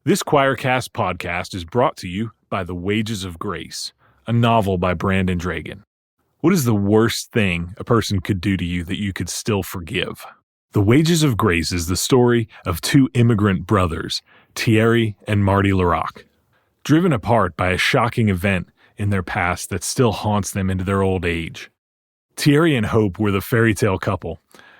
This Choircast podcast is brought to you by The Wages of Grace, a novel by Brandon Dragon. What is the worst thing a person could do to you that you could still forgive? The Wages of Grace is the story of two immigrant brothers, Thierry and Marty Larocque. Driven apart by a shocking event in their past that still haunts them into their old age. Thierry and Hope were the fairy tale couple,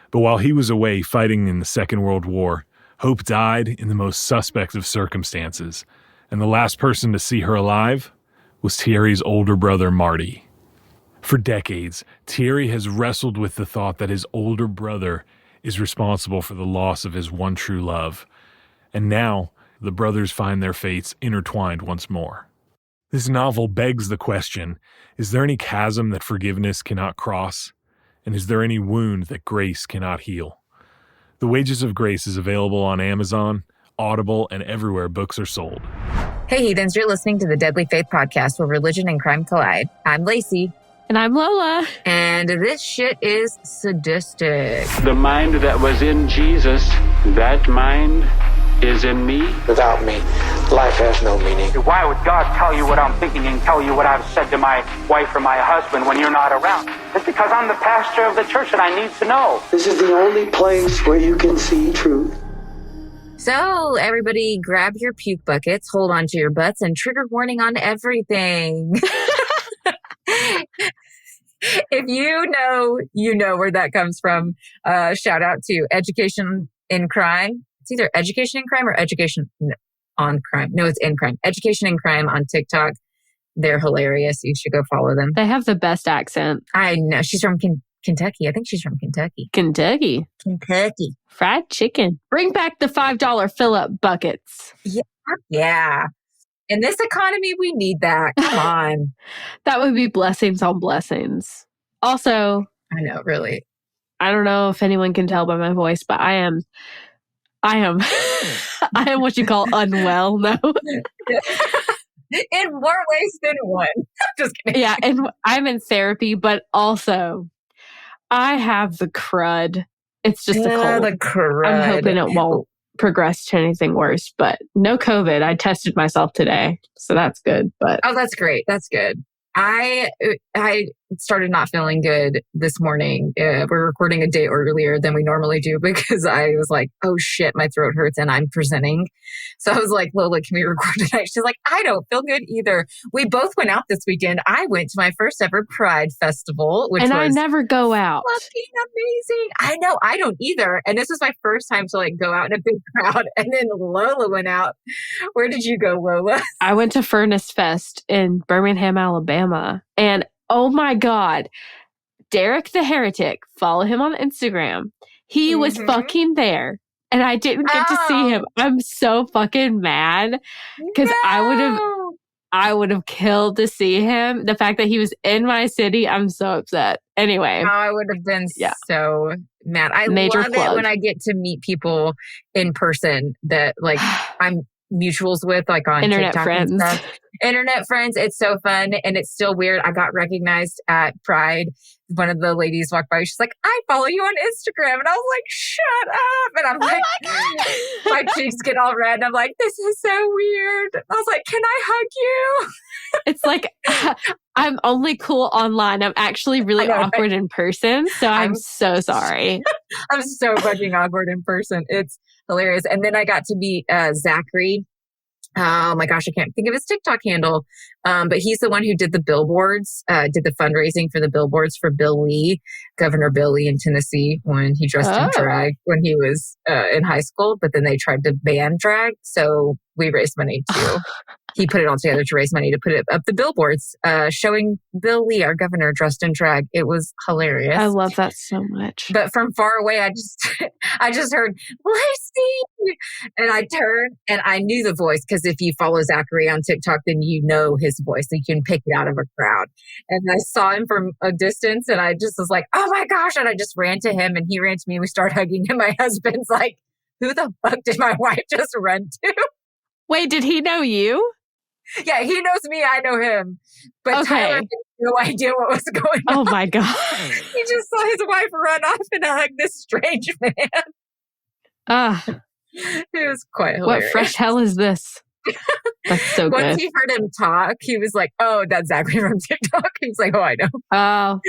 but while he was away fighting in the Second World War, Hope died in the most suspect of circumstances, and the last person to see her alive was Thierry's older brother, Marty. For decades, Thierry has wrestled with the thought that his older brother is responsible for the loss of his one true love, and now the brothers find their fates intertwined once more. This novel begs the question, is there any chasm that forgiveness cannot cross? And is there any wound that grace cannot heal? The Wages of Grace is available on Amazon, Audible, and everywhere books are sold. Hey heathens, you're listening to the Deadly Faith Podcast where religion and crime collide. I'm Laci. And I'm Lola. And this shit is sadistic. The mind that was in Jesus, that mind is in me. Without me, life has no meaning. Why would God tell you what I'm thinking and tell you what I've said to my wife or my husband when you're not around? It's because I'm the pastor of the church and I need to know. This is the only place where you can see truth. So, everybody grab your puke buckets, hold on to your butts, and trigger warning on everything. If you know where that comes from. Shout out to Education in Crime. It's either Education in Crime or Education on Crime. No, it's in Crime. Education in Crime on TikTok. They're hilarious. You should go follow them. They have the best accent. I know. She's from Kentucky. I think she's from Kentucky. Kentucky. Fried chicken. Bring back the $5 fill-up buckets. Yeah. In this economy, we need that. Come on. That would be blessings on blessings. Also, I know, really. I don't know if anyone can tell by my voice, but I am what you call unwell now. In more ways than one. Just kidding. Yeah, and I'm in therapy, but also I have the crud. It's just a cold. The crud. I'm hoping it won't progress to anything worse, but no COVID. I tested myself today, so that's good. But oh, that's great. That's good. I started not feeling good this morning. We're recording a day earlier than we normally do because I was like, oh shit, my throat hurts and I'm presenting. So I was like, Lola, can we record tonight? She's like, I don't feel good either. We both went out this weekend. I went to my first ever Pride Festival, which I never go out. Fucking amazing. I know, I don't either. And this was my first time to go out in a big crowd. And then Lola went out. Where did you go, Lola? I went to Furnace Fest in Birmingham, Alabama. And oh my God, Derek the Heretic, follow him on Instagram. He was fucking there and I didn't get to see him. I'm so fucking mad because I would have killed to see him. The fact that he was in my city, I'm so upset. Anyway. I would have been so mad. I Major love plug. it when I get to meet people in person that I'm mutuals with, on Internet TikTok friends. and stuff. Internet friends. It's so fun. And it's still weird. I got recognized at Pride. One of the ladies walked by. She's like, I follow you on Instagram. And I was like, shut up. And I'm like, my cheeks get all red. And I'm like, this is so weird. I was like, can I hug you? It's like, I'm only cool online. I'm actually really awkward in person. So I'm so sorry. I'm so fucking awkward in person. It's hilarious. And then I got to meet Zachary. Oh my gosh, I can't think of his TikTok handle. But he's the one who did the billboards, did the fundraising for the billboards for Bill Lee, Governor Bill Lee in Tennessee, when he dressed in drag when he was in high school. But then they tried to ban drag. So we raised money too. He put it all together to raise money to put it up the billboards, showing Bill Lee, our governor, dressed in drag. It was hilarious. I love that so much. But from far away, I just heard, Laci! And I turned and I knew the voice because if you follow Zachary on TikTok, then you know his voice. You can pick it out of a crowd. And I saw him from a distance and I just was like, oh my gosh. And I just ran to him and he ran to me and we started hugging. And my husband's like, who the fuck did my wife just run to? Wait, did he know you? Yeah, he knows me. I know him. But Tyler had no idea what was going on. Oh my God. He just saw his wife run off and hug this strange man. It was quite hilarious. What fresh hell is this? That's so good. Once he heard him talk, he was like, "Oh, that's Zachary from TikTok." He was like, "Oh, I know." Oh,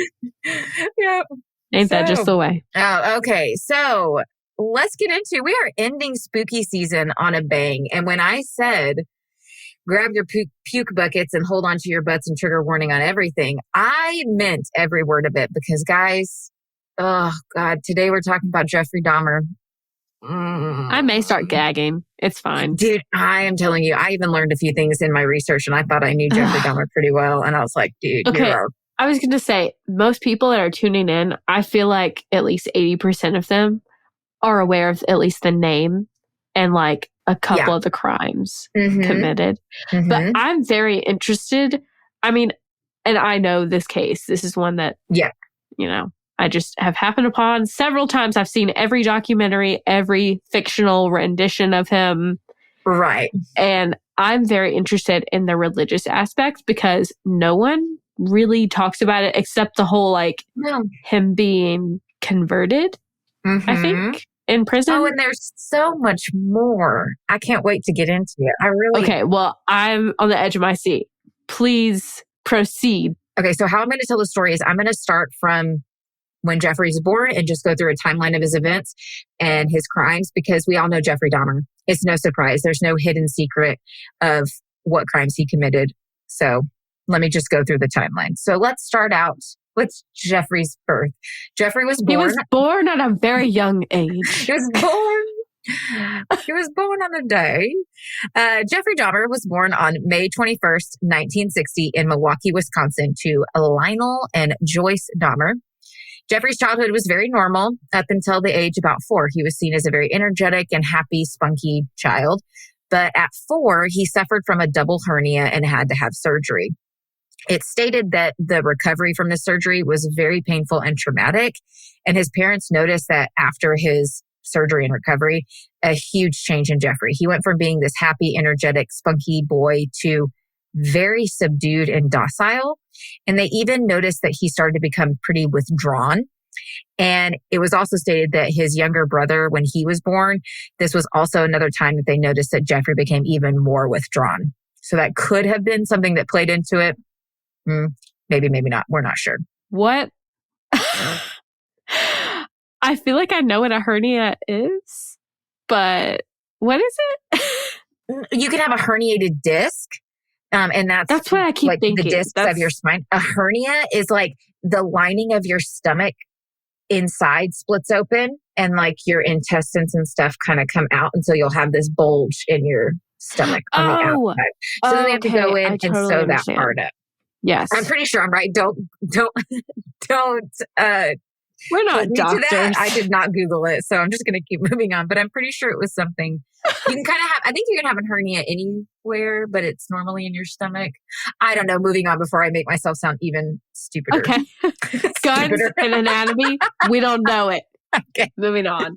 Yep. ain't that just the way? Oh, okay. So let's get into. We are ending spooky season on a bang, and when I said grab your puke buckets and hold on to your butts and trigger warning on everything, I meant every word of it because, guys, oh God, today we're talking about Jeffrey Dahmer. I may start gagging. It's fine. Dude, I am telling you, I even learned a few things in my research and I thought I knew Jeffrey Dahmer pretty well. And I was like, dude, okay. I was going to say, most people that are tuning in, I feel like at least 80% of them are aware of at least the name and like a couple of the crimes committed. But I'm very interested. I mean, and I know this case. This is one that, you know, I just have happened upon several times. I've seen every documentary, every fictional rendition of him. Right. And I'm very interested in the religious aspects because no one really talks about it except the whole like him being converted, I think, in prison. Oh, and there's so much more. I can't wait to get into it. I really... Okay, well, I'm on the edge of my seat. Please proceed. Okay, so how I'm going to tell the story is I'm going to start from when Jeffrey's born and just go through a timeline of his events and his crimes because we all know Jeffrey Dahmer. It's no surprise. There's no hidden secret of what crimes he committed. So let me just go through the timeline. So let's start out with Jeffrey's birth. Jeffrey was born... He was born at a very young age. He was born on a day. Jeffrey Dahmer was born on May 21st, 1960 in Milwaukee, Wisconsin to Lionel and Joyce Dahmer. Jeffrey's childhood was very normal up until the age about 4. He was seen as a very energetic and happy, spunky child. But at 4, he suffered from a double hernia and had to have surgery. It's stated that the recovery from the surgery was very painful and traumatic. And his parents noticed that after his surgery and recovery, a huge change in Jeffrey. He went from being this happy, energetic, spunky boy to very subdued and docile. And they even noticed that he started to become pretty withdrawn. And it was also stated that his younger brother, when he was born, this was also another time that they noticed that Jeffrey became even more withdrawn. So that could have been something that played into it. Maybe, maybe not. We're not sure. What? I feel like I know what a hernia is, but what is it? You can have a herniated disc. And that's what I keep like thinking. The discs of your spine. A hernia is like the lining of your stomach inside splits open and like your intestines and stuff kind of come out. And so you'll have this bulge in your stomach on the outside. So then they have to go in and sew that part up. Yes. I'm pretty sure I'm right. Don't we're not doctors. I did not Google it, so I'm just going to keep moving on. But I'm pretty sure it was something you can kind of have. I think you can have a hernia anywhere, but it's normally in your stomach. I don't know. Moving on before I make myself sound even stupider. Okay. Guns and anatomy, we don't know it. Okay. Moving on.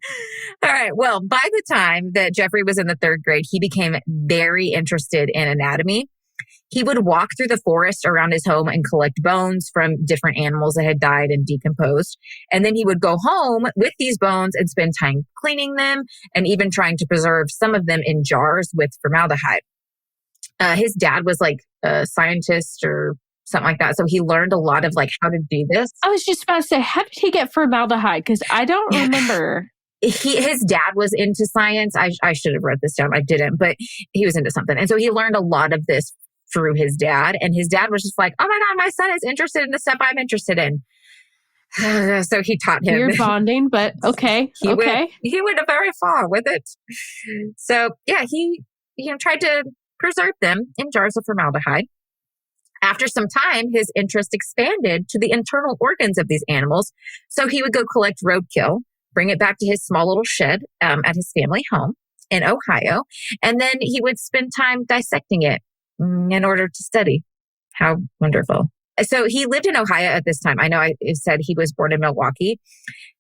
All right. Well, by the time that Jeffrey was in the 3rd grade, he became very interested in anatomy. He would walk through the forest around his home and collect bones from different animals that had died and decomposed. And then he would go home with these bones and spend time cleaning them and even trying to preserve some of them in jars with formaldehyde. His dad was like a scientist or something like that. So he learned a lot of like how to do this. I was just about to say, how did he get formaldehyde? Because I don't remember. His dad was into science. I should have wrote this down. I didn't, but he was into something. And so he learned a lot of this through his dad. And his dad was just like, oh my God, my son is interested in the stuff I'm interested in. So he taught him. Weird bonding, but okay. He went very far with it. So yeah, he tried to preserve them in jars of formaldehyde. After some time, his interest expanded to the internal organs of these animals. So he would go collect roadkill, bring it back to his small little shed at his family home in Ohio. And then he would spend time dissecting it in order to study. How wonderful. So he lived in Ohio at this time. I know I said he was born in Milwaukee.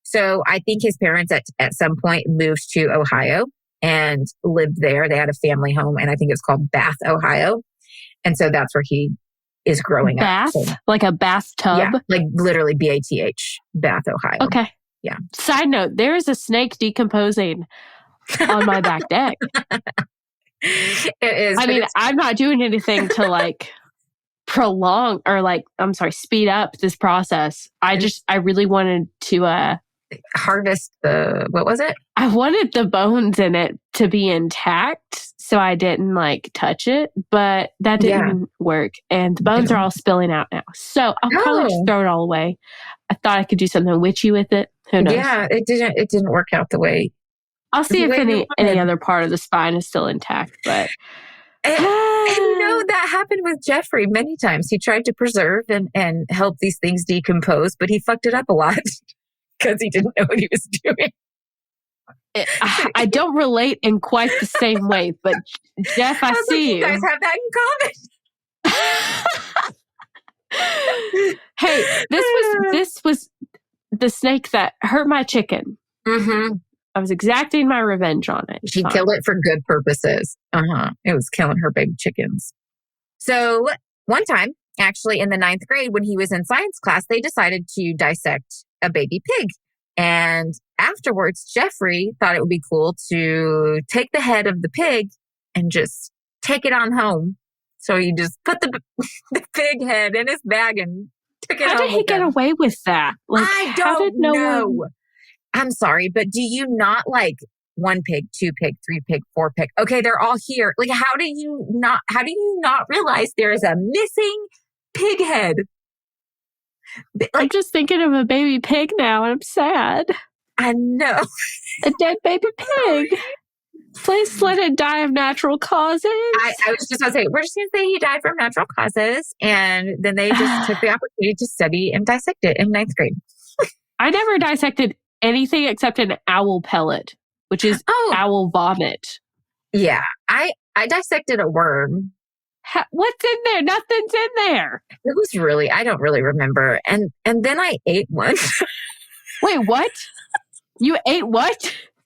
So I think his parents at some point moved to Ohio and lived there. They had a family home, and I think it's called Bath, Ohio. And so that's where he is growing up. Bath? So, like a bathtub? Yeah, like literally BATH, Bath, Ohio. Okay. Yeah. Side note, there is a snake decomposing on my back deck. It is. I mean, I'm not doing anything to like prolong or like, speed up this process. I really wanted to harvest what was it? I wanted the bones in it to be intact, so I didn't like touch it, but that didn't work. And the bones are all spilling out now. So I'll probably just throw it all away. I thought I could do something witchy with it. Who knows? Yeah, it didn't work out the way. I'll see if any other part of the spine is still intact, but and that happened with Jeffrey many times. He tried to preserve and help these things decompose, but he fucked it up a lot because he didn't know what he was doing. I don't relate in quite the same way, but Jeff, I see you guys have that in common. Hey, this was the snake that hurt my chicken. Mm-hmm. I was exacting my revenge on it. She killed it for good purposes. It was killing her baby chickens. So one time, actually in the 9th grade, when he was in science class, they decided to dissect a baby pig. And afterwards, Jeffrey thought it would be cool to take the head of the pig and just take it on home. So he just put the pig head in his bag and took it home. How did he get away with that? Like, I don't know. I'm sorry, but do you not like 1 pig, 2 pig, 3 pig, 4 pig? Okay, they're all here. Like, how do you not realize there is a missing pig head? Like, I'm just thinking of a baby pig now and I'm sad. I know. A dead baby pig. Please let it die of natural causes. I was just going to say, we're just going to say he died from natural causes. And then they just took the opportunity to study and dissect it in 9th grade. I never dissected anything except an owl pellet, which is owl vomit. Yeah. I dissected a worm. What's in there? Nothing's in there. It was I don't really remember. And then I ate one. Wait, what? You ate what?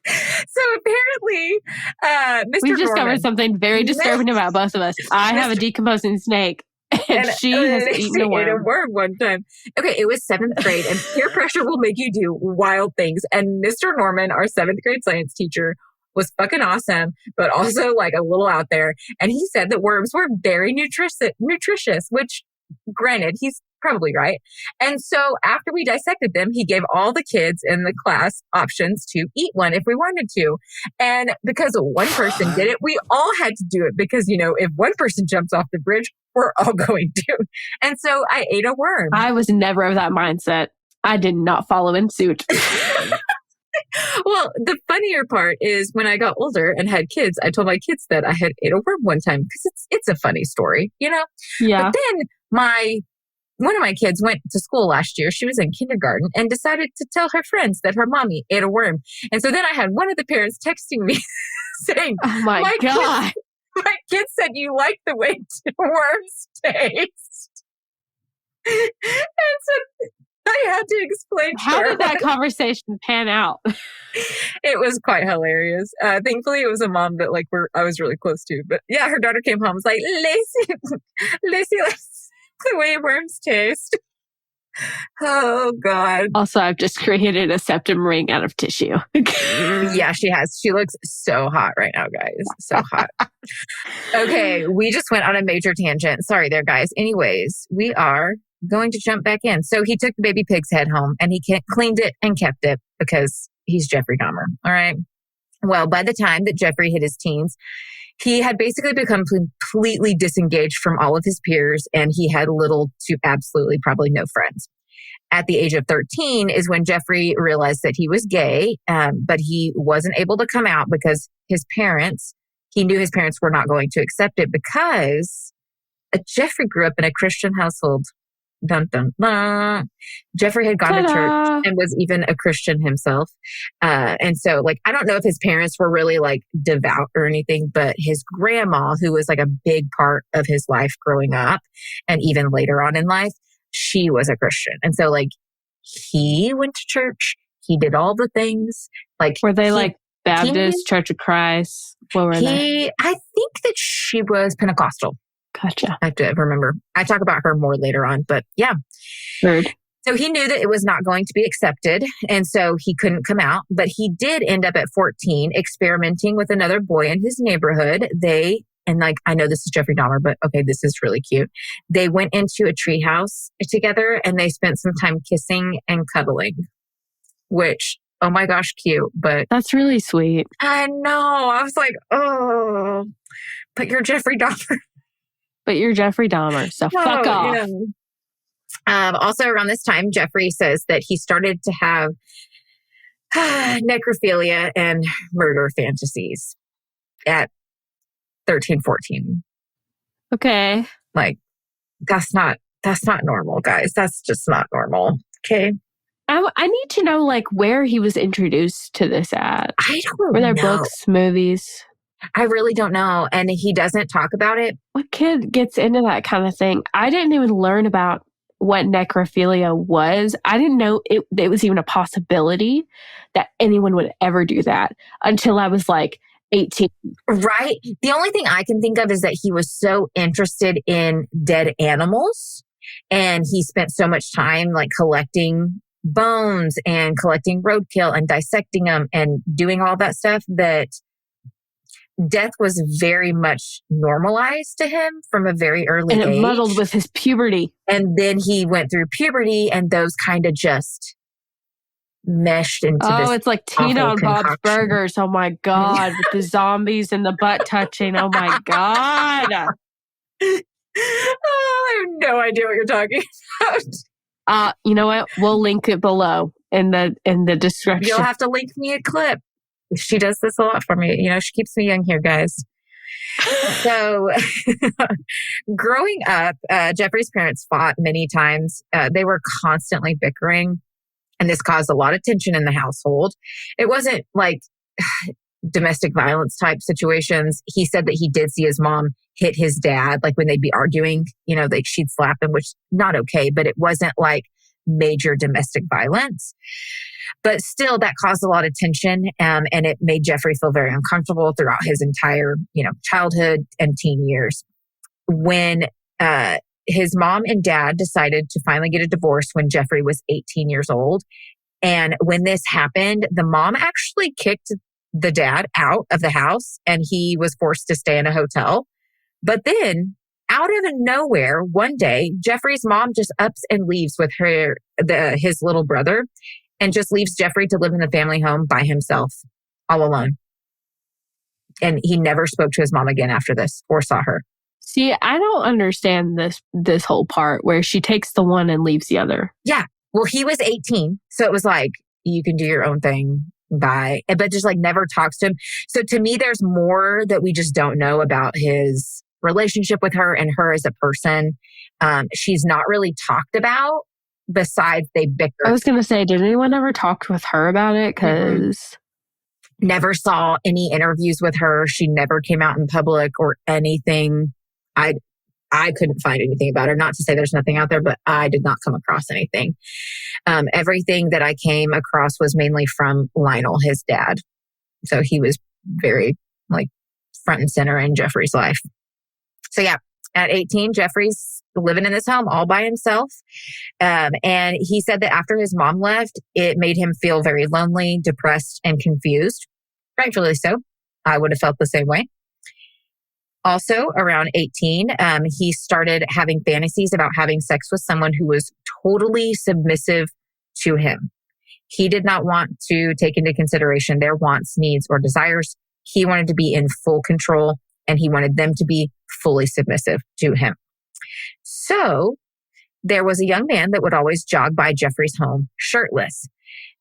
So apparently, Mr. We've discovered something very disturbing about both of us. I have a decomposing snake. And she has eaten a worm. Ate a worm one time. Okay, it was 7th grade, and peer pressure will make you do wild things. And Mr. Norman, our 7th grade science teacher, was fucking awesome, but also like a little out there. And he said that worms were very nutritious, which, granted, he's probably right. And so after we dissected them, he gave all the kids in the class options to eat one if we wanted to. And because one person did it, we all had to do it because, if one person jumps off the bridge, we're all going to. And so I ate a worm. I was never of that mindset. I did not follow in suit. Well, the funnier part is when I got older and had kids, I told my kids that I had ate a worm one time because it's a funny story, Yeah. But then one of my kids went to school last year. She was in kindergarten and decided to tell her friends that her mommy ate a worm. And so then I had one of the parents texting me saying, "Oh my God. My kid said you like the way worms taste." And so I had to explain to How her. did that conversation pan out? It was quite hilarious. Thankfully, it was a mom that I was really close to. But yeah, her daughter came home and was like, Laci likes the way worms taste. Oh, God. Also, I've just created a septum ring out of tissue. Yeah, she has. She looks so hot right now, guys. So hot. Okay, we just went on a major tangent. Sorry there, guys. Anyways, we are going to jump back in. So he took the baby pig's head home and he cleaned it and kept it because he's Jeffrey Dahmer. All right. Well, by the time that Jeffrey hit his teens, he had basically become completely disengaged from all of his peers and he had little to absolutely probably no friends. At the age of 13 is when Jeffrey realized that he was gay, but he wasn't able to come out because he knew his parents were not going to accept it because Jeffrey grew up in a Christian household. Dun, dun, dun. Jeffrey had gone to church and was even a Christian himself. And so, I don't know if his parents were really, devout or anything, but his grandma, who was, a big part of his life growing up and even later on in life, she was a Christian. And so, he went to church. He did all the things. Were they, Baptist, Church of Christ? What were they? I think that she was Pentecostal. Gotcha. I have to remember. I talk about her more later on, but yeah. Third. So he knew that it was not going to be accepted, and so he couldn't come out. But he did end up at 14 experimenting with another boy in his neighborhood. I know this is Jeffrey Dahmer, but okay, this is really cute. They went into a treehouse together and they spent some time kissing and cuddling, which, oh my gosh, cute. But that's really sweet. I know. I was like, oh, but you're Jeffrey Dahmer. But you're Jeffrey Dahmer, so fuck off. Yeah. Also, around this time, Jeffrey says that he started to have necrophilia and murder fantasies at 13, 14. Okay. Like, that's not normal, guys. That's just not normal. Okay. I need to know, like, where he was introduced to this at. I don't know. Were there books, movies? I really don't know. And he doesn't talk about it. What kid gets into that kind of thing? I didn't even learn about what necrophilia was. I didn't know it was even a possibility that anyone would ever do that until I was like 18. Right. The only thing I can think of is that he was so interested in dead animals, and he spent so much time like collecting bones and collecting roadkill and dissecting them and doing all that stuff that death was very much normalized to him from a very early age. And it muddled with his puberty. And then he went through puberty, and those kind of just meshed into this. Oh, it's like Tina on Bob's Burgers. Oh my God. With the zombies and the butt touching. Oh my God. Oh, I have no idea what you're talking about. You know what? We'll link it below in the description. You'll have to link me a clip. She does this a lot for me. You know, she keeps me young here, guys. So growing up, Jeffrey's parents fought many times. They were constantly bickering, and this caused a lot of tension in the household. It wasn't like domestic violence type situations. He said that he did see his mom hit his dad, like when they'd be arguing, you know, like she'd slap him, which not okay, but it wasn't like major domestic violence. But still, that caused a lot of tension, and it made Jeffrey feel very uncomfortable throughout his entire, childhood and teen years. When his mom and dad decided to finally get a divorce when Jeffrey was 18 years old, and when this happened, the mom actually kicked the dad out of the house, and he was forced to stay in a hotel. But then, out of nowhere, one day, Jeffrey's mom just ups and leaves with his little brother, and just leaves Jeffrey to live in the family home by himself, all alone. And he never spoke to his mom again after this or saw her. See, I don't understand this whole part where she takes the one and leaves the other. Yeah. Well, he was 18. So it was like, you can do your own thing. Bye. But just like never talks to him. So to me, there's more that we just don't know about his relationship with her and her as a person. She's not really talked about. Besides, they bicker. I was going to say, did anyone ever talk with her about it? Because never saw any interviews with her. She never came out in public or anything. I couldn't find anything about her. Not to say there's nothing out there, but I did not come across anything. Everything that I came across was mainly from Lionel, his dad. So he was very front and center in Jeffrey's life. So yeah, at 18, Jeffrey's living in this home all by himself. And he said that after his mom left, it made him feel very lonely, depressed, and confused. Rightfully so. I would have felt the same way. Also, around 18, he started having fantasies about having sex with someone who was totally submissive to him. He did not want to take into consideration their wants, needs, or desires. He wanted to be in full control, and he wanted them to be fully submissive to him. So there was a young man that would always jog by Jeffrey's home shirtless.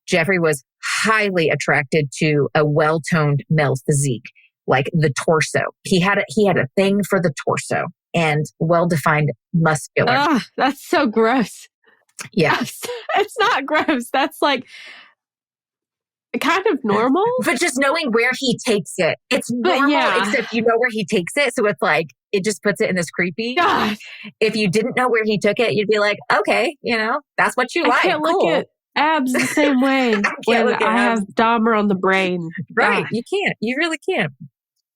Jeffrey was highly attracted to a well-toned male physique, like the torso. He had a thing for the torso and well-defined muscular. Oh, that's so gross. Yeah. It's not gross. That's like kind of normal. But just knowing where he takes it. It's normal, except you know where he takes it. So it's like, it just puts it in this creepy. God. If you didn't know where he took it, you'd be like, okay, that's what you like. I can't cool. look at abs the same way when I have Dahmer on the brain. Right. God. You can't. You really can't.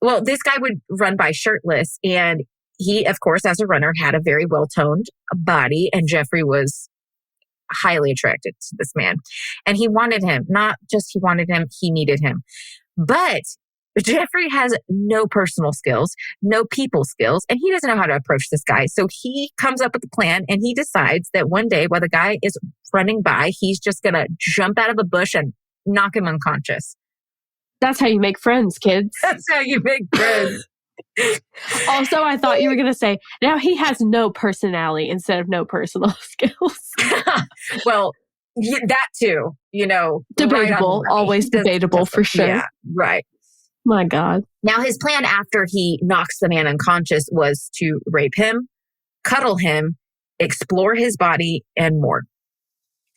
Well, this guy would run by shirtless, and he, of course, as a runner, had a very well-toned body, and Jeffrey was highly attracted to this man. And he wanted him. Not just he wanted him, he needed him. But Jeffrey has no personal skills, no people skills, and he doesn't know how to approach this guy. So he comes up with a plan, and he decides that one day while the guy is running by, he's just going to jump out of a bush and knock him unconscious. That's how you make friends, kids. That's how you make friends. Also, I thought you were going to say, now he has no personality instead of no personal skills. Well, that too, Debatable, right always debatable for sure. Yeah, right. My God. Now, his plan after he knocks the man unconscious was to rape him, cuddle him, explore his body, and more.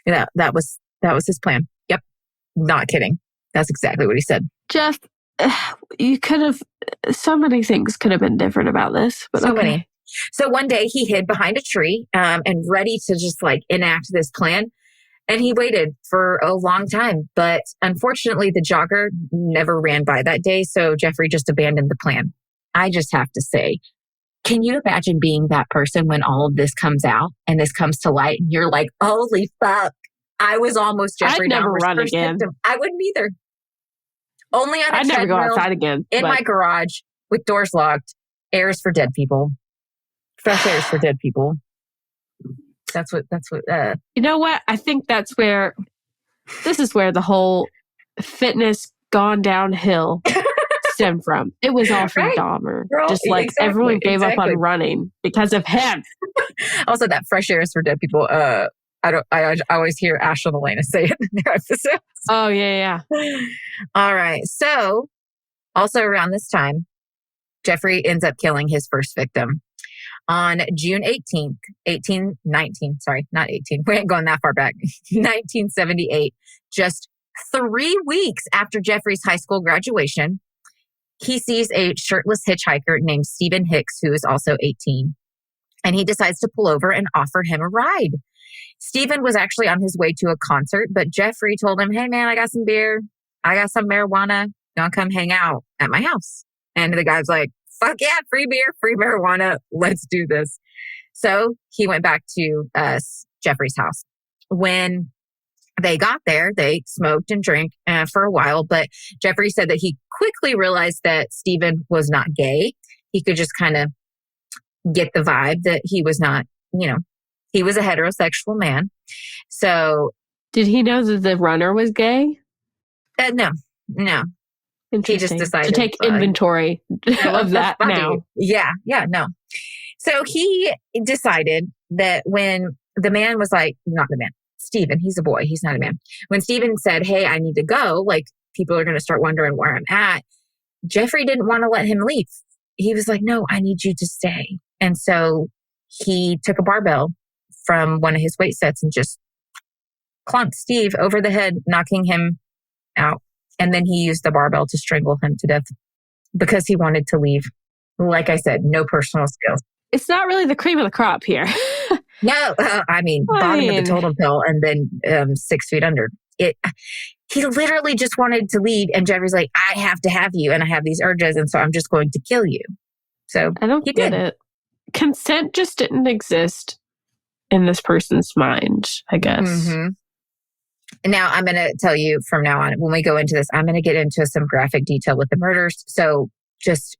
Yeah, that was his plan. Yep. Not kidding. That's exactly what he said. Jeff, you could have, so many things could have been different about this. But so many. So one day he hid behind a tree and ready to just enact this plan. And he waited for a long time. But unfortunately, the jogger never ran by that day. So Jeffrey just abandoned the plan. I just have to say, can you imagine being that person when all of this comes out and this comes to light? And you're like, holy fuck. I was almost Jeffrey I'd never Dahmer's run first again. victim. I wouldn't either. Only on a I'd never go treadmill outside again. in my garage with doors locked. Air is for dead people. Fresh air is for dead people. That's what. You know what? I think this is where the whole fitness gone downhill stemmed from. It was all from Dahmer. Girl, just everyone gave up on running because of him. Also, that fresh air is for dead people. I always hear Ash and Elena say it in their episodes. Oh, yeah. All right. So, also around this time, Jeffrey ends up killing his first victim. On June 18th, 1819, sorry, not 18, we ain't going that far back, 1978, just 3 weeks after Jeffrey's high school graduation, he sees a shirtless hitchhiker named Stephen Hicks, who is also 18, and he decides to pull over and offer him a ride. Stephen was actually on his way to a concert, but Jeffrey told him, hey man, I got some beer, I got some marijuana, you want to come hang out at my house? And the guy's like, fuck yeah, free beer, free marijuana, let's do this. So he went back to Jeffrey's house. When they got there, they smoked and drank for a while, but Jeffrey said that he quickly realized that Stephen was not gay. He could just kind of get the vibe that he was not, he was a heterosexual man. So. Did he know that the runner was gay? No. He just decided to take inventory of that now. Yeah, no. So he decided that when the man was like, not the man, Stephen, he's a boy, he's not a man. When Stephen said, hey, I need to go, people are going to start wondering where I'm at, Jeffrey didn't want to let him leave. He was like, no, I need you to stay. And so he took a barbell from one of his weight sets and just clunked Steve over the head, knocking him out. And then he used the barbell to strangle him to death because he wanted to leave. Like I said, no personal skills. It's not really the cream of the crop here. No, bottom of the totem pole and then 6 feet under. He literally just wanted to leave. And Jeffrey's like, I have to have you. And I have these urges. And so I'm just going to kill you. So I don't get it. Consent just didn't exist in this person's mind, I guess. Mm-hmm. Now, I'm going to tell you from now on, when we go into this, I'm going to get into some graphic detail with the murders. So just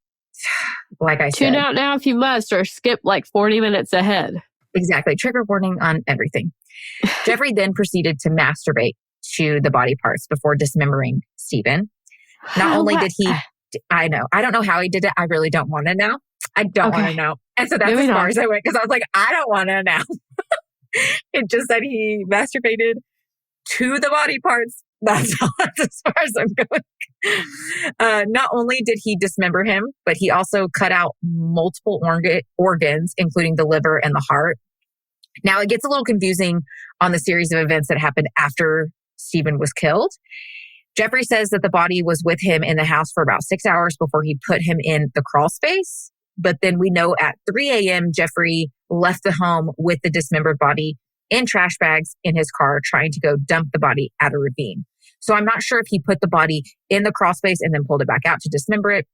like I said. Tune out now if you must, or skip 40 minutes ahead. Exactly. Trigger warning on everything. Jeffrey then proceeded to masturbate to the body parts before dismembering Stephen. Not only did he, I know, I don't know how he did it. I really don't want to know. I don't want to know. And so that's as far as I went because I was like, I don't want to know. It just said he masturbated to the body parts. That's as far as I'm going. Not only did he dismember him, but he also cut out multiple organs, including the liver and the heart. Now, it gets a little confusing on the series of events that happened after Stephen was killed. Jeffrey says that the body was with him in the house for about 6 hours before he put him in the crawl space. But then we know at 3 a.m., Jeffrey left the home with the dismembered body in trash bags in his car, trying to go dump the body at a ravine. So I'm not sure if he put the body in the crawl space and then pulled it back out to dismember it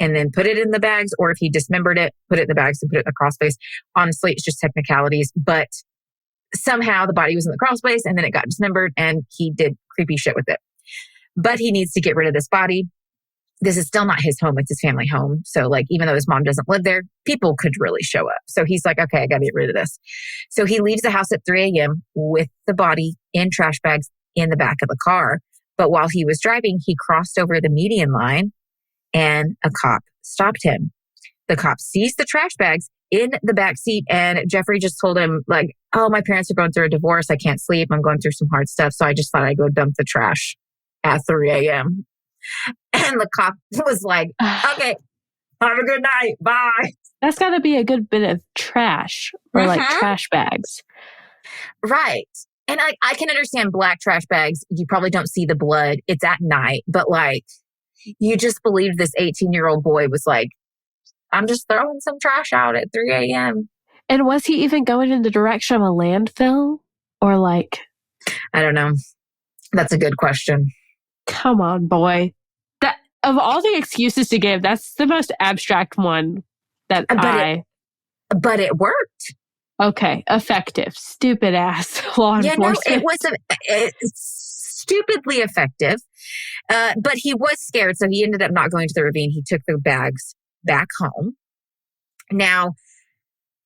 and then put it in the bags, or if he dismembered it, put it in the bags and put it in the crawl space. Honestly, it's just technicalities. But somehow the body was in the crawl space and then it got dismembered and he did creepy shit with it. But he needs to get rid of this body. This is still not his home. It's his family home. So like, even though his mom doesn't live there, people could really show up. So he's like, okay, I got to get rid of this. So he leaves the house at 3 a.m. with the body in trash bags in the back of the car. But while he was driving, he crossed over the median line and a cop stopped him. The cop seized the trash bags in the back seat and Jeffrey just told him like, oh, my parents are going through a divorce. I can't sleep. I'm going through some hard stuff. So I just thought I'd go dump the trash at 3 a.m. And the cop was like, okay, have a good night. Bye. That's got to be a good bit of trash or like trash bags. Right. And I can understand black trash bags. You probably don't see the blood. It's at night. But like, you just believed this 18-year-old boy was like, I'm just throwing some trash out at 3 a.m. And was he even going in the direction of a landfill or like? I don't know. That's a good question. Come on, boy. That of all the excuses to give, that's the most abstract one that But it worked. Okay, effective. Stupid ass law enforcement. No, it was stupidly effective. But he was scared, so he ended up not going to the ravine. He took the bags back home. Now,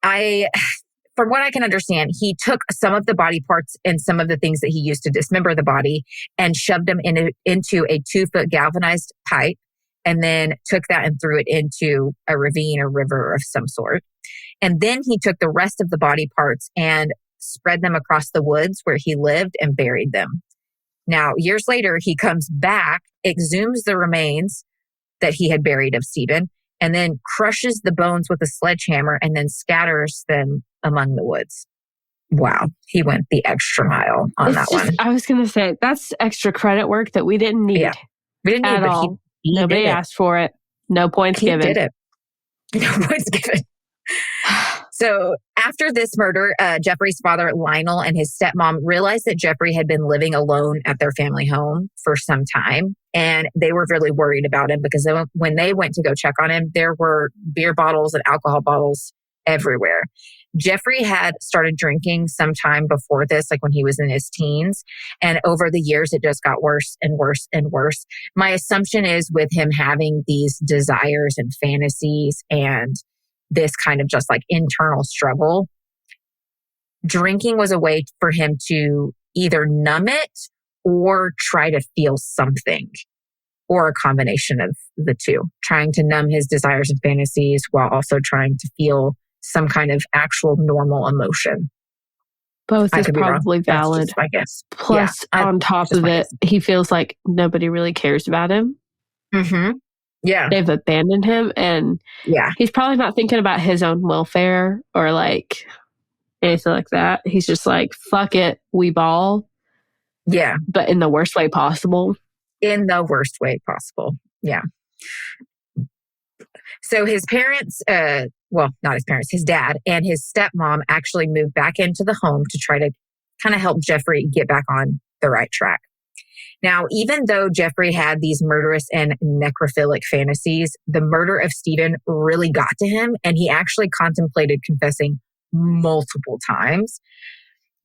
from what I can understand, he took some of the body parts and some of the things that he used to dismember the body and shoved them into a 2-foot galvanized pipe and then took that and threw it into a ravine or river of some sort. And then he took the rest of the body parts and spread them across the woods where he lived and buried them. Now, years later, he comes back, exhumes the remains that he had buried of Stephen, and then crushes the bones with a sledgehammer and then scatters them among the woods. Wow. He went the extra mile on that one. I was going to say, that's extra credit work that we didn't need. Yeah. We didn't need, but he nobody asked for it. No points given. He did it. No points given. So after this murder, Jeffrey's father, Lionel, and his stepmom realized that Jeffrey had been living alone at their family home for some time. And they were really worried about him because when they went to go check on him, there were beer bottles and alcohol bottles everywhere. Jeffrey had started drinking sometime before this, like when he was in his teens. And over the years, it just got worse and worse and worse. My assumption is with him having these desires and fantasies and this kind of just like internal struggle, drinking was a way for him to either numb it or try to feel something, or a combination of the two, trying to numb his desires and fantasies while also trying to feel some kind of actual normal emotion. Both is probably valid. I guess. Plus, on top of it, he feels like nobody really cares about him. Mm-hmm. Yeah. They've abandoned him, and he's probably not thinking about his own welfare or like anything like that. He's just like, fuck it, we ball. Yeah. But in the worst way possible. In the worst way possible. Yeah. So his parents, well, not his parents, his dad and his stepmom actually moved back into the home to try to kind of help Jeffrey get back on the right track. Now, even though Jeffrey had these murderous and necrophilic fantasies, the murder of Stephen really got to him, and he actually contemplated confessing multiple times.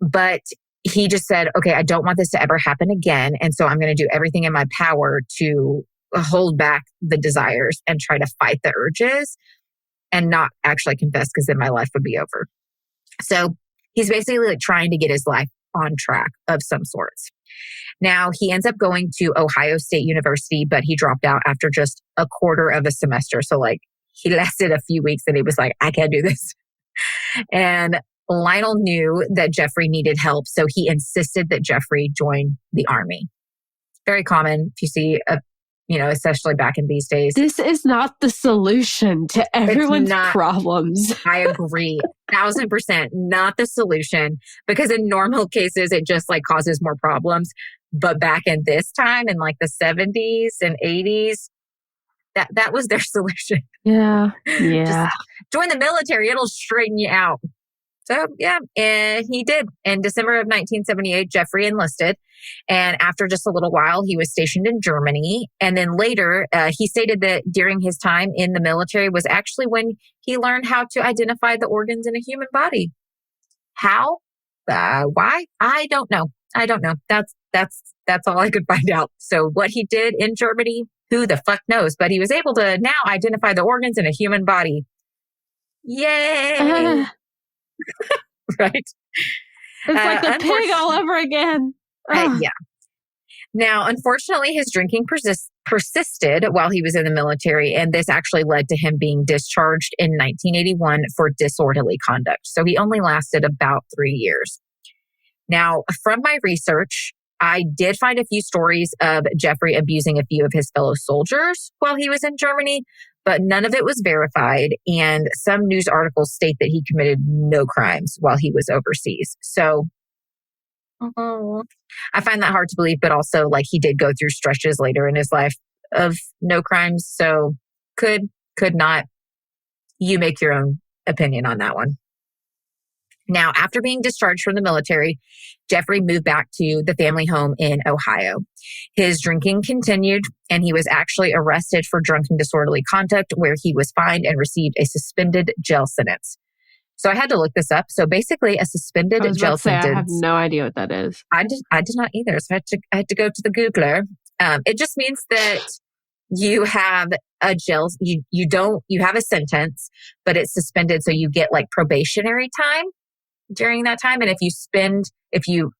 But he just said, okay, I don't want this to ever happen again. And so I'm going to do everything in my power to hold back the desires and try to fight the urges and not actually confess, because then my life would be over. So he's basically like trying to get his life on track of some sorts. Now, he ends up going to Ohio State University, but he dropped out after just a quarter of a semester. So like he lasted a few weeks and he was like, I can't do this. And Lionel knew that Jeffrey needed help, so he insisted that Jeffrey join the army. Very common if you see, especially back in these days. This is not the solution to everyone's problems. I agree. 1,000% not the solution, because in normal cases, it just like causes more problems. But back in this time, in like the 70s and 80s, that was their solution. Yeah. Just join the military. It'll straighten you out. So, and he did. In December of 1978, Jeffrey enlisted. And after just a little while, he was stationed in Germany. And then later, he stated that during his time in the military was actually when he learned how to identify the organs in a human body. How? Why? I don't know. That's all I could find out. So what he did in Germany, who the fuck knows? But he was able to now identify the organs in a human body. Yay! Right? It's like the pig all over again. Yeah. Now, unfortunately, his drinking persisted while he was in the military, and this actually led to him being discharged in 1981 for disorderly conduct. So he only lasted about 3 years. Now, from my research, I did find a few stories of Jeffrey abusing a few of his fellow soldiers while he was in Germany, but none of it was verified. And some news articles state that he committed no crimes while he was overseas. So I find that hard to believe, but also like he did go through stretches later in his life of no crimes. So could not. You make your own opinion on that one. Now, after being discharged from the military, Jeffrey moved back to the family home in Ohio. His drinking continued, and he was actually arrested for drunken disorderly conduct, where he was fined and received a suspended jail sentence. So I had to look this up. So basically, a suspended jail sentence. I have no idea what that is. I did not either. So I had to go to the Googler. It just means that you have a jail. You have a sentence, but it's suspended, so you get like probationary time during that time. And if you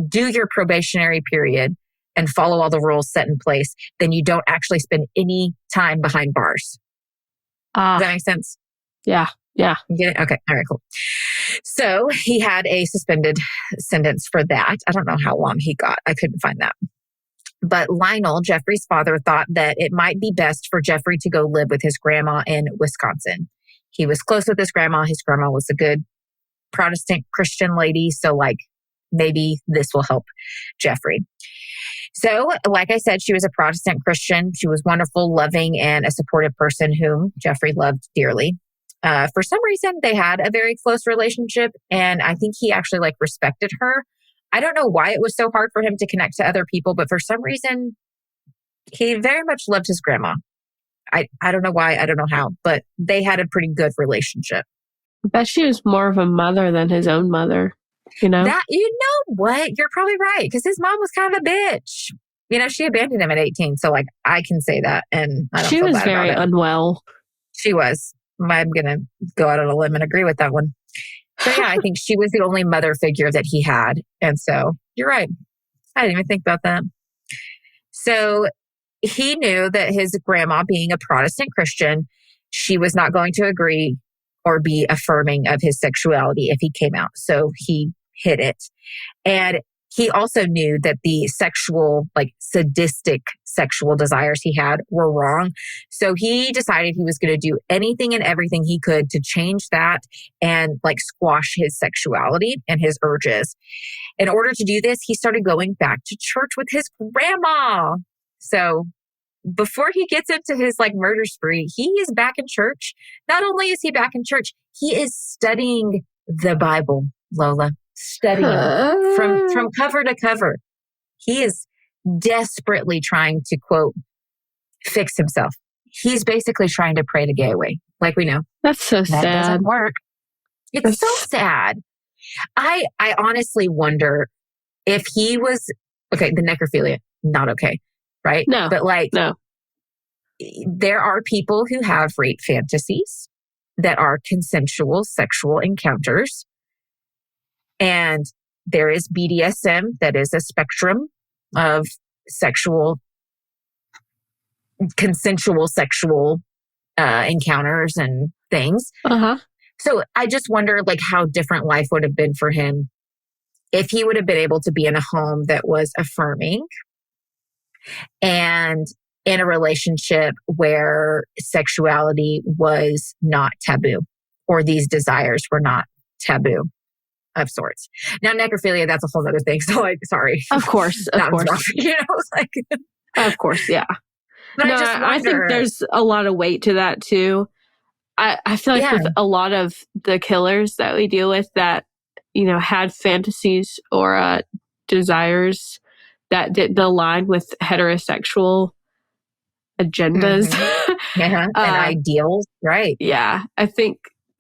do your probationary period and follow all the rules set in place, then you don't actually spend any time behind bars. Does that make sense? Yeah. Yeah. You get it? Okay. All right, cool. So he had a suspended sentence for that. I don't know how long he got. I couldn't find that. But Lionel, Jeffrey's father, thought that it might be best for Jeffrey to go live with his grandma in Wisconsin. He was close with his grandma. His grandma was a good Protestant Christian lady. So like maybe this will help Jeffrey. So like I said, she was a Protestant Christian. She was wonderful, loving, and a supportive person whom Jeffrey loved dearly. For some reason, they had a very close relationship, and I think he actually like respected her. I don't know why it was so hard for him to connect to other people, but for some reason, he very much loved his grandma. I don't know why, I don't know how, but they had a pretty good relationship. I bet she was more of a mother than his own mother, you know? You know what? You're probably right, because his mom was kind of a bitch. You know, she abandoned him at 18, so like I can say that, and I don't she feel was bad very about it. unwell. She was. I'm going to go out on a limb and agree with that one. So yeah, I think she was the only mother figure that he had. And so you're right. I didn't even think about that. So he knew that his grandma, being a Protestant Christian, she was not going to agree or be affirming of his sexuality if he came out. So he hid it. And he also knew that the sexual, like sadistic sexual desires he had were wrong. So he decided he was going to do anything and everything he could to change that and like squash his sexuality and his urges. In order to do this, he started going back to church with his grandma. So before he gets into his like murder spree, he is back in church. Not only is he back in church, he is studying the Bible, Lola. Studying from cover to cover. He is desperately trying to, quote, fix himself. He's basically trying to pray the gay away. Like we know. That's so sad. That doesn't work. It's so sad. I honestly wonder if he was, okay, the necrophilia, not okay, right? No. But like, no. There are people who have rape fantasies that are consensual sexual encounters. And there is BDSM, that is a spectrum of consensual sexual encounters and things. Uh-huh. So I just wonder like how different life would have been for him if he would have been able to be in a home that was affirming and in a relationship where sexuality was not taboo or these desires were not taboo. Of sorts. Now, necrophilia, that's a whole other thing. So, like, sorry. Of course. Of course. Rough, you know, like, of course, yeah. But no, I think there's a lot of weight to that, too. I feel like with a lot of the killers that we deal with that, you know, had fantasies or desires that didn't align with heterosexual agendas. Mm-hmm. And ideals, right. Yeah. I think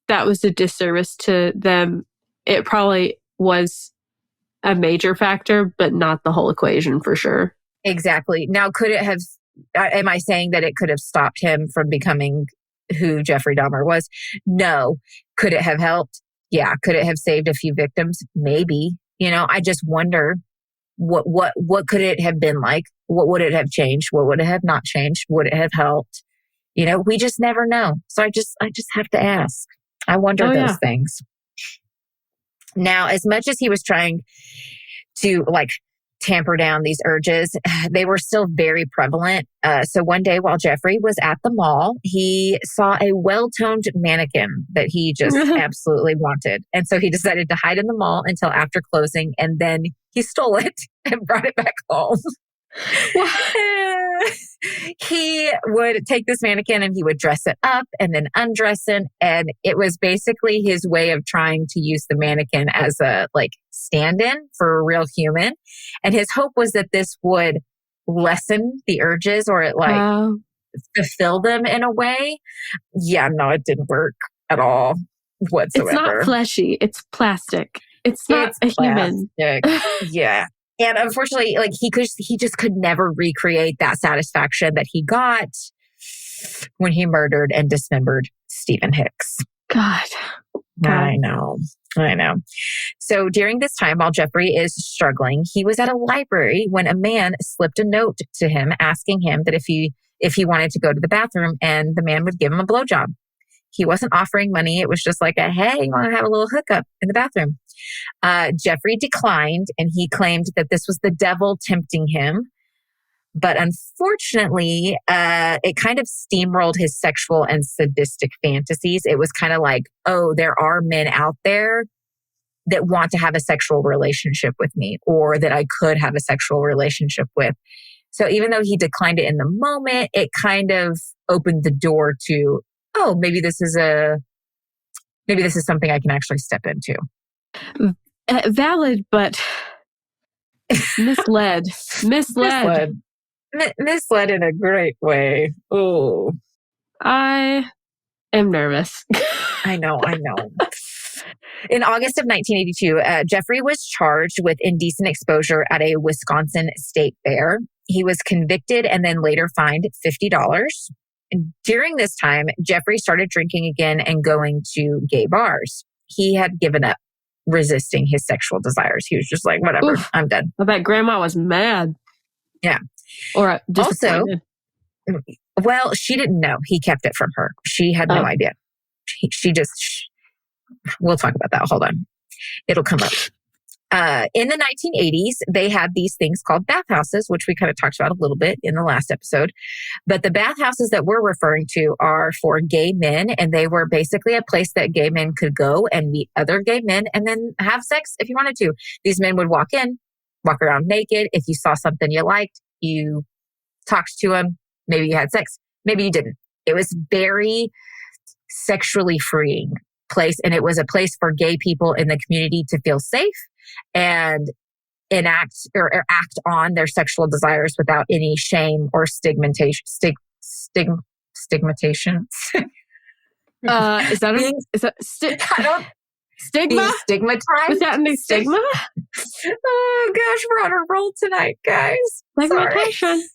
that was a disservice to them. It probably was a major factor, but not the whole equation for sure. Exactly. Now, could it have, am I saying that it could have stopped him from becoming who Jeffrey Dahmer was? No. Could it have helped? Yeah. Could it have saved a few victims? Maybe. You know, I just wonder what could it have been like? What would it have changed? What would it have not changed? Would it have helped? You know, we just never know. So I just have to ask. I wonder those things. Now, as much as he was trying to like tamper down these urges, they were still very prevalent. So one day while Jeffrey was at the mall, he saw a well-toned mannequin that he just absolutely wanted. And so he decided to hide in the mall until after closing, and then he stole it and brought it back home. He would take this mannequin and he would dress it up and then undress it. And it was basically his way of trying to use the mannequin as a like stand-in for a real human. And his hope was that this would lessen the urges or it like fulfill them in a way. Yeah, no, it didn't work at all whatsoever. It's not fleshy. It's plastic. It's not a human. Yeah. And unfortunately, like he just could never recreate that satisfaction that he got when he murdered and dismembered Stephen Hicks. God. I know. So during this time, while Jeffrey is struggling, he was at a library when a man slipped a note to him asking him that if he wanted to go to the bathroom, and the man would give him a blowjob. He wasn't offering money. It was just like a, hey, you want to have a little hookup in the bathroom? Jeffrey declined, and he claimed that this was the devil tempting him. But unfortunately, it kind of steamrolled his sexual and sadistic fantasies. It was kind of like, oh, there are men out there that want to have a sexual relationship with me, or that I could have a sexual relationship with. So even though he declined it in the moment, it kind of opened the door to, oh, maybe this is something I can actually step into. Valid, but misled. Misled in a great way. Oh, I am nervous. I know. In August of 1982, Jeffrey was charged with indecent exposure at a Wisconsin state fair. He was convicted and then later fined $50. And during this time, Jeffrey started drinking again and going to gay bars. He had given up resisting his sexual desires. He was just like, whatever, I'm done. I bet grandma was mad. Yeah. Or disappointed. Also, well, she didn't know. He kept it from her. She had no idea. She just, we'll talk about that. Hold on. It'll come up. In the 1980s, they had these things called bathhouses, which we kind of talked about a little bit in the last episode. But the bathhouses that we're referring to are for gay men, and they were basically a place that gay men could go and meet other gay men and then have sex if you wanted to. These men would walk in, walk around naked. If you saw something you liked, you talked to them. Maybe you had sex. Maybe you didn't. It was very sexually freeing place, and it was a place for gay people in the community to feel safe and enact or act on their sexual desires without any shame or stigmatization. Is that stigma? Stigmatized? Was that any stigma? Oh gosh, we're on a roll tonight, guys. Stigmatization.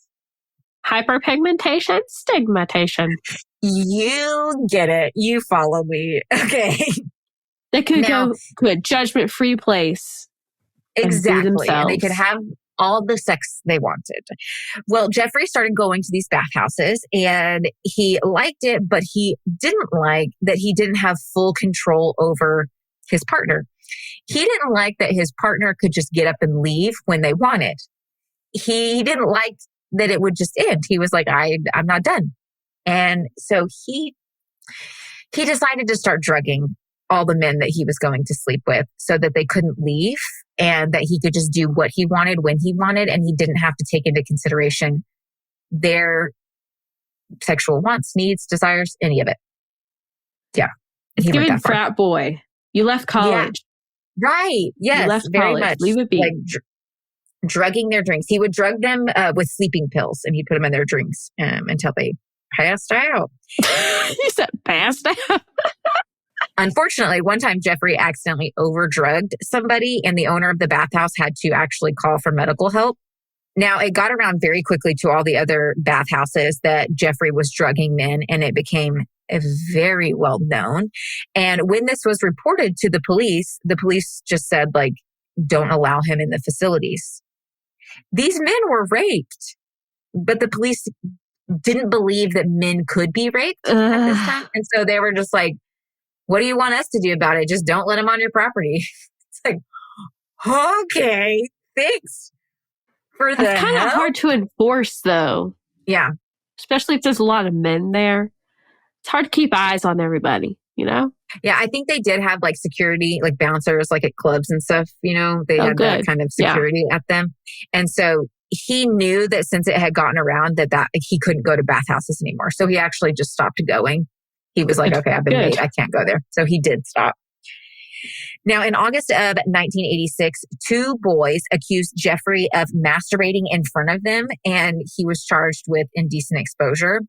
Hyperpigmentation, stigmatization. You get it. You follow me. Okay. They could go to a judgment-free place. Exactly. And they could have all the sex they wanted. Well, Jeffrey started going to these bathhouses and he liked it, but he didn't like that he didn't have full control over his partner. He didn't like that his partner could just get up and leave when they wanted. He didn't like that it would just end. He was like, I'm not done. And so he decided to start drugging all the men that he was going to sleep with so that they couldn't leave and that he could just do what he wanted when he wanted, and he didn't have to take into consideration their sexual wants, needs, desires, any of it. Yeah. It's giving frat boy. You left college. Yeah. Right. Yes. You left very college. much. Leave it be. Like drugging their drinks. He would drug them with sleeping pills, and he'd put them in their drinks until they passed out. You said passed out? Unfortunately, one time Jeffrey accidentally overdrugged somebody, and the owner of the bathhouse had to actually call for medical help. Now, it got around very quickly to all the other bathhouses that Jeffrey was drugging men, and it became very well known. And when this was reported to the police just said, like, don't allow him in the facilities. These men were raped, but the police didn't believe that men could be raped at this time. And so they were just like, what do you want us to do about it? Just don't let him on your property. It's like, okay, thanks for the That's kind of hard to enforce, though. Yeah. Especially if there's a lot of men there. It's hard to keep eyes on everybody, you know? Yeah, I think they did have like security, like bouncers, like at clubs and stuff, you know? They had that kind of security at them. And so he knew that since it had gotten around that he couldn't go to bathhouses anymore. So he actually just stopped going. He was like, okay, I've been made. I can't go there. So he did stop. Now, in August of 1986, 2 boys accused Jeffrey of masturbating in front of them, and he was charged with indecent exposure.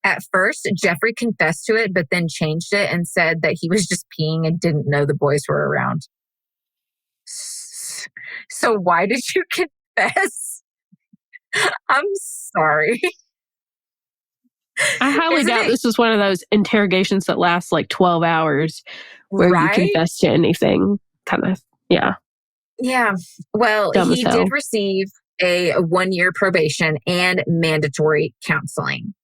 At first, Jeffrey confessed to it, but then changed it and said that he was just peeing and didn't know the boys were around. So why did you confess? I'm sorry. I highly doubt this was one of those interrogations that lasts like 12 hours where you confess to anything. Kind of, yeah. Yeah. Well, he did receive a 1-year probation and mandatory counseling.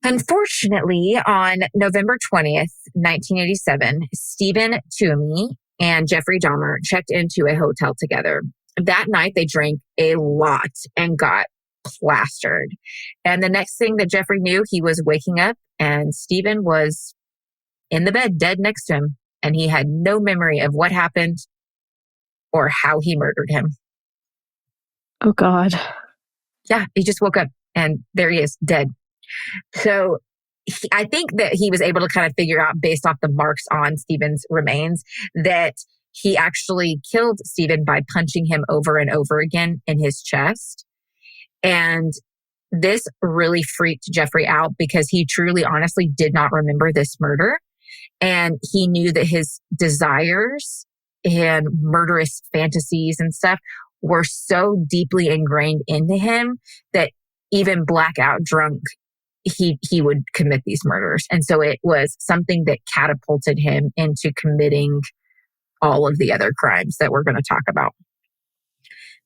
Unfortunately, on November 20th, 1987, Stephen Toomey and Jeffrey Dahmer checked into a hotel together. That night, they drank a lot and got plastered. And the next thing that Jeffrey knew, he was waking up and Stephen was in the bed, dead next to him. And he had no memory of what happened or how he murdered him. Oh, God. Yeah, he just woke up and there he is, dead. So I think that he was able to kind of figure out, based off the marks on Stephen's remains, that he actually killed Stephen by punching him over and over again in his chest. And this really freaked Jeffrey out because he truly, honestly did not remember this murder. And he knew that his desires and murderous fantasies and stuff were so deeply ingrained into him that even blackout drunk, he would commit these murders. And so it was something that catapulted him into committing all of the other crimes that we're going to talk about.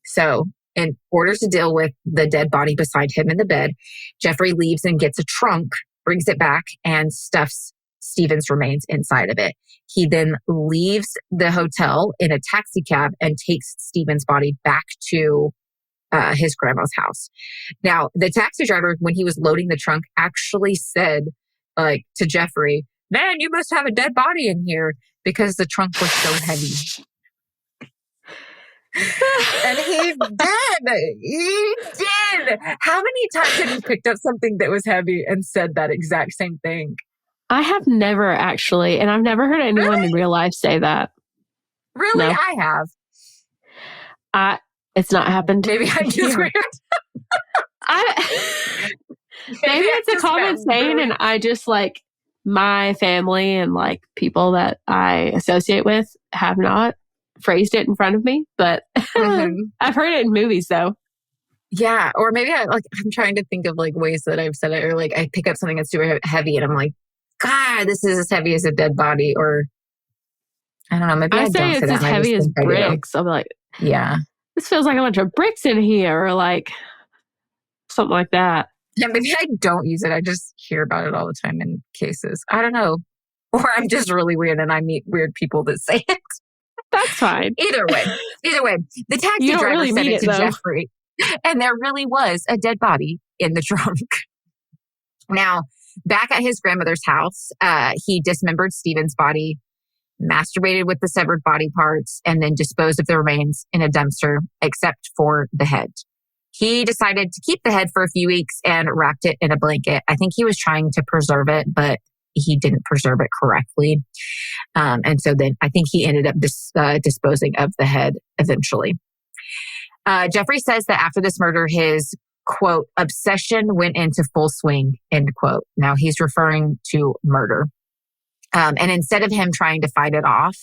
So in order to deal with the dead body beside him in the bed, Jeffrey leaves and gets a trunk, brings it back, and stuffs Stephen's remains inside of it. He then leaves the hotel in a taxi cab and takes Stephen's body back to his grandma's house. Now, the taxi driver, when he was loading the trunk, actually said, like, to Jeffrey, "Man, you must have a dead body in here," because the trunk was so heavy. And he did. He did. How many times have you picked up something that was heavy and said that exact same thing? I have never actually, and I've never heard anyone in real life say that. Really? No. I have. It's not happened. Maybe I'm just weird. Maybe it's a common saying, and I just like my family and like people that I associate with have not phrased it in front of me, but I've heard it in movies though. Yeah, or maybe I'm trying to think of like ways that I've said it, or like I pick up something that's super heavy and I'm like, God, this is as heavy as a dead body, or I don't know. Maybe I say don't it's say that, as heavy as bricks. I'm like, yeah, this feels like a bunch of bricks in here, or like something like that. Yeah, maybe I don't use it. I just hear about it all the time in cases. I don't know. Or I'm just really weird and I meet weird people that say it. That's fine. Either way, the taxi driver really said it to though. Jeffrey, and there really was a dead body in the trunk. Now, back at his grandmother's house, he dismembered Stephen's body, masturbated with the severed body parts, and then disposed of the remains in a dumpster, except for the head. He decided to keep the head for a few weeks and wrapped it in a blanket. I think he was trying to preserve it, but he didn't preserve it correctly. And so then I think he ended up disposing of the head eventually. Jeffrey says that after this murder, his, quote, obsession went into full swing, end quote. Now he's referring to murder. And instead of him trying to fight it off,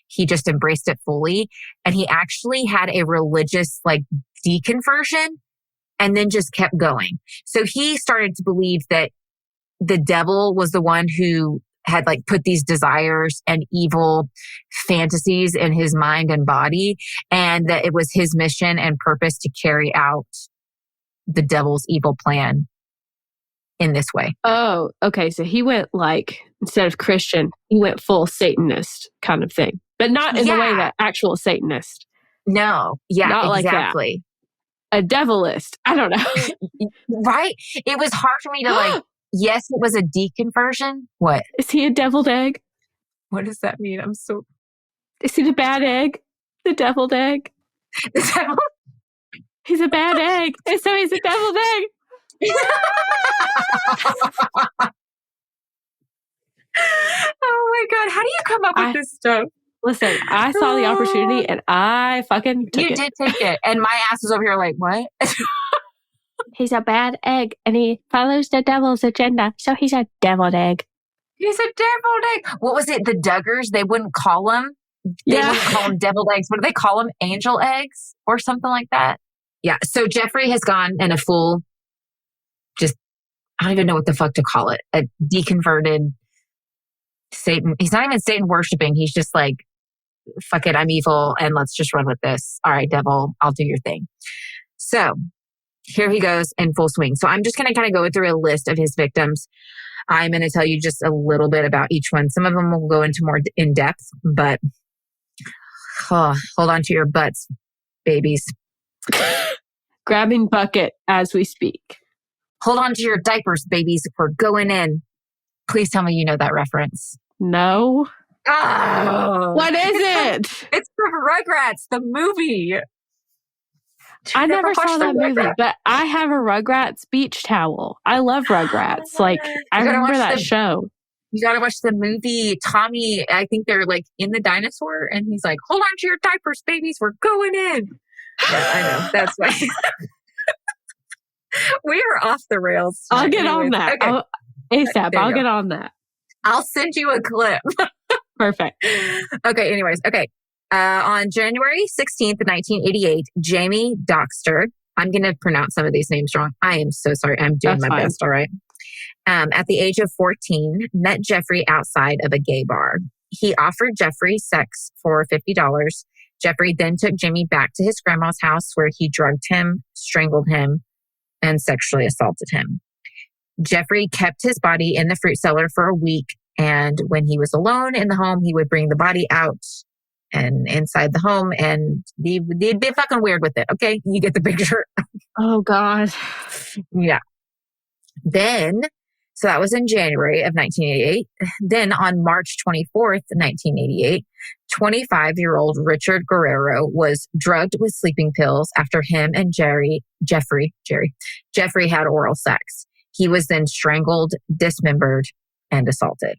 he just embraced it fully. And he actually had a religious like deconversion and then just kept going. So he started to believe that the devil was the one who had like put these desires and evil fantasies in his mind and body, and that it was his mission and purpose to carry out the devil's evil plan in this way. Oh, okay. So he went like, instead of Christian, he went full Satanist kind of thing, but not in the way that actual Satanist. No. Yeah, not exactly. Like that. A devilist. I don't know. Right? It was hard for me to like, yes, it was a deconversion. What? Is he a deviled egg? What does that mean? Is he the bad egg? The deviled egg? The devil? He's a bad egg. And so he's a deviled egg. Oh my God. How do you come up with this stuff? Listen, I saw the opportunity and I fucking took it. You did take it. And my ass is over here like, what? He's a bad egg and he follows the devil's agenda. So he's a deviled egg. He's a deviled egg. What was it? The Duggars? They wouldn't call them. They wouldn't call them deviled eggs. What do they call them? Angel eggs or something like that? Yeah. So Jeffrey has gone in a full, just, I don't even know what the fuck to call it. A deconverted Satan. He's not even Satan worshiping. He's just like, fuck it, I'm evil and let's just run with this. All right, devil, I'll do your thing. So here he goes in full swing. So I'm just going to kind of go through a list of his victims. I'm going to tell you just a little bit about each one. Some of them will go into more in depth, but hold on to your butts, babies. Grabbing bucket as we speak. Hold on to your diapers, babies. We're going in. Please tell me you know that reference. No. Oh. What is it? It's from Rugrats, the movie. I never saw that movie, but I have a Rugrats beach towel. I love Rugrats. Like, I remember that show. You gotta watch the movie. Tommy, I think they're like in the dinosaur and he's like, hold on to your diapers, babies. We're going in. Yeah, I know. That's why. We are off the rails. I'll get on that. Okay. ASAP. I'll get on that. I'll send you a clip. Perfect. Okay, anyways. Okay. On January 16th, 1988, Jamie Doxter, I'm going to pronounce some of these names wrong. I am so sorry. I'm doing my best, all right? At the age of 14, met Jeffrey outside of a gay bar. He offered Jeffrey sex for $50. Jeffrey then took Jamie back to his grandma's house where he drugged him, strangled him, and sexually assaulted him. Jeffrey kept his body in the fruit cellar for a week, and when he was alone in the home, he would bring the body out and inside the home, and they'd be fucking weird with it. Okay, you get the picture. Oh, God. Yeah. Then, so that was in January of 1988. Then on March 24th, 1988, 25-year-old Richard Guerrero was drugged with sleeping pills after him and Jeffrey had oral sex. He was then strangled, dismembered, and assaulted.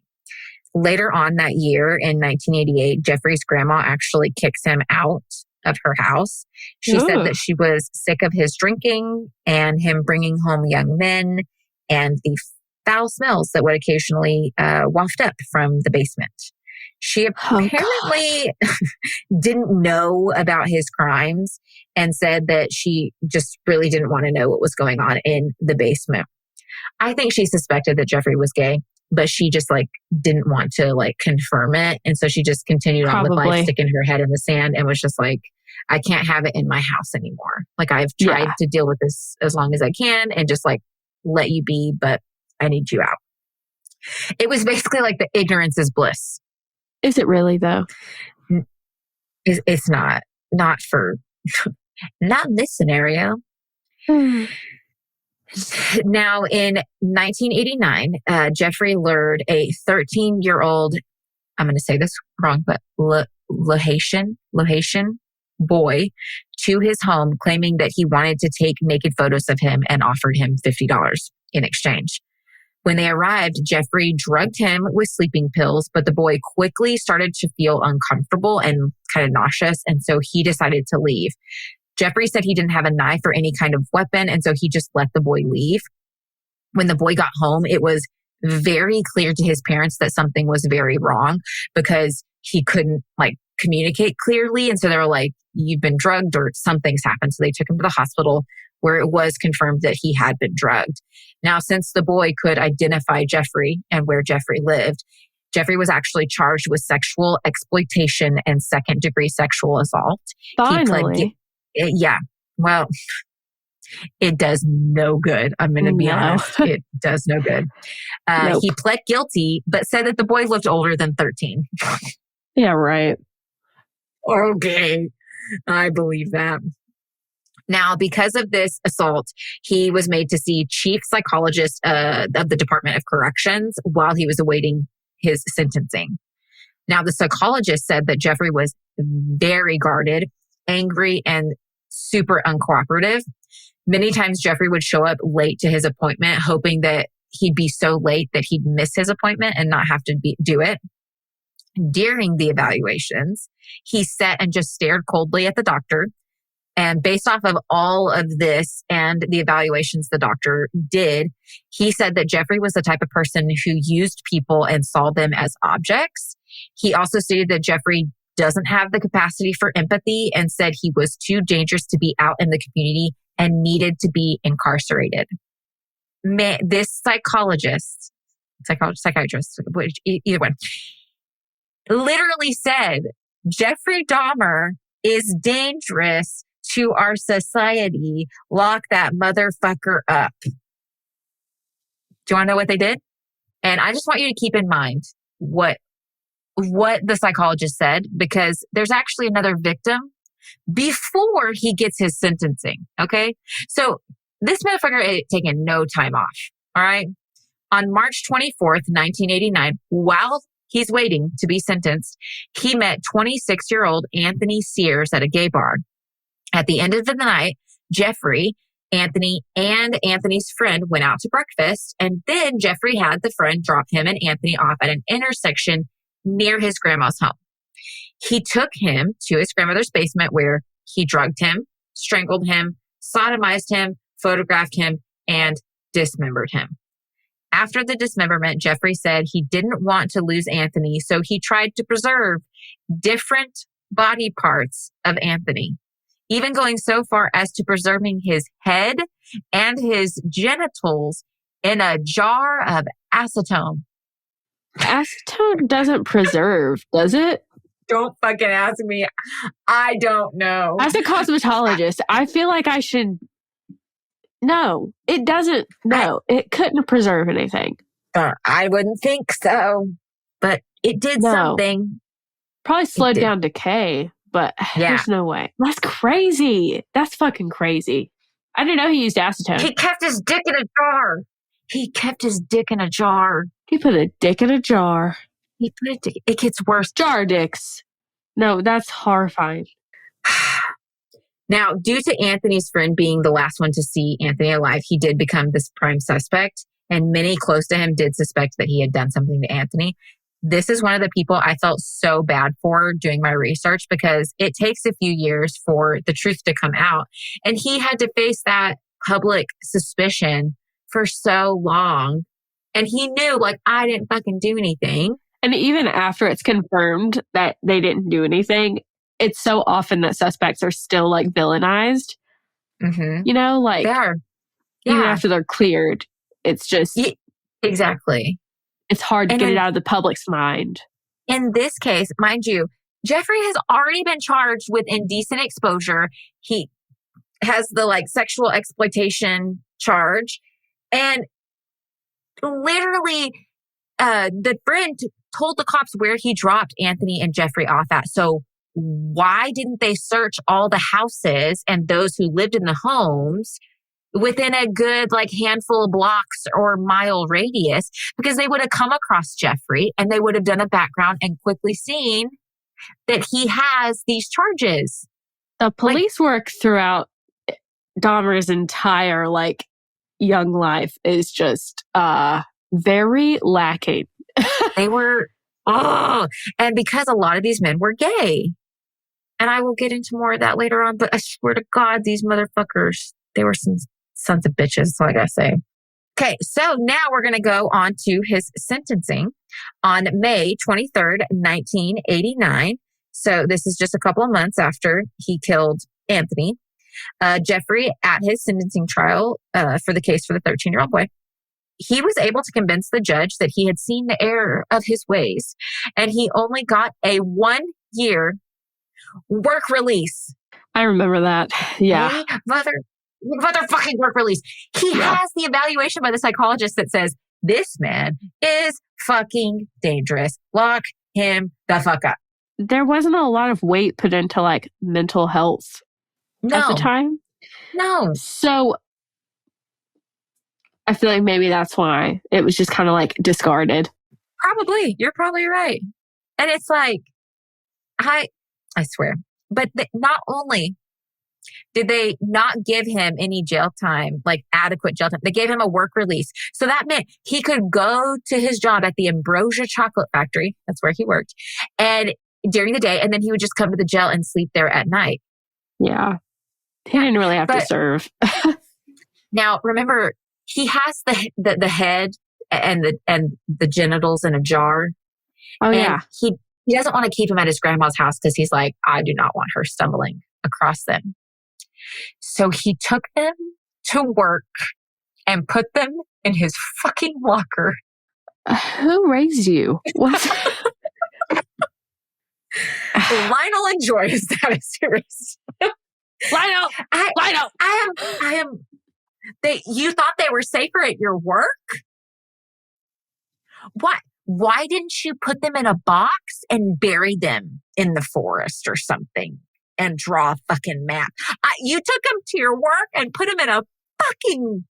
Later on that year in 1988, Jeffrey's grandma actually kicks him out of her house. She said that she was sick of his drinking and him bringing home young men and the foul smells that would occasionally waft up from the basement. She apparently didn't know about his crimes and said that she just really didn't want to know what was going on in the basement. I think she suspected that Jeffrey was gay, but she just like didn't want to like confirm it. And so she just continued on with life, sticking her head in the sand and was just like, I can't have it in my house anymore. Like I've tried to deal with this as long as I can and just like let you be, but I need you out. It was basically like the ignorance is bliss. Is it really though? It's not for, not in this scenario. Now, in 1989, Jeffrey lured a 13-year-old, I'm going to say this wrong, but Lahaitian boy to his home, claiming that he wanted to take naked photos of him and offered him $50 in exchange. When they arrived, Jeffrey drugged him with sleeping pills, but the boy quickly started to feel uncomfortable and kind of nauseous, and so he decided to leave. Jeffrey said he didn't have a knife or any kind of weapon, and so he just let the boy leave. When the boy got home, it was very clear to his parents that something was very wrong because he couldn't like communicate clearly. And so they were like, you've been drugged or something's happened. So they took him to the hospital where it was confirmed that he had been drugged. Now, since the boy could identify Jeffrey and where Jeffrey lived, Jeffrey was actually charged with sexual exploitation and second-degree sexual assault. Finally. Yeah. Well, it does no good. I'm going to be honest. It does no good. Nope. He pled guilty, but said that the boy looked older than 13. Yeah, right. Okay. I believe that. Now, because of this assault, he was made to see chief psychologist of the Department of Corrections while he was awaiting his sentencing. Now, the psychologist said that Jeffrey was very guarded, angry, and super uncooperative. Many times Jeffrey would show up late to his appointment, hoping that he'd be so late that he'd miss his appointment and not have to do it. During the evaluations, he sat and just stared coldly at the doctor. And based off of all of this and the evaluations the doctor did, he said that Jeffrey was the type of person who used people and saw them as objects. He also stated that Jeffrey doesn't have the capacity for empathy and said he was too dangerous to be out in the community and needed to be incarcerated. This psychiatrist, either one, literally said, Jeffrey Dahmer is dangerous to our society. Lock that motherfucker up. Do you want to know what they did? And I just want you to keep in mind what the psychologist said, because there's actually another victim before he gets his sentencing. Okay. So this motherfucker had taken no time off. All right. On March 24th, 1989, while he's waiting to be sentenced, he met 26-year-old Anthony Sears at a gay bar. At the end of the night, Jeffrey, Anthony, and Anthony's friend went out to breakfast, and then Jeffrey had the friend drop him and Anthony off at an intersection near his grandma's home. He took him to his grandmother's basement where he drugged him, strangled him, sodomized him, photographed him, and dismembered him. After the dismemberment, Jeffrey said he didn't want to lose Anthony, so he tried to preserve different body parts of Anthony, even going so far as to preserving his head and his genitals in a jar of acetone. Acetone doesn't preserve, does it? Don't fucking ask me. I don't know. As a cosmetologist, I feel like I should... No, it doesn't. No, it couldn't preserve anything. I wouldn't think so, but it did something. Probably slowed down decay, but there's no way. That's crazy. That's fucking crazy. I didn't know he used acetone. He kept his dick in a jar. He kept his dick in a jar. He put a dick in a jar. He put a dick. It gets worse. Jar dicks. No, that's horrifying. Now, due to Anthony's friend being the last one to see Anthony alive, he did become this prime suspect, and many close to him did suspect that he had done something to Anthony. This is one of the people I felt so bad for doing my research, because it takes a few years for the truth to come out. And he had to face that public suspicion for so long. And he knew, like, I didn't fucking do anything. And even after it's confirmed that they didn't do anything, it's so often that suspects are still like villainized. Mm-hmm. You know, like they are. Even after they're cleared, it's just exactly. It's hard to get it out of the public's mind. In this case, mind you, Jeffrey has already been charged with indecent exposure. He has the like sexual exploitation charge, and literally, the friend told the cops where he dropped Anthony and Jeffrey off at. So why didn't they search all the houses and those who lived in the homes within a good like handful of blocks or mile radius? Because they would have come across Jeffrey and they would have done a background and quickly seen that he has these charges. The police work throughout Dahmer's entire like young life is just very lacking. They were, and because a lot of these men were gay. And I will get into more of that later on, but I swear to God, these motherfuckers, they were some sons of bitches, that's all I gotta say. Okay, so now we're going to go on to his sentencing on May 23rd, 1989. So this is just a couple of months after he killed Anthony. Jeffrey, at his sentencing trial for the case for the 13-year-old boy, he was able to convince the judge that he had seen the error of his ways, and he only got a 1-year work release. I remember that. Yeah. Motherfucking work release. He has the evaluation by the psychologist that says, this man is fucking dangerous. Lock him the fuck up. There wasn't a lot of weight put into like mental health at the time. No. So I feel like maybe that's why it was just kind of like discarded. Probably. You're probably right. And it's like, I swear. But not only did they not give him any jail time, like adequate jail time, they gave him a work release. So that meant he could go to his job at the Ambrosia Chocolate Factory. That's where he worked. And during the day, and then he would just come to the jail and sleep there at night. Yeah. He didn't really have to serve. Now, remember, he has the head and the genitals in a jar. Oh, and yeah. He doesn't want to keep him at his grandma's house because he's like, I do not want her stumbling across them. So he took them to work and put them in his fucking locker. Who raised you? What? Lionel and Joyce, that is serious. Lionel! I am. You thought they were safer at your work? What? Why didn't you put them in a box and bury them in the forest or something and draw a fucking map? You took them to your work and put them in a fucking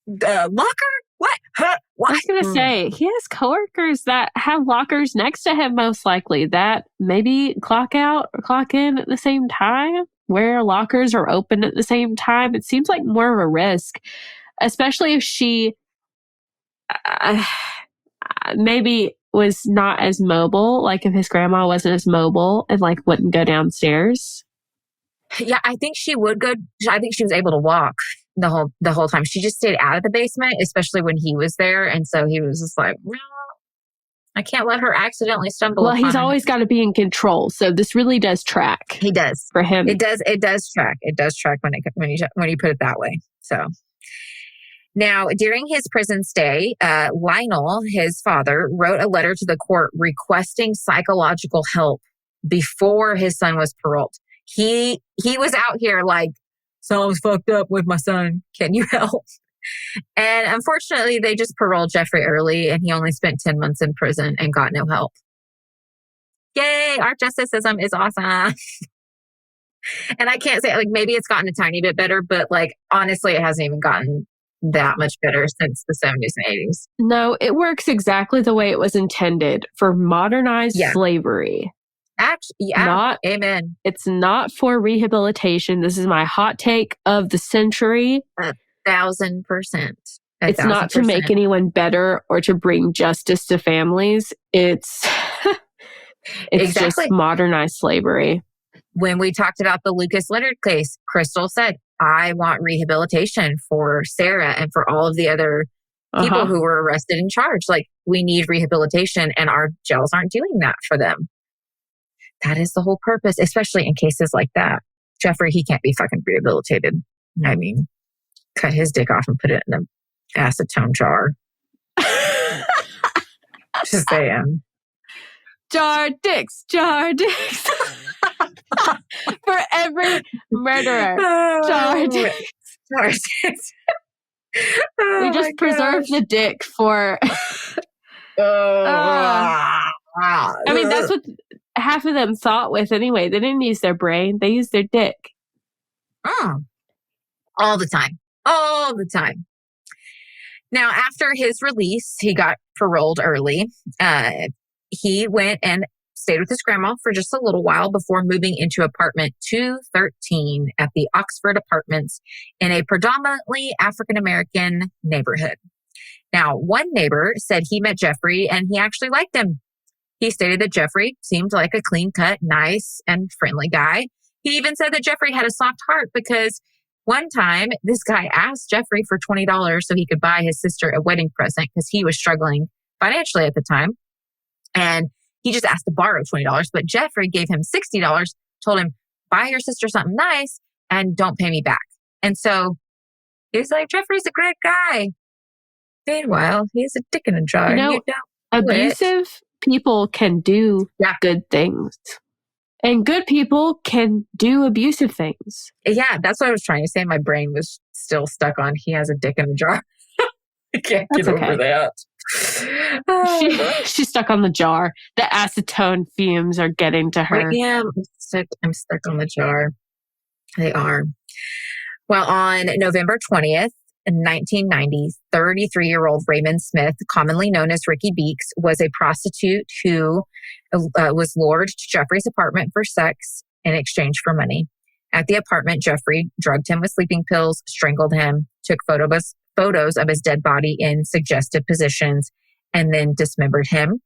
locker? What? Huh? What? I was going to say, he has coworkers that have lockers next to him, most likely, that maybe clock out or clock in at the same time, where lockers are open at the same time. It seems like more of a risk, especially if she maybe was not as mobile, like if his grandma wasn't as mobile and like wouldn't go downstairs. Yeah, I think she would go. I think she was able to walk the whole time. She just stayed out of the basement, especially when he was there. And so he was just like, well, I can't let her accidentally stumble. Well, he's always got to be in control. So this really does track. He does. For him. It does track. It does track when you put it that way. So now, during his prison stay, Lionel, his father, wrote a letter to the court requesting psychological help before his son was paroled. He was out here like, something's fucked up with my son. Can you help? And unfortunately, they just paroled Jeffrey early, and he only spent 10 months in prison and got no help. Yay! Our justice system is awesome. And I can't say, like, maybe it's gotten a tiny bit better, but, like, honestly, it hasn't even gotten that much better since the 70s and 80s. No, it works exactly the way it was intended for modernized slavery. Actually, yeah. Amen. It's not for rehabilitation. This is my hot take of the century. 1,000%. It's not to make anyone better or to bring justice to families. It's just modernized slavery. When we talked about the Lucas Leonard case, Crystal said, I want rehabilitation for Sarah and for all of the other people who were arrested and charged. Like, we need rehabilitation, and our jails aren't doing that for them. That is the whole purpose, especially in cases like that. Jeffrey, he can't be fucking rehabilitated. I mean, cut his dick off and put it in an acetone jar. Just saying. Jar dicks. For every murderer. Jar dicks. We just preserve the dick for... I mean, that's what half of them thought with anyway. They didn't use their brain. They used their dick. All the time. Now, after his release, he got paroled early. He went and stayed with his grandma for just a little while before moving into apartment 213 at the Oxford Apartments in a predominantly African-American neighborhood. Now, one neighbor said he met Jeffrey and he actually liked him. He stated that Jeffrey seemed like a clean-cut, nice, and friendly guy. He even said that Jeffrey had a soft heart because One time, this guy asked Jeffrey for $20 so he could buy his sister a wedding present because he was struggling financially at the time. And he just asked to borrow $20, but Jeffrey gave him $60, told him, buy your sister something nice and don't pay me back. And so he's like, Jeffrey's a great guy. Meanwhile, he's a dick in a jar. You know, you don't abusive people can do good things. And good people can do abusive things. Yeah, that's what I was trying to say. My brain was still stuck on he has a dick in a jar. I can't get over that. She's stuck on the jar. The acetone fumes are getting to her. Yeah, I'm stuck on the jar. They are. Well, on November 20th, 1990, 33-year-old Raymond Smith, commonly known as Ricky Beeks, was a prostitute who was lured to Jeffrey's apartment for sex in exchange for money. At the apartment, Jeffrey drugged him with sleeping pills, strangled him, took photos of his dead body in suggestive positions, and then dismembered him.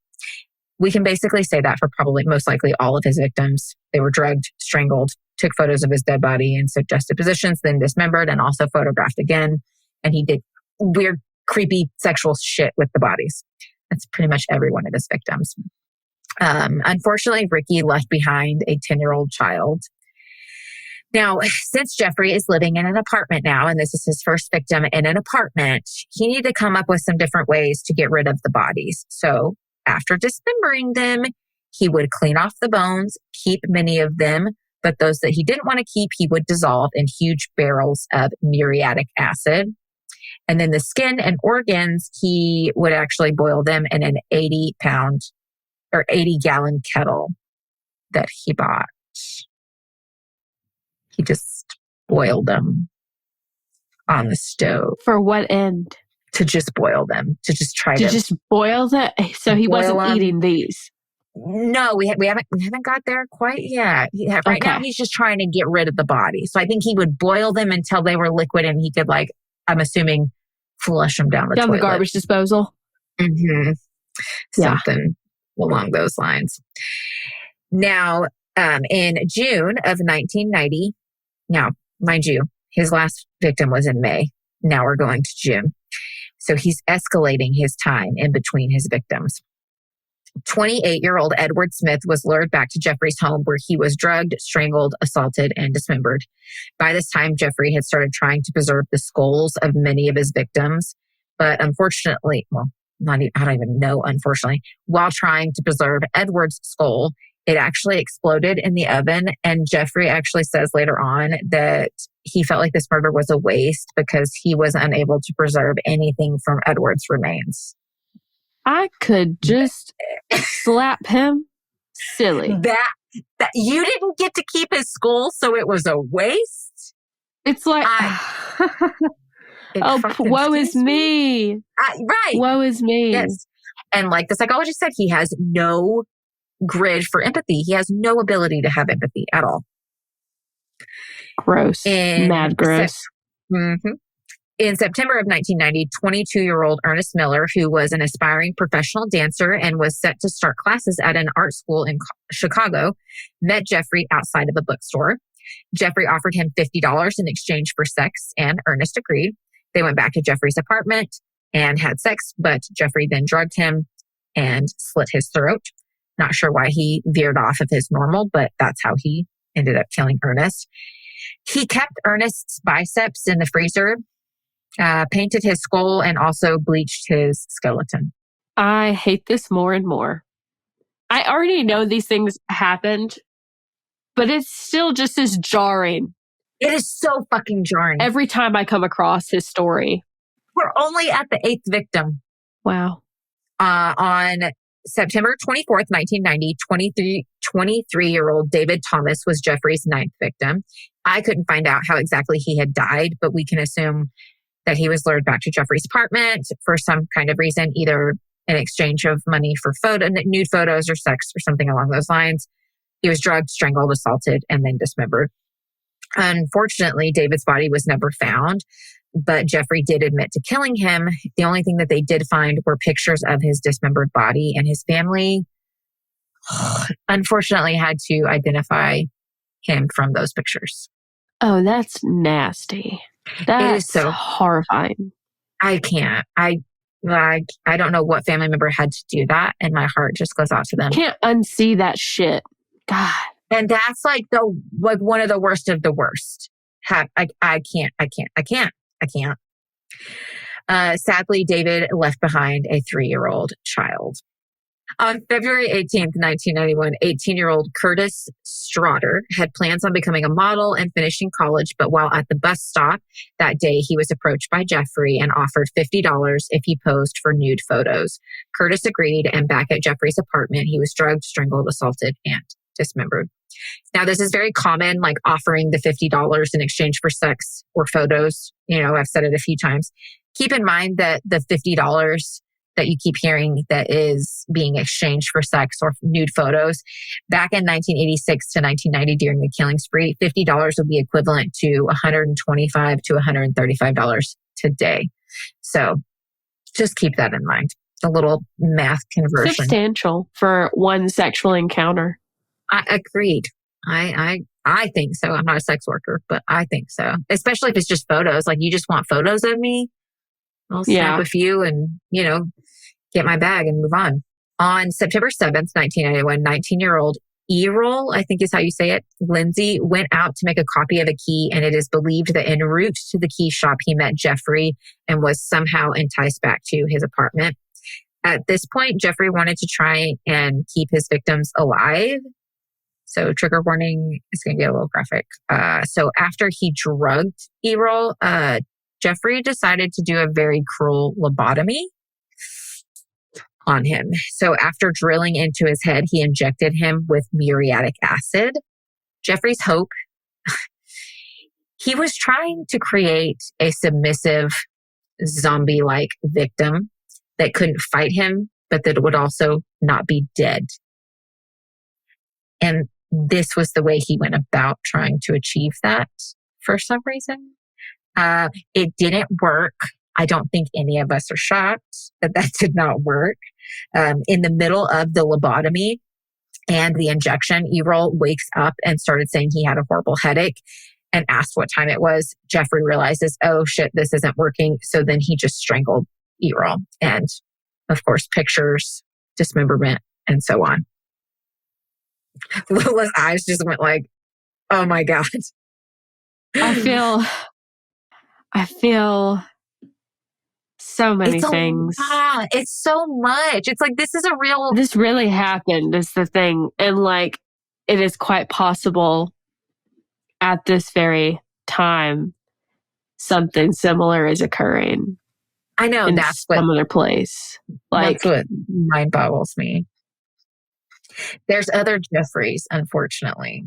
We can basically say that for probably most likely all of his victims. They were drugged, strangled, took photos of his dead body in suggestive positions, then dismembered and also photographed again. And he did weird, creepy sexual shit with the bodies. That's pretty much every one of his victims. Unfortunately, Ricky left behind a 10-year-old child. Now, since Jeffrey is living in an apartment now, and this is his first victim in an apartment, he needed to come up with some different ways to get rid of the bodies. So after dismembering them, he would clean off the bones, keep many of them, but those that he didn't want to keep, he would dissolve in huge barrels of muriatic acid. And then the skin and organs, he would actually boil them in an 80-pound or 80-gallon kettle that he bought. He just boiled them on the stove. For what end? To just boil them. To just try to just boil them? So he wasn't eating these? No, we haven't got there quite yet. Right now, he's just trying to get rid of the body. So I think he would boil them until they were liquid and he could, like, I'm assuming, flush them down the toilet. The garbage disposal? Mm-hmm. Something along those lines. Now, in June of 1990, now, mind you, his last victim was in May. Now we're going to June. So he's escalating his time in between his victims. 28-year-old Edward Smith was lured back to Jeffrey's home where he was drugged, strangled, assaulted, and dismembered. By this time, Jeffrey had started trying to preserve the skulls of many of his victims. But unfortunately, I don't even know, unfortunately, while trying to preserve Edward's skull, it actually exploded in the oven. And Jeffrey actually says later on that he felt like this murder was a waste because he was unable to preserve anything from Edward's remains. I could just slap him silly. That you didn't get to keep his skull, so it was a waste? It's like, woe is me. Right. Woe is me. Yes. And like the psychologist said, he has no grid for empathy. He has no ability to have empathy at all. Gross. Mad gross. In September of 1990, 22-year-old Ernest Miller, who was an aspiring professional dancer and was set to start classes at an art school in Chicago, met Jeffrey outside of a bookstore. Jeffrey offered him $50 in exchange for sex, and Ernest agreed. They went back to Jeffrey's apartment and had sex, but Jeffrey then drugged him and slit his throat. Not sure why he veered off of his normal, but that's how he ended up killing Ernest. He kept Ernest's biceps in the freezer, painted his skull, and also bleached his skeleton. I hate this more and more. I already know these things happened, but it's still just as jarring. It is so fucking jarring. Every time I come across his story. We're only at the 8th victim. Wow. On September 24th, 1990, 23-year-old David Thomas was Jeffrey's 9th victim. I couldn't find out how exactly he had died, but we can assume that he was lured back to Jeffrey's apartment for some kind of reason, either in exchange of money for nude photos or sex or something along those lines. He was drugged, strangled, assaulted, and then dismembered. Unfortunately, David's body was never found, but Jeffrey did admit to killing him. The only thing that they did find were pictures of his dismembered body, and his family unfortunately had to identify him from those pictures. Oh, that's nasty. That's so horrifying. I can't. I don't know what family member had to do that, and my heart just goes out to them. Can't unsee that shit. God. And that's like one of the worst of the worst. I can't. Sadly, David left behind a 3-year-old child. On February 18th, 1991, 18-year-old Curtis Straughter had plans on becoming a model and finishing college, but while at the bus stop that day, he was approached by Jeffrey and offered $50 if he posed for nude photos. Curtis agreed, and back at Jeffrey's apartment, he was drugged, strangled, assaulted, and dismembered. Now, this is very common, like offering the $50 in exchange for sex or photos. You know, I've said it a few times. Keep in mind that the $50 that you keep hearing that is being exchanged for sex or nude photos, back in 1986 to 1990 during the killing spree, $50 would be equivalent to $125 to $135 today. So just keep that in mind. A little math conversion. Substantial for one sexual encounter. I agreed. I think so. I'm not a sex worker, but I think so. Especially if it's just photos. Like, you just want photos of me? I'll snap a few and, get my bag and move on. On September 7th, 1991, 19-year-old Errol, I think is how you say it, Lindsay, went out to make a copy of a key, and it is believed that en route to the key shop, he met Jeffrey and was somehow enticed back to his apartment. At this point, Jeffrey wanted to try and keep his victims alive. So trigger warning, it's going to get a little graphic. So after he drugged Errol, Jeffrey decided to do a very cruel lobotomy on him. So after drilling into his head, he injected him with muriatic acid. Jeffrey's hope, he was trying to create a submissive zombie-like victim that couldn't fight him, but that would also not be dead. And this was the way he went about trying to achieve that for some reason. It didn't work. I don't think any of us are shocked that did not work. In the middle of the lobotomy and the injection, Errol wakes up and started saying he had a horrible headache and asked what time it was. Jeffrey realizes, oh shit, this isn't working. So then he just strangled Errol. And of course, pictures, dismemberment, and so on. Lola's eyes just went like, oh my God. I feel so many things. It's so much. It's like, this really happened is the thing. And like, it is quite possible at this very time, something similar is occurring. I know, that's what some other place. Like, that's what mind boggles me. There's other Jeffreys, unfortunately.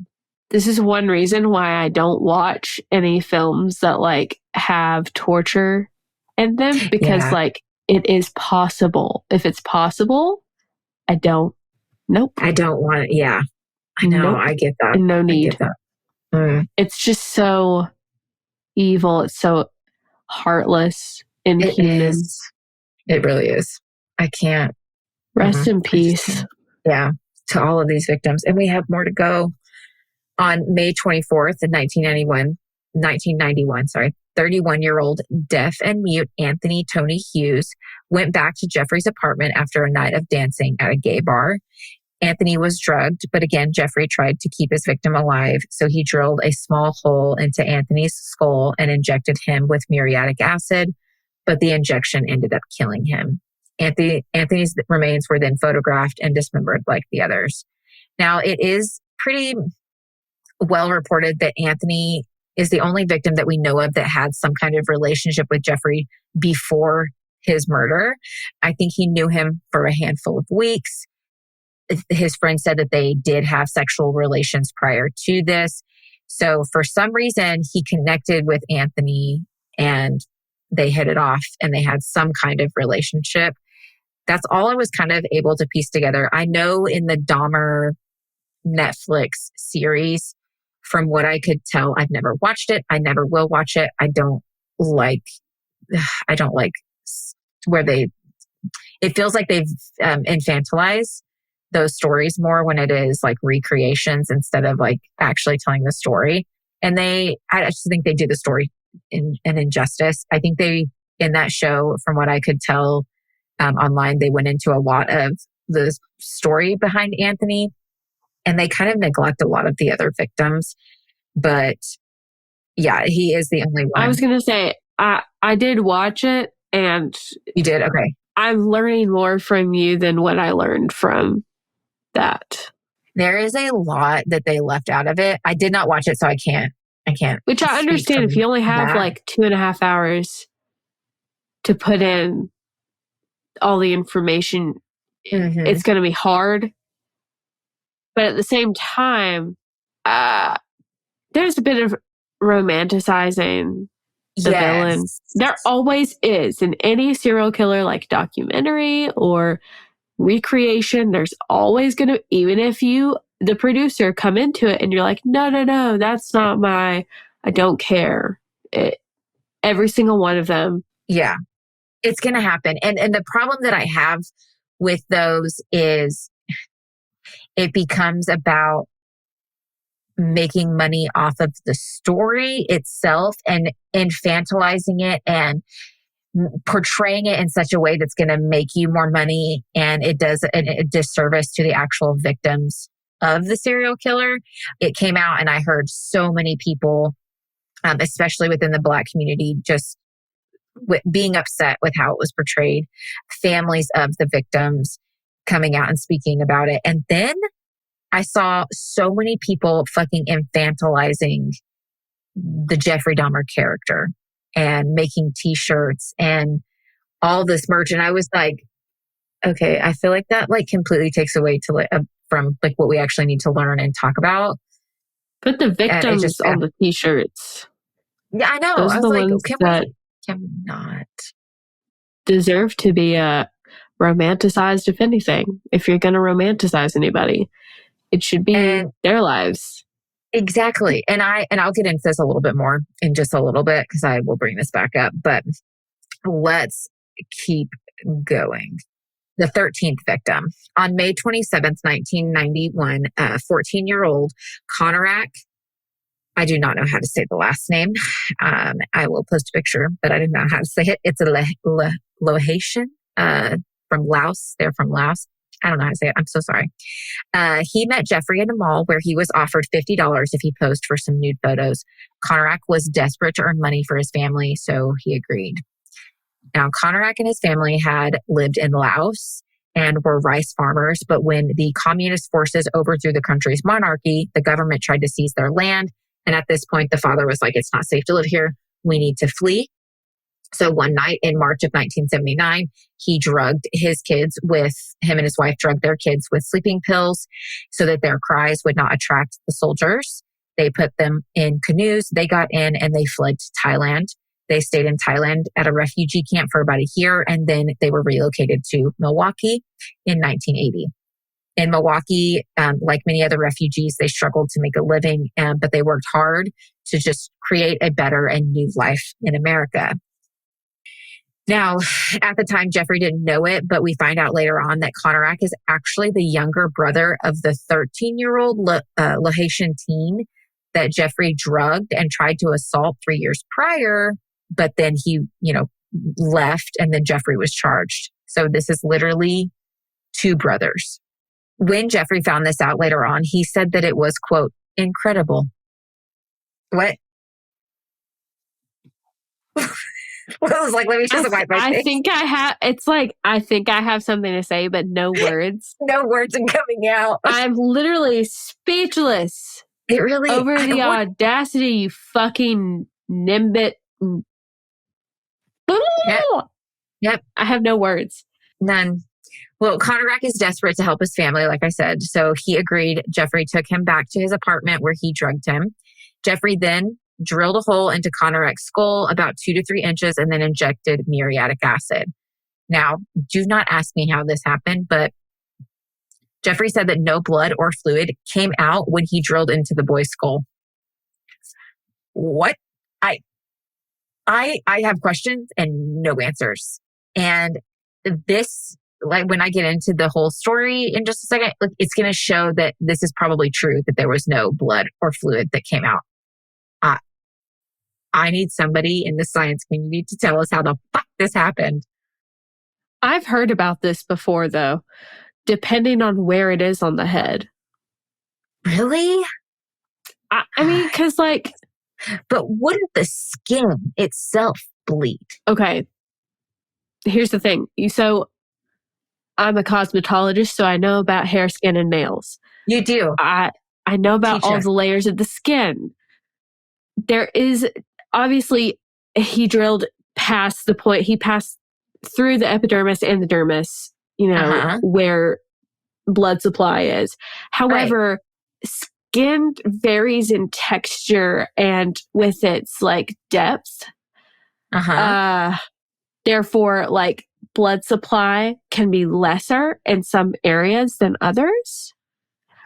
This is one reason why I don't watch any films that like have torture in them, because like, it is possible. If it's possible, I don't want it. Yeah. I know. Nope. I get that. No need. It's just so evil. It's so heartless, inhuman. It really is. I can't. Rest in peace. Yeah. To all of these victims. And we have more to go. On May 24th, 1991, 31-year-old deaf and mute Anthony Tony Hughes went back to Jeffrey's apartment after a night of dancing at a gay bar. Anthony was drugged, but again, Jeffrey tried to keep his victim alive, so he drilled a small hole into Anthony's skull and injected him with muriatic acid, but the injection ended up killing him. Anthony's remains were then photographed and dismembered like the others. Now, it is pretty well reported that Anthony is the only victim that we know of that had some kind of relationship with Jeffrey before his murder. I think he knew him for a handful of weeks. His friend said that they did have sexual relations prior to this. So for some reason, he connected with Anthony and they hit it off and they had some kind of relationship. That's all I was kind of able to piece together. I know in the Dahmer Netflix series, from what I could tell, I've never watched it. I never will watch it. I don't like where it feels like they've infantilized those stories more when it is like recreations instead of like actually telling the story. And I just think they do the story an injustice. I think in that show, from what I could tell online, they went into a lot of the story behind Anthony, and they kind of neglect a lot of the other victims. But yeah, he is the only one. I was going to say, I did watch it, and you did? Okay. I'm learning more from you than what I learned from that. There is a lot that they left out of it. I did not watch it, so I can't. Which I understand if you only have like 2.5 hours to put in all the information, it's going to be hard. But at the same time, there's a bit of romanticizing the villain. There always is in any serial killer like documentary or recreation. There's always going to, even if you, the producer, come into it and you're like, no, that's not I don't care. Every single one of them. Yeah, it's going to happen. And the problem that I have with those is it becomes about making money off of the story itself and infantilizing it and portraying it in such a way that's going to make you more money. And it does a disservice to the actual victims of the serial killer. It came out and I heard so many people, especially within the Black community, just being upset with how it was portrayed, families of the victims coming out and speaking about it. And then I saw so many people fucking infantilizing the Jeffrey Dahmer character and making t-shirts and all this merch. And I was like, okay, I feel like that like completely takes away from like what we actually need to learn and talk about. Put the victims on the t-shirts. Yeah, I know. Those I are was the like, ones that can we not deserve to be romanticized, if anything. If you're going to romanticize anybody, it should be their lives. Exactly. And I'll get into this a little bit more in just a little bit because I will bring this back up. But let's keep going. The 13th victim. On May 27th, 1991, 14-year-old Conorak, I do not know how to say the last name. I will post a picture, but I don't know how to say it. It's a Laotian from Laos. They're from Laos. I don't know how to say it. I'm so sorry. He met Jeffrey in a mall where he was offered $50 if he posed for some nude photos. Conorak was desperate to earn money for his family, so he agreed. Now, Conorak and his family had lived in Laos and were rice farmers, but when the communist forces overthrew the country's monarchy, the government tried to seize their land. And at this point, the father was like, it's not safe to live here. We need to flee. So one night in March of 1979, he drugged his kids him and his wife drugged their kids with sleeping pills so that their cries would not attract the soldiers. They put them in canoes. They got in and they fled to Thailand. They stayed in Thailand at a refugee camp for about a year, and then they were relocated to Milwaukee in 1980. In Milwaukee, like many other refugees, they struggled to make a living, but they worked hard to just create a better and new life in America. Now, at the time, Jeffrey didn't know it, but we find out later on that Conorak is actually the younger brother of the 13-year-old Laotian teen that Jeffrey drugged and tried to assault 3 years prior, but then he, left and then Jeffrey was charged. So this is literally two brothers. When Jeffrey found this out later on, he said that it was, quote, incredible. What? I was like, let me just wipe my face. I think I have something to say, but no words. No words are coming out. I'm literally speechless. It really over the audacity, you fucking nimbit. Yep. I have no words. None. Well, Conorak is desperate to help his family, like I said. So he agreed. Jeffrey took him back to his apartment where he drugged him. Jeffrey then drilled a hole into Conorak's skull about 2 to 3 inches and then injected muriatic acid. Now, do not ask me how this happened, but Jeffrey said that no blood or fluid came out when he drilled into the boy's skull. What? I have questions and no answers. And this, like when I get into the whole story in just a second, it's going to show that this is probably true, that there was no blood or fluid that came out. I need somebody in the science community to tell us how the fuck this happened. I've heard about this before, though, depending on where it is on the head. Really? I mean, because like... But wouldn't the skin itself bleed? Okay. Here's the thing. So I'm a cosmetologist, so I know about hair, skin, and nails. You do? I know about all the layers of the skin. There is, obviously, he drilled past the point. He passed through the epidermis and the dermis, where blood supply is. However, skin varies in texture and with its like depth. Therefore, like blood supply can be lesser in some areas than others.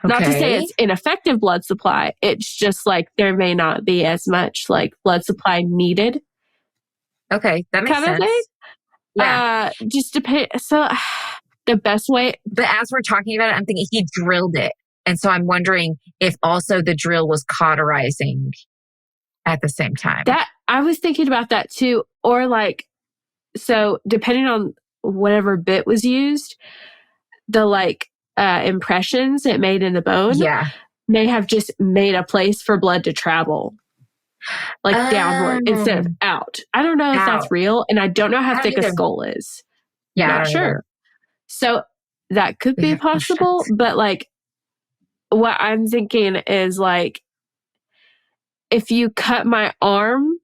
Okay. Not to say it's ineffective blood supply. It's just like there may not be as much like blood supply needed. Okay, that makes sense. Thing. Yeah, just depend. So the best way. But as we're talking about it, I'm thinking he drilled it, and so I'm wondering if also the drill was cauterizing at the same time. That I was thinking about that too, or like, so depending on whatever bit was used, the like impressions it made in the bone, may have just made a place for blood to travel. Like downward instead of out. I don't know if that's real, and I don't know how thick a skull is. Yeah, not sure. So that could be possible, but like what I'm thinking is like if you cut my arm,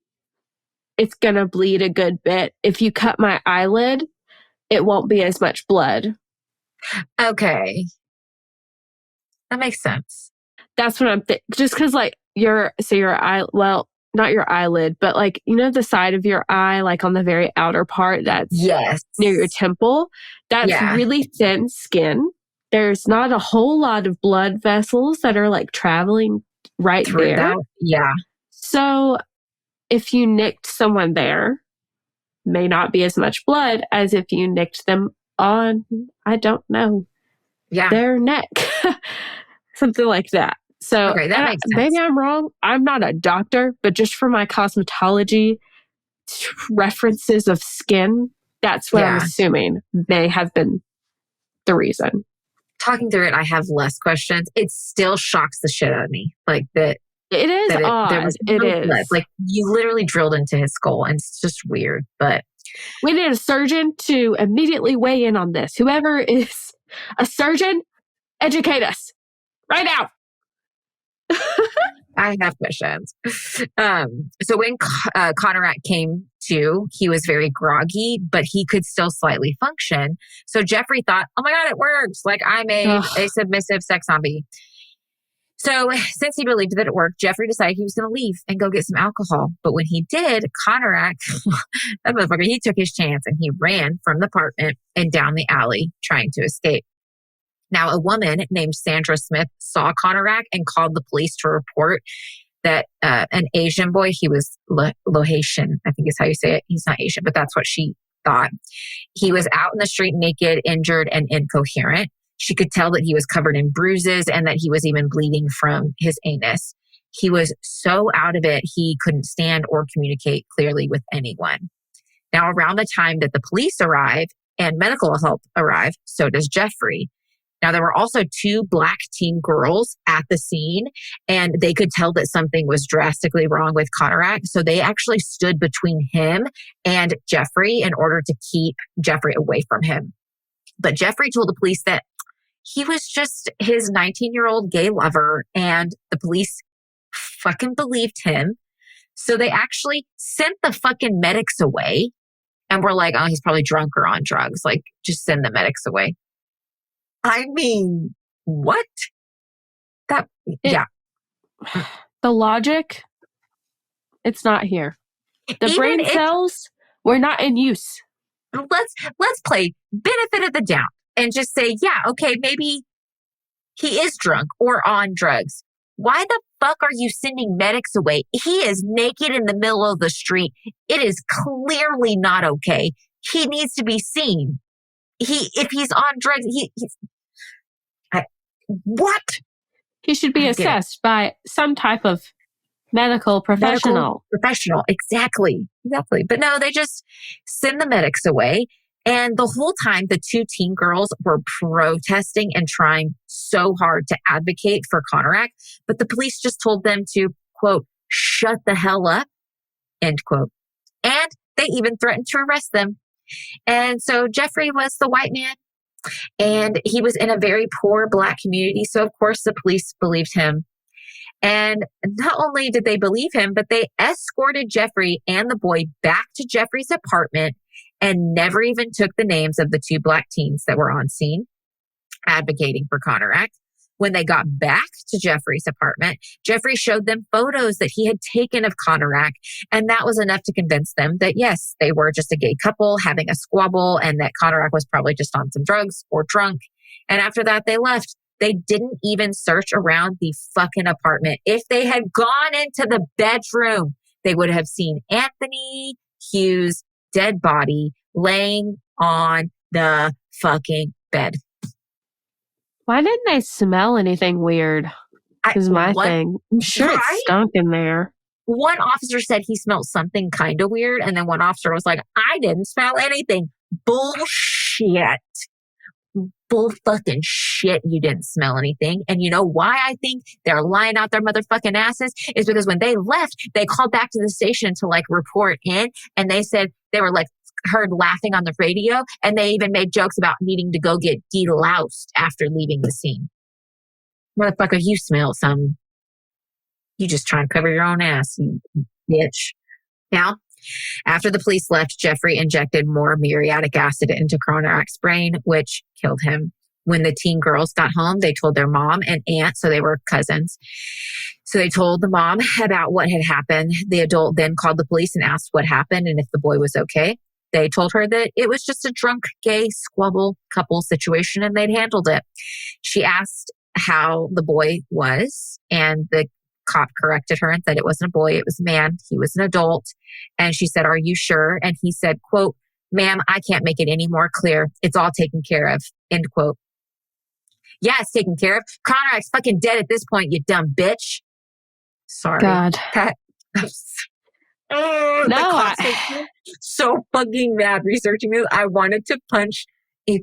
it's gonna bleed a good bit. If you cut my eyelid, it won't be as much blood. Okay, that makes sense. That's what I'm thinking. Just because like your eye, well, not your eyelid, but like, the side of your eye, like on the very outer part that's near your temple, that's really thin skin. There's not a whole lot of blood vessels that are like traveling right through there. That. Yeah. So if you nicked someone there, may not be as much blood as if you nicked them on, I don't know, their neck. Something like that. So that makes sense. Maybe I'm wrong. I'm not a doctor, but just for my cosmetology references of skin, that's what I'm assuming may have been the reason. Talking through it, I have less questions. It still shocks the shit out of me. Like that. It is odd. There was no blood. Like you literally drilled into his skull, and it's just weird. But we need a surgeon to immediately weigh in on this. Whoever is a surgeon, educate us right now. I have questions. So when Conrad came to, he was very groggy, but he could still slightly function. So Jeffrey thought, oh my God, it works. Like I made a submissive sex zombie. So since he believed that it worked, Jeffrey decided he was going to leave and go get some alcohol. But when he did, Conrad, that motherfucker, he took his chance and he ran from the apartment and down the alley trying to escape. Now, a woman named Sandra Smith saw Conrad and called the police to report that an Asian boy, he was Lohasian, I think is how you say it. He's not Asian, but that's what she thought. He was out in the street naked, injured, and incoherent. She could tell that he was covered in bruises and that he was even bleeding from his anus. He was so out of it, he couldn't stand or communicate clearly with anyone. Now, around the time that the police arrive and medical help arrive, so does Jeffrey. Now, there were also 2 Black teen girls at the scene, and they could tell that something was drastically wrong with Conrad. So they actually stood between him and Jeffrey in order to keep Jeffrey away from him. But Jeffrey told the police that he was just his 19-year-old gay lover, and the police fucking believed him. So they actually sent the fucking medics away and were like, oh, he's probably drunk or on drugs. Like, just send the medics away. I mean, what? The logic, it's not here. The Even brain cells were not in use. Let's play benefit of the doubt and just say, yeah, okay, maybe he is drunk or on drugs. Why the fuck are you sending medics away? He is naked in the middle of the street. It is clearly not okay. He needs to be seen. If he's on drugs, what? He should be assessed by some type of Medical professional. Exactly. But no, they just send the medics away. And the whole time, the two teen girls were protesting and trying so hard to advocate for Conorak, but the police just told them to, quote, shut the hell up, end quote. And they even threatened to arrest them. And so Jeffrey was the white man, and he was in a very poor Black community. So, of course, the police believed him. And not only did they believe him, but they escorted Jeffrey and the boy back to Jeffrey's apartment and never even took the names of the two Black teens that were on scene advocating for Conorak. When they got back to Jeffrey's apartment, Jeffrey showed them photos that he had taken of Conorak, and that was enough to convince them that, yes, they were just a gay couple having a squabble and that Conorak was probably just on some drugs or drunk. And after that, they left. They didn't even search around the fucking apartment. If they had gone into the bedroom, they would have seen Anthony Hughes' dead body laying on the fucking bed. Why didn't they smell anything weird? Is my thing. I'm sure it stunk in there. One officer said he smelled something kind of weird, and then one officer was like, I didn't smell anything. Bullshit. Bull fucking shit, you didn't smell anything. And you know why I think they're lying out their motherfucking asses is because when they left, they called back to the station to like report in, and they said they were like heard laughing on the radio, and they even made jokes about needing to go get deloused after leaving the scene. Motherfucker, you smell something. You just trying to cover your own ass, you bitch. Now, after the police left, Jeffrey injected more muriatic acid into Conorak's brain, which killed him. When the teen girls got home, they told their mom and aunt, so they were cousins. So they told the mom about what had happened. The adult then called the police and asked what happened and if the boy was okay. They told her that it was just a drunk, gay, squabble couple situation and they'd handled it. She asked how the boy was, and the cop corrected her and said it wasn't a boy, it was a man. He was an adult. And she said, are you sure? And he said, quote, ma'am, I can't make it any more clear. It's all taken care of, end quote. Yeah, it's taken care of. Conorak's fucking dead at this point, you dumb bitch. Sorry. God. No, so fucking mad researching this. I wanted to punch a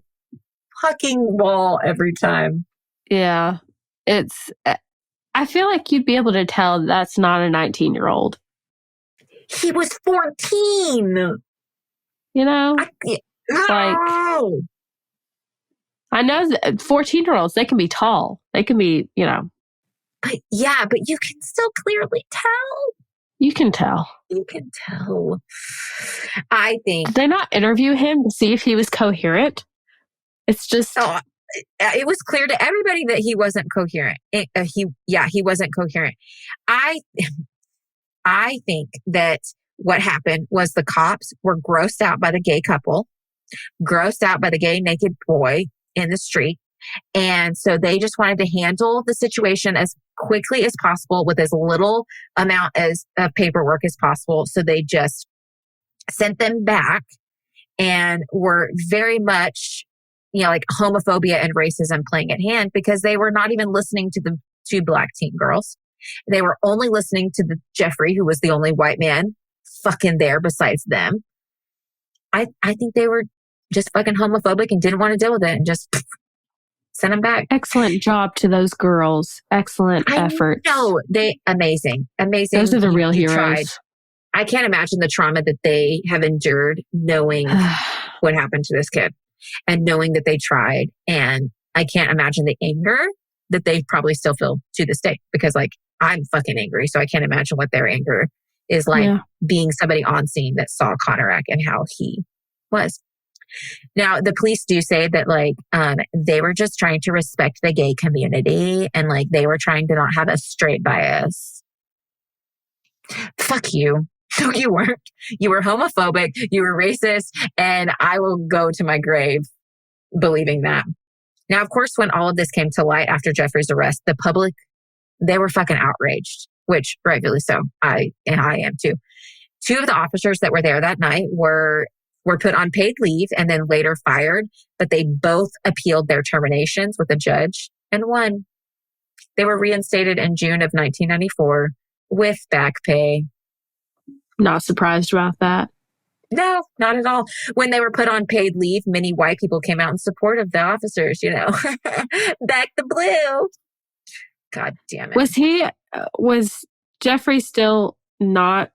fucking wall every time. Yeah. I feel like you'd be able to tell that's not a 19-year-old. He was 14. You know? I know that 14-year-olds, they can be tall. They can be, you know. But yeah, but you can still clearly tell. You can tell. You can tell. I think. Did they not interview him to see if he was coherent? It's just. Oh, it was clear to everybody that he wasn't coherent. He wasn't coherent. I think that what happened was the cops were grossed out by the gay couple, grossed out by the gay naked boy in the street. And so they just wanted to handle the situation as quickly as possible with as little amount of paperwork as possible. So they just sent them back and were very much, you know, like homophobia and racism playing at hand because they were not even listening to the two Black teen girls. They were only listening to the Jeffrey, who was the only white man fucking there besides them. I think they were just fucking homophobic and didn't want to deal with it and just send them back. Excellent job to those girls. Excellent effort. No, amazing. Those are the real heroes. Tried. I can't imagine the trauma that they have endured knowing what happened to this kid and knowing that they tried. And I can't imagine the anger that they probably still feel to this day because like I'm fucking angry. So I can't imagine what their anger is like being somebody on scene that saw Conorak and how he was. Now, the police do say that like they were just trying to respect the gay community and like they were trying to not have a straight bias. Fuck you. No, you weren't. You were homophobic. You were racist. And I will go to my grave believing that. Now, of course, when all of this came to light after Jeffrey's arrest, the public, they were fucking outraged, which rightfully so. I am too. Two of the officers that were there that night were put on paid leave and then later fired, but they both appealed their terminations with a judge and won. They were reinstated in June of 1994 with back pay. Not surprised about that. No, not at all. When they were put on paid leave, many white people came out in support of the officers, Back the blue. God damn it. Was Jeffrey still not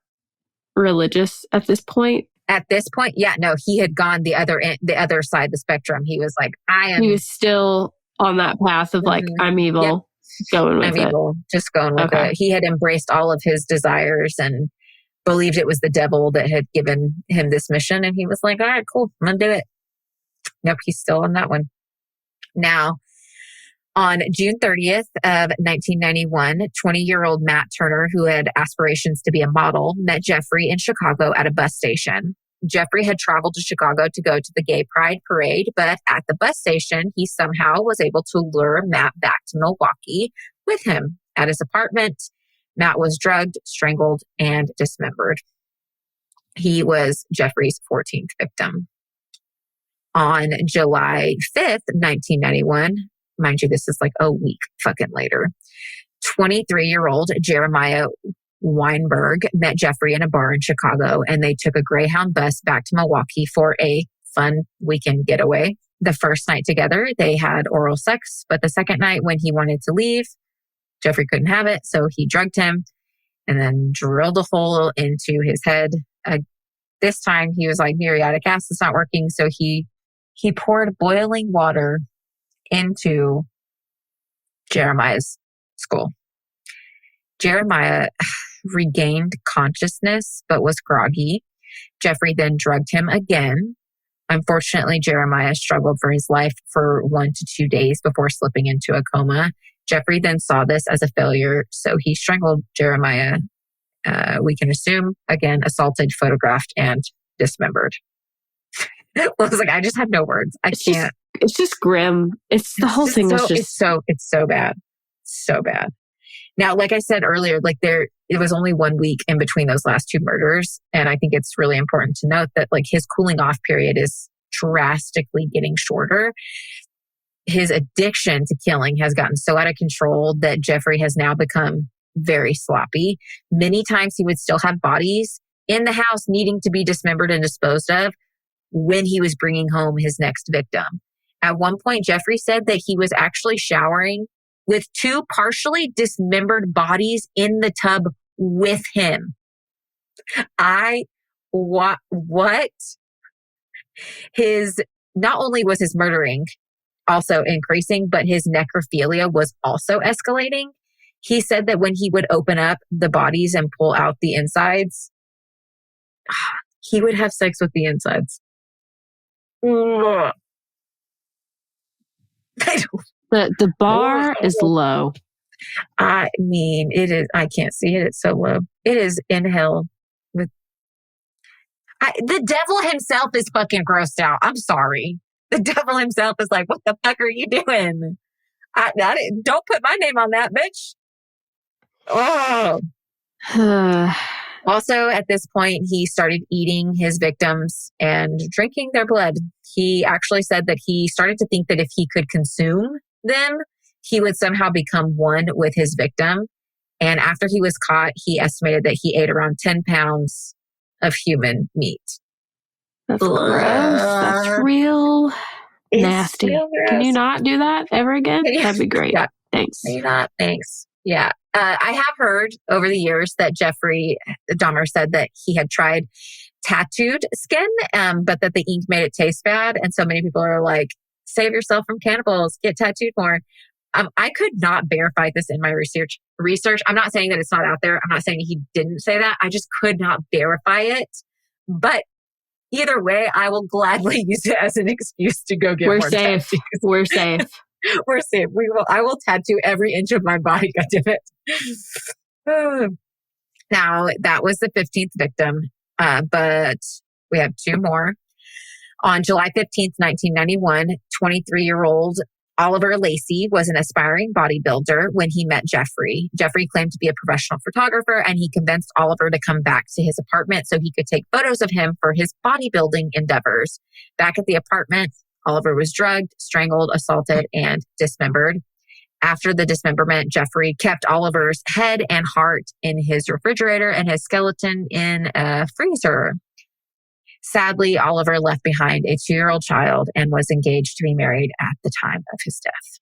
religious at this point? At this point, yeah, no, he had gone the other side of the spectrum. He was like, He was still on that path of like, I'm evil, going with it. Evil, just going with it. He had embraced all of his desires and believed it was the devil that had given him this mission. And he was like, all right, cool, I'm going to do it. Nope, he's still on that one. Now, on June 30th of 1991, 20-year-old Matt Turner, who had aspirations to be a model, met Jeffrey in Chicago at a bus station. Jeffrey had traveled to Chicago to go to the Gay Pride Parade, but at the bus station, he somehow was able to lure Matt back to Milwaukee with him. At his apartment, Matt was drugged, strangled, and dismembered. He was Jeffrey's 14th victim. On July 5th, 1991, mind you, this is like a week fucking later, 23-year-old Jeremiah Weinberg met Jeffrey in a bar in Chicago, and they took a Greyhound bus back to Milwaukee for a fun weekend getaway. The first night together, they had oral sex, but the second night when he wanted to leave, Jeffrey couldn't have it, so he drugged him and then drilled a hole into his head. This time, he was like, muriatic acid's not working, so he poured boiling water into Jeremiah's skull. Jeremiah regained consciousness, but was groggy. Jeffrey then drugged him again. Unfortunately, Jeremiah struggled for his life for 1 to 2 days before slipping into a coma. Jeffrey then saw this as a failure, so he strangled Jeremiah. We can assume, again, assaulted, photographed, and dismembered. I was like, I just have no words. It's just grim. The whole thing is just... It's so bad. So bad. Now, like I said earlier, it was only 1 week in between those last two murders. And I think it's really important to note that like his cooling off period is drastically getting shorter. His addiction to killing has gotten so out of control that Jeffrey has now become very sloppy. Many times he would still have bodies in the house needing to be dismembered and disposed of when he was bringing home his next victim. At one point, Jeffrey said that he was actually showering with 2 partially dismembered bodies in the tub with him. What? Not only was his murdering also increasing, but his necrophilia was also escalating. He said that when he would open up the bodies and pull out the insides, he would have sex with the insides. The bar is low. I mean, it is. I can't see it. It's so low. It is in hell. The devil himself is fucking grossed out. I'm sorry. The devil himself is like, what the fuck are you doing? Don't put my name on that, bitch. Oh. Also, at this point, he started eating his victims and drinking their blood. He actually said that he started to think that if he could consume them, he would somehow become one with his victim. And after he was caught, he estimated that he ate around 10 pounds of human meat. That's gross. That's real nasty. Real Can you not do that ever again? That'd be great. Yeah. Thanks. Can you not? Thanks. Yeah. I have heard over the years that Jeffrey Dahmer said that he had tried tattooed skin, but that the ink made it taste bad. And so many people are like, save yourself from cannibals, get tattooed more. I could not verify this in my research. I'm not saying that it's not out there. I'm not saying he didn't say that. I just could not verify it. But either way, I will gladly use it as an excuse to go get more tattoos. We're safe. We're safe. I will tattoo every inch of my body. God damn it. Now, that was the 15th victim, but we have 2 more. On July 15th, 1991, 23-year-old Oliver Laci was an aspiring bodybuilder when he met Jeffrey. Jeffrey claimed to be a professional photographer, and he convinced Oliver to come back to his apartment so he could take photos of him for his bodybuilding endeavors. Back at the apartment, Oliver was drugged, strangled, assaulted, and dismembered. After the dismemberment, Jeffrey kept Oliver's head and heart in his refrigerator and his skeleton in a freezer. Sadly, Oliver left behind a 2-year-old child and was engaged to be married at the time of his death.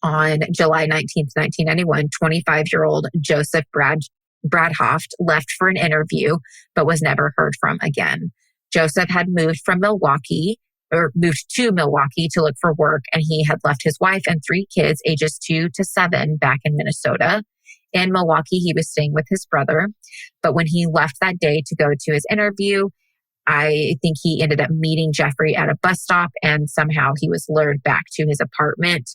On July 19th, 1991, 25-year-old Joseph Bradhoft left for an interview, but was never heard from again. Joseph had moved to Milwaukee to look for work, and he had left his wife and 3 kids, ages 2 to 7, back in Minnesota. In Milwaukee, he was staying with his brother, but when he left that day to go to his interview, I think he ended up meeting Jeffrey at a bus stop, and somehow he was lured back to his apartment.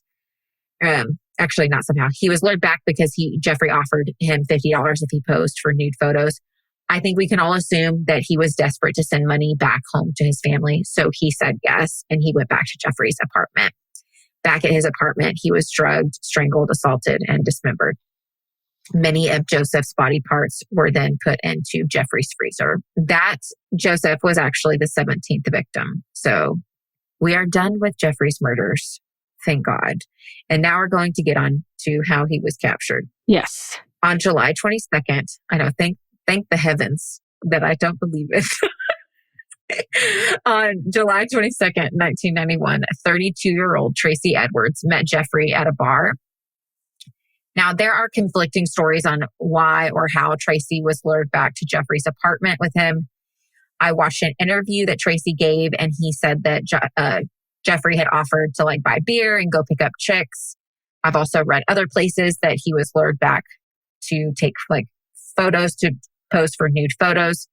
Actually, not somehow. He was lured back because Jeffrey offered him $50 if he posed for nude photos. I think we can all assume that he was desperate to send money back home to his family. So he said yes, and he went back to Jeffrey's apartment. Back at his apartment, he was drugged, strangled, assaulted, and dismembered. Many of Joseph's body parts were then put into Jeffrey's freezer. That Joseph was actually the 17th victim. So we are done with Jeffrey's murders. Thank God. And now we're going to get on to how he was captured. Yes. On July 22nd, I know, thank the heavens that I don't believe it. On July 22nd, 1991, 32-year-old Tracey Edwards met Jeffrey at a bar. Now, there are conflicting stories on why or how Tracey was lured back to Jeffrey's apartment with him. I watched an interview that Tracey gave, and he said that Jeffrey had offered to buy beer and go pick up chicks. I've also read other places that he was lured back to take photos, to pose for nude photos.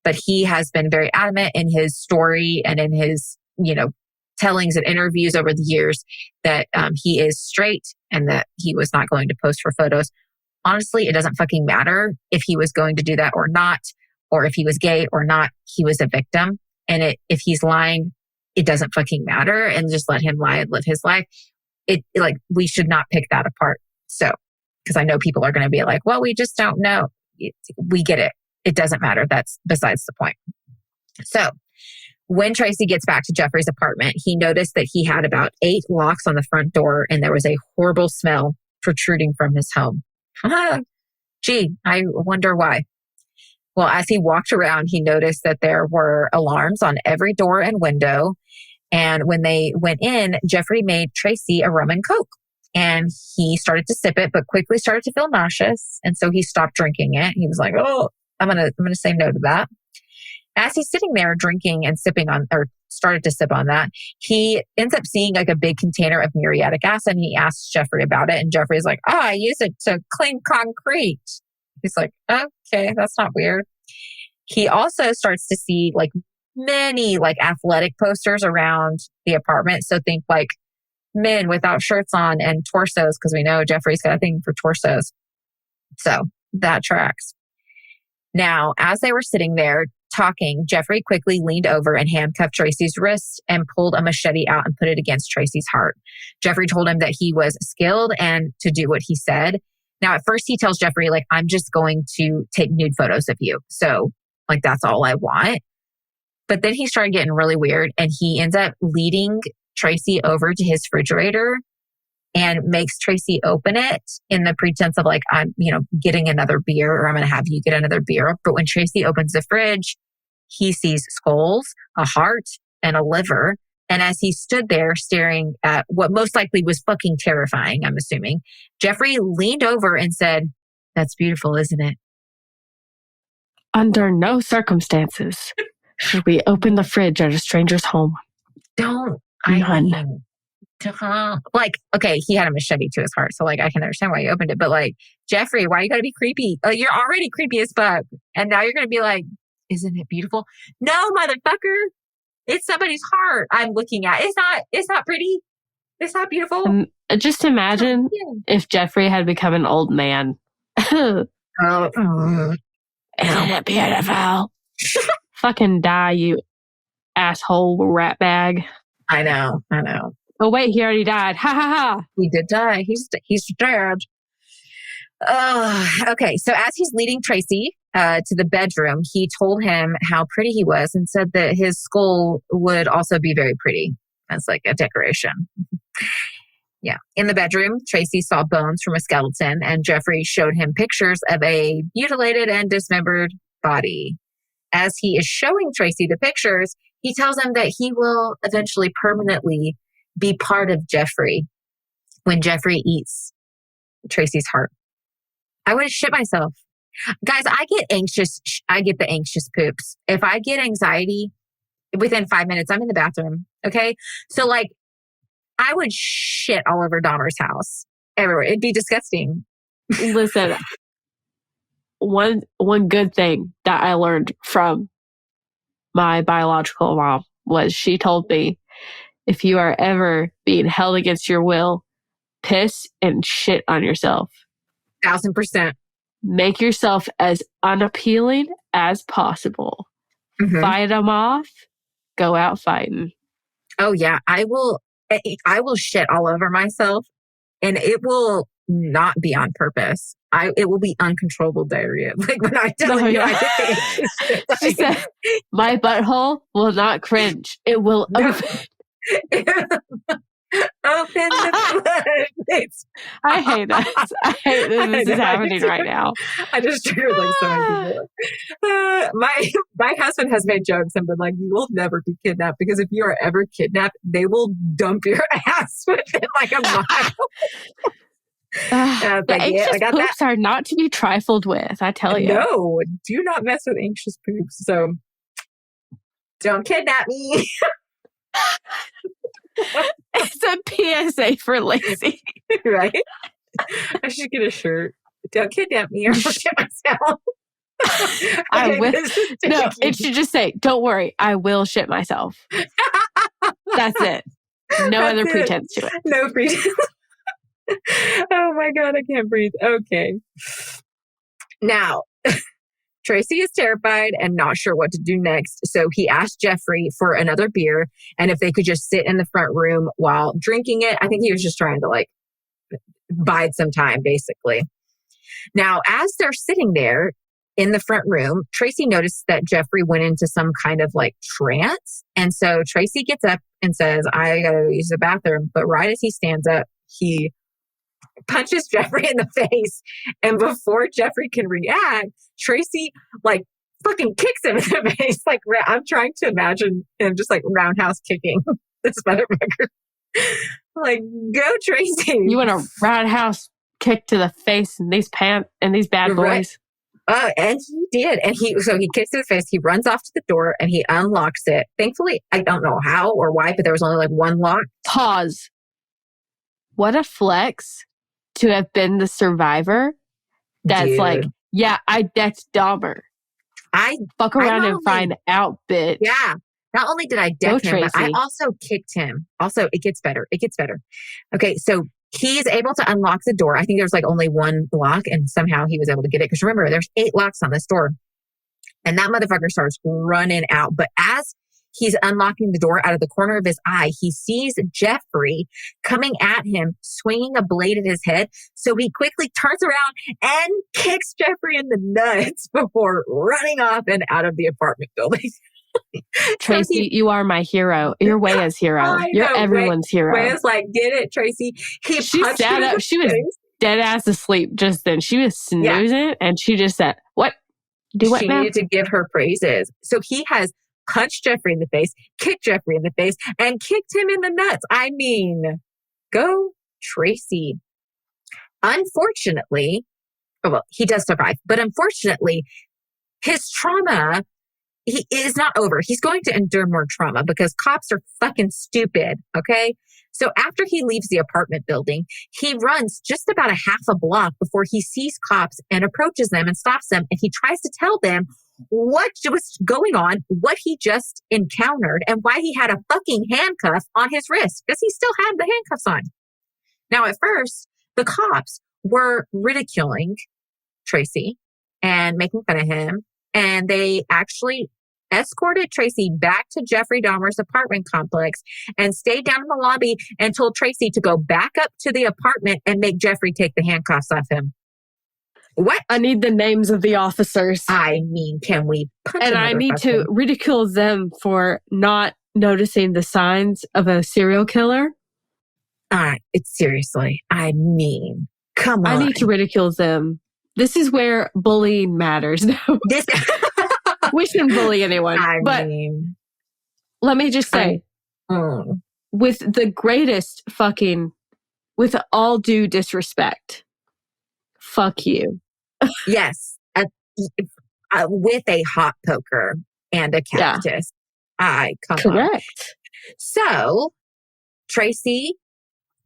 But he has been very adamant in his story and in his, tellings and interviews over the years that he is straight and that he was not going to post for photos. Honestly, it doesn't fucking matter if he was going to do that or not, or if he was gay or not. He was a victim. And if he's lying, it doesn't fucking matter, and just let him lie and live his life. We should not pick that apart. So, because I know people are going to be like, well, we just don't know. We get it. It doesn't matter. That's besides the point. So when Tracey gets back to Jeffrey's apartment, he noticed that he had about 8 locks on the front door, and there was a horrible smell protruding from his home. Gee, I wonder why. Well, as he walked around, he noticed that there were alarms on every door and window. And when they went in, Jeffrey made Tracey a rum and coke. And he started to sip it, but quickly started to feel nauseous. And so he stopped drinking it. He was like, oh, I'm gonna say no to that. As he's sitting there drinking and sipping on, or started to sip on that, he ends up seeing a big container of muriatic acid. And he asks Jeffrey about it. And Jeffrey's like, oh, I use it to clean concrete. He's like, okay, that's not weird. He also starts to see many athletic posters around the apartment. So think men without shirts on and torsos, because we know Jeffrey's got a thing for torsos. So that tracks. Now, as they were sitting there talking, Jeffrey quickly leaned over and handcuffed Tracey's wrist and pulled a machete out and put it against Tracey's heart. Jeffrey told him that he was skilled and to do what he said. Now, at first he tells Jeffrey, I'm just going to take nude photos of you. So that's all I want. But then he started getting really weird, and he ends up leading Tracey over to his refrigerator and makes Tracey open it in the pretense of I'm, getting another beer, or I'm going to have you get another beer. But when Tracey opens the fridge, he sees skulls, a heart, and a liver. And as he stood there staring at what most likely was fucking terrifying, I'm assuming, Jeffrey leaned over and said, "That's beautiful, isn't it?" Under no circumstances should we open the fridge at a stranger's home. Don't. None. Okay, he had a machete to his heart, so I can understand why he opened it. But Jeffrey, why you gotta be creepy? You're already creepy as fuck, and now you're gonna be like, "Isn't it beautiful?" No, motherfucker. It's somebody's heart I'm looking at. It's not pretty. It's not beautiful. Just imagine if Jeffrey had become an old man. Isn't it beautiful? Fucking die, you asshole rat bag. I know. Oh, wait, he already died. Ha ha ha. He did die. He's dead. Okay. So as he's leading Tracey to the bedroom, he told him how pretty he was and said that his skull would also be very pretty as a decoration. Yeah. In the bedroom, Tracey saw bones from a skeleton, and Jeffrey showed him pictures of a mutilated and dismembered body. As he is showing Tracey the pictures, he tells him that he will eventually permanently be part of Jeffrey when Jeffrey eats Tracey's heart. I would have shit myself. Guys, I get anxious. I get the anxious poops. If I get anxiety, within 5 minutes, I'm in the bathroom. Okay. So like, I would shit all over Dahmer's house everywhere. It'd be disgusting. Listen, one good thing that I learned from my biological mom was she told me, if you are ever being held against your will, piss and shit on yourself. 1000%. Make yourself as unappealing as possible. Mm-hmm. Fight them off. Go out fighting. Oh yeah, I will shit all over myself, and it will not be on purpose. It will be uncontrollable diarrhea. Like when I tell you, I get the anxious shit. She said, my butthole will not cringe. It will open. Open the floodgates. I hate that. I hate that this is happening right now. I just triggered like so many people. My husband has made jokes and been like, you will never be kidnapped, because if you are ever kidnapped, they will dump your ass within like a mile. The anxious poops are not to be trifled with, I tell you. No, do not mess with anxious poops. So don't kidnap me. It's a PSA for Laci. Right? I should get a shirt. Don't kidnap me or I'll shit myself. I will. No, it should just say, don't worry, I will shit myself. That's it. No other pretense to it. No pretense. Oh my God, I can't breathe. Okay. Now, Tracey is terrified and not sure what to do next. So he asked Jeffrey for another beer and if they could just sit in the front room while drinking it. I think he was just trying to like bide some time, basically. Now, as they're sitting there in the front room, Tracey noticed that Jeffrey went into some kind of like trance. And so Tracey gets up and says, I gotta use the bathroom. But right as he stands up, he punches Jeffrey in the face. And before Jeffrey can react, Tracey like fucking kicks him in the face. Like, I'm trying to imagine him just like roundhouse kicking this motherfucker. Like, go Tracey. You want a roundhouse kick to the face in these pants and these bad boys. Right. And he did. And he kicks in the face. He runs off to the door and he unlocks it. Thankfully, I don't know how or why, but there was only like one lock. Pause. What a flex to have been the survivor. That's Dude. Like, yeah, I decked Dahmer. I fuck around and find out, bitch. Yeah. Not only did I deck him, but I also kicked him. Also, it gets better. It gets better. Okay, so he is able to unlock the door. I think there's like only one lock, and somehow he was able to get it. Because remember, there's 8 locks on this door. And that motherfucker starts running out. But as he's unlocking the door, out of the corner of his eye, he sees Jeffrey coming at him, swinging a blade at his head. So he quickly turns around and kicks Jeffrey in the nuts before running off and out of the apartment building. Tracey, you are my hero. You're Waya's hero. You're everyone's hero. Waya's like, get it, Tracey. She sat up. She was dead ass asleep just then. She was snoozing and she just said, what? Do what now? She needed to give her praises. So he has punched Jeffrey in the face, kicked Jeffrey in the face, and kicked him in the nuts. I mean, go Tracey. Unfortunately, well, he does survive, but unfortunately, his trauma is not over. He's going to endure more trauma because cops are fucking stupid, okay? So after he leaves the apartment building, he runs just about a half a block before he sees cops and approaches them and stops them. And he tries to tell them what was going on, what he just encountered, and why he had a fucking handcuff on his wrist because he still had the handcuffs on. Now, at first, the cops were ridiculing Tracey and making fun of him. And they actually escorted Tracey back to Jeffrey Dahmer's apartment complex and stayed down in the lobby and told Tracey to go back up to the apartment and make Jeffrey take the handcuffs off him. What? I need the names of the officers. I mean, can we punch And I need to ridicule them for not noticing the signs of a serial killer. It's seriously, I mean, come on. I need to ridicule them. This is where bullying matters. No, we shouldn't bully anyone. But let me just say, with the greatest fucking, with all due disrespect, fuck you. Yes. With a hot poker and a cactus. Yeah. Come Correct. on. So Tracey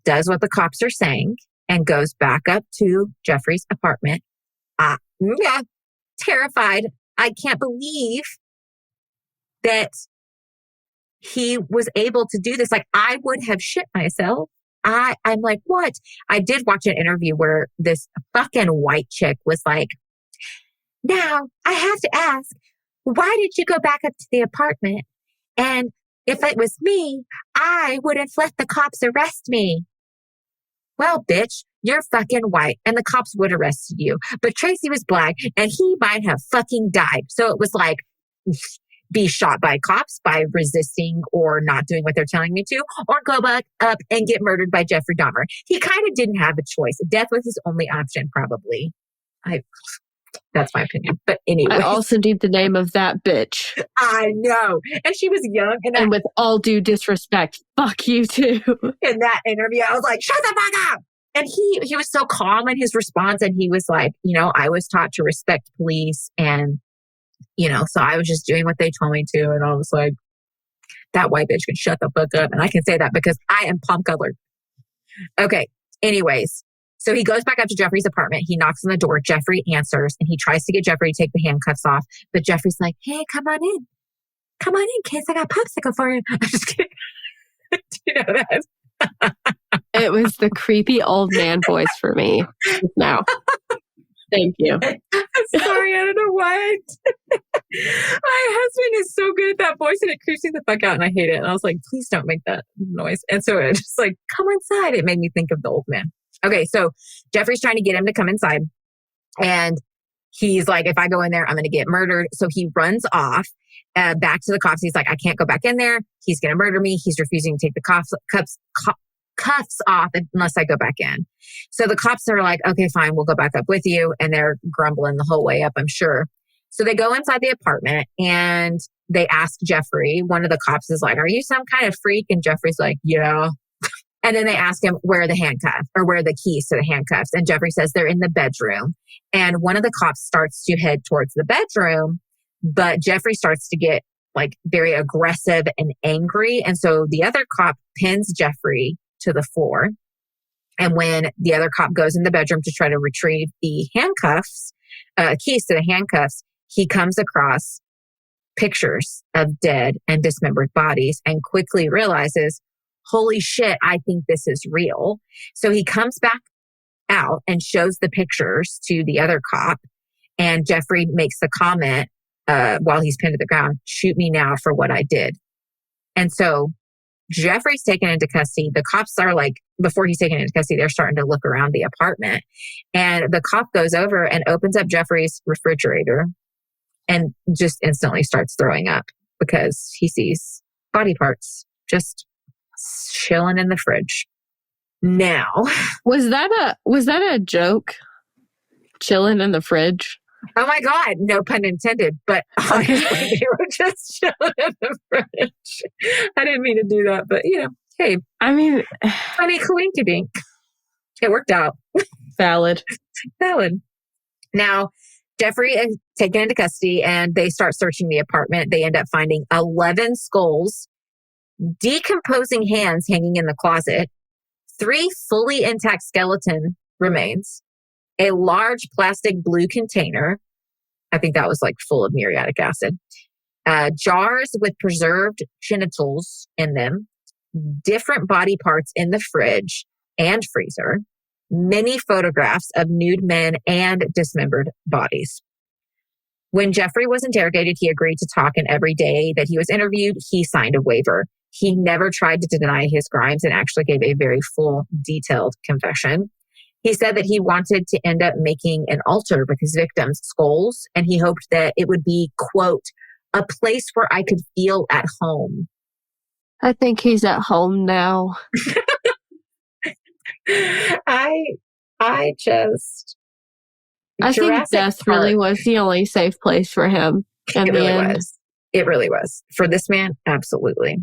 does what the cops are saying and goes back up to Jeffrey's apartment. Terrified. I can't believe that he was able to do this. Like, I would have shit myself. I'm like, what? I did watch an interview where this fucking white chick was like, now I have to ask, why did you go back up to the apartment? And if it was me, I would have let the cops arrest me. Well, bitch, you're fucking white and the cops would have arrested you. But Tracey was black and he might have fucking died. So it was like, be shot by cops by resisting or not doing what they're telling me to, or go back up and get murdered by Jeffrey Dahmer. He kind of didn't have a choice. Death was his only option, probably. That's my opinion. But anyway. I also need the name of that bitch. I know. And she was young. And with all due disrespect, fuck you too. In that interview, I was like, shut the fuck up. And he was so calm in his response. And he was like, I was taught to respect police. And, so I was just doing what they told me to. And I was like, that white bitch can shut the fuck up. And I can say that because I am plum colored. Okay. Anyways. So he goes back up to Jeffrey's apartment. He knocks on the door. Jeffrey answers and he tries to get Jeffrey to take the handcuffs off. But Jeffrey's like, hey, come on in. Come on in, kids. I got popsicle for you. I'm just kidding. Do you know that? It was the creepy old man voice for me now. Thank you. I'm sorry. I don't know why. My husband is so good at that voice and it creeps me the fuck out and I hate it. And I was like, please don't make that noise. And so it just like, come inside. It made me think of the old man. Okay, so Jeffrey's trying to get him to come inside. And he's like, if I go in there, I'm going to get murdered. So he runs off back to the cops. He's like, I can't go back in there. He's going to murder me. He's refusing to take the cuffs off unless I go back in. So the cops are like, okay, fine, we'll go back up with you. And they're grumbling the whole way up, I'm sure. So they go inside the apartment and they ask Jeffrey. One of the cops is like, are you some kind of freak? And Jeffrey's like, yeah. And then they ask him where are the handcuffs or where are the keys to the handcuffs. And Jeffrey says they're in the bedroom. And one of the cops starts to head towards the bedroom, but Jeffrey starts to get like very aggressive and angry. And so the other cop pins Jeffrey to the floor. And when the other cop goes in the bedroom to try to retrieve the handcuffs, keys to the handcuffs, he comes across pictures of dead and dismembered bodies and quickly realizes, holy shit, I think this is real. So he comes back out and shows the pictures to the other cop. And Jeffrey makes the comment while he's pinned to the ground, shoot me now for what I did. And so Jeffrey's taken into custody. The cops are like, before he's taken into custody, they're starting to look around the apartment. And the cop goes over and opens up Jeffrey's refrigerator and just instantly starts throwing up because he sees body parts just chilling in the fridge. Now, was that a joke? Chilling in the fridge? Oh my God, no pun intended, but honestly, they were just chilling in the fridge. I didn't mean to do that, but hey. I mean, funny coinkydink. It worked out. Valid. Now, Jeffrey is taken into custody and they start searching the apartment. They end up finding 11 skulls, decomposing hands hanging in the closet, 3 fully intact skeleton remains, a large plastic blue container. I think that was like full of muriatic acid. Jars with preserved genitals in them, different body parts in the fridge and freezer, many photographs of nude men and dismembered bodies. When Jeffrey was interrogated, he agreed to talk, and every day that he was interviewed, he signed a waiver. He never tried to deny his crimes and actually gave a very full, detailed confession. He said that he wanted to end up making an altar with his victims' skulls, and he hoped that it would be, quote, a place where I could feel at home. I think he's at home now. I just I think Jurassic death really Park. was the only safe place for him in It the really end. was. It really was. For this man, absolutely.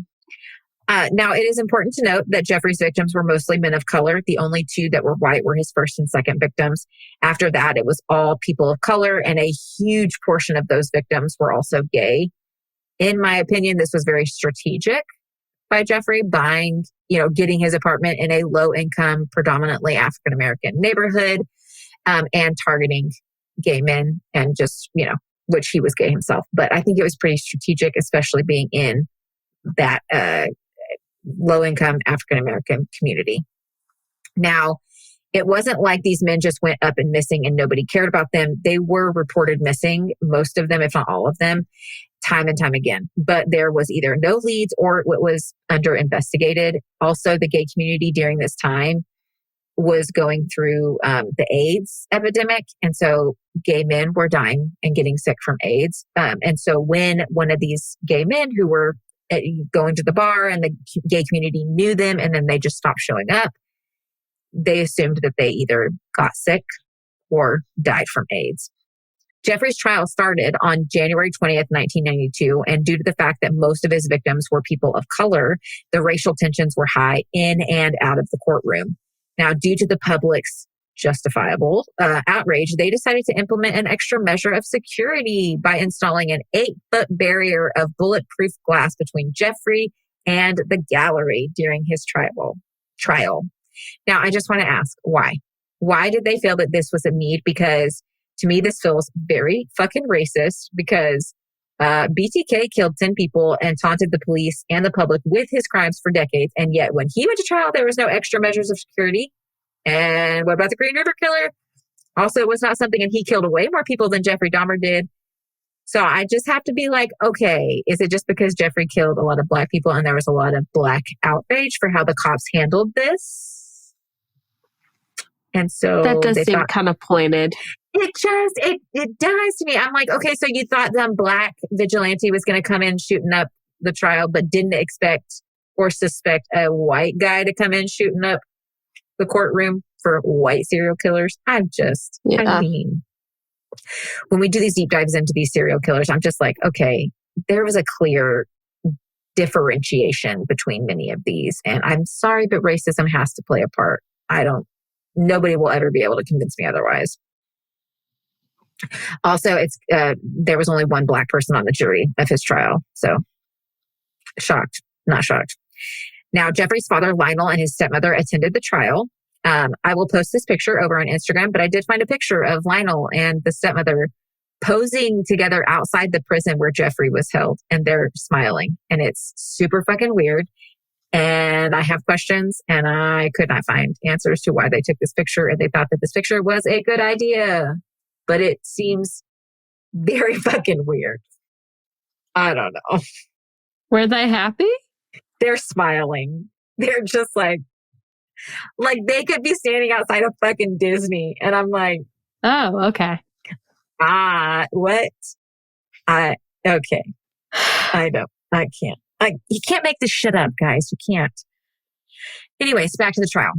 Now, it is important to note that Jeffrey's victims were mostly men of color. The only two that were white were his first and second victims. After that, it was all people of color, and a huge portion of those victims were also gay. In my opinion, this was very strategic by Jeffrey, getting his apartment in a low-income, predominantly African-American neighborhood, and targeting gay men and just, which he was gay himself. But I think it was pretty strategic, especially being in that low-income African-American community. Now, it wasn't like these men just went up and missing and nobody cared about them. They were reported missing, most of them, if not all of them, time and time again. But there was either no leads or it was under investigated. Also, the gay community during this time was going through the AIDS epidemic. And so gay men were dying and getting sick from AIDS. And so when one of these gay men who were going to the bar and the gay community knew them and then they just stopped showing up, they assumed that they either got sick or died from AIDS. Jeffrey's trial started on January 20th, 1992, and due to the fact that most of his victims were people of color, the racial tensions were high in and out of the courtroom. Now, due to the public's justifiable outrage, they decided to implement an extra measure of security by installing an 8-foot barrier of bulletproof glass between Jeffrey and the gallery during his trial. Now, I just want to ask, why? Why did they feel that this was a need? Because to me, this feels very fucking racist because BTK killed 10 people and taunted the police and the public with his crimes for decades. And yet when he went to trial, there was no extra measures of security. And what about the Green River Killer? Also, it was not something, and he killed way more people than Jeffrey Dahmer did. So I just have to be like, okay, is it just because Jeffrey killed a lot of Black people and there was a lot of Black outrage for how the cops handled this? And so that does seem kind of pointed. It does to me. I'm like, okay, so you thought some Black vigilante was going to come in shooting up the trial, but didn't expect or suspect a white guy to come in shooting up the courtroom for white serial killers. I mean, when we do these deep dives into these serial killers, I'm just like, okay, there was a clear differentiation between many of these. And I'm sorry, but racism has to play a part. Nobody will ever be able to convince me otherwise. Also, there was only one Black person on the jury of his trial. So not shocked. Now, Jeffrey's father, Lionel, and his stepmother attended the trial. I will post this picture over on Instagram, but I did find a picture of Lionel and the stepmother posing together outside the prison where Jeffrey was held, and they're smiling. And it's super fucking weird. And I have questions, and I could not find answers to why they took this picture, and they thought that this picture was a good idea. But it seems very fucking weird. I don't know. Were they happy? They're smiling. They're just like they could be standing outside of fucking Disney. And I'm like, oh, okay. What? Okay. I can't. You can't make this shit up, guys. You can't. Anyways, back to the trial.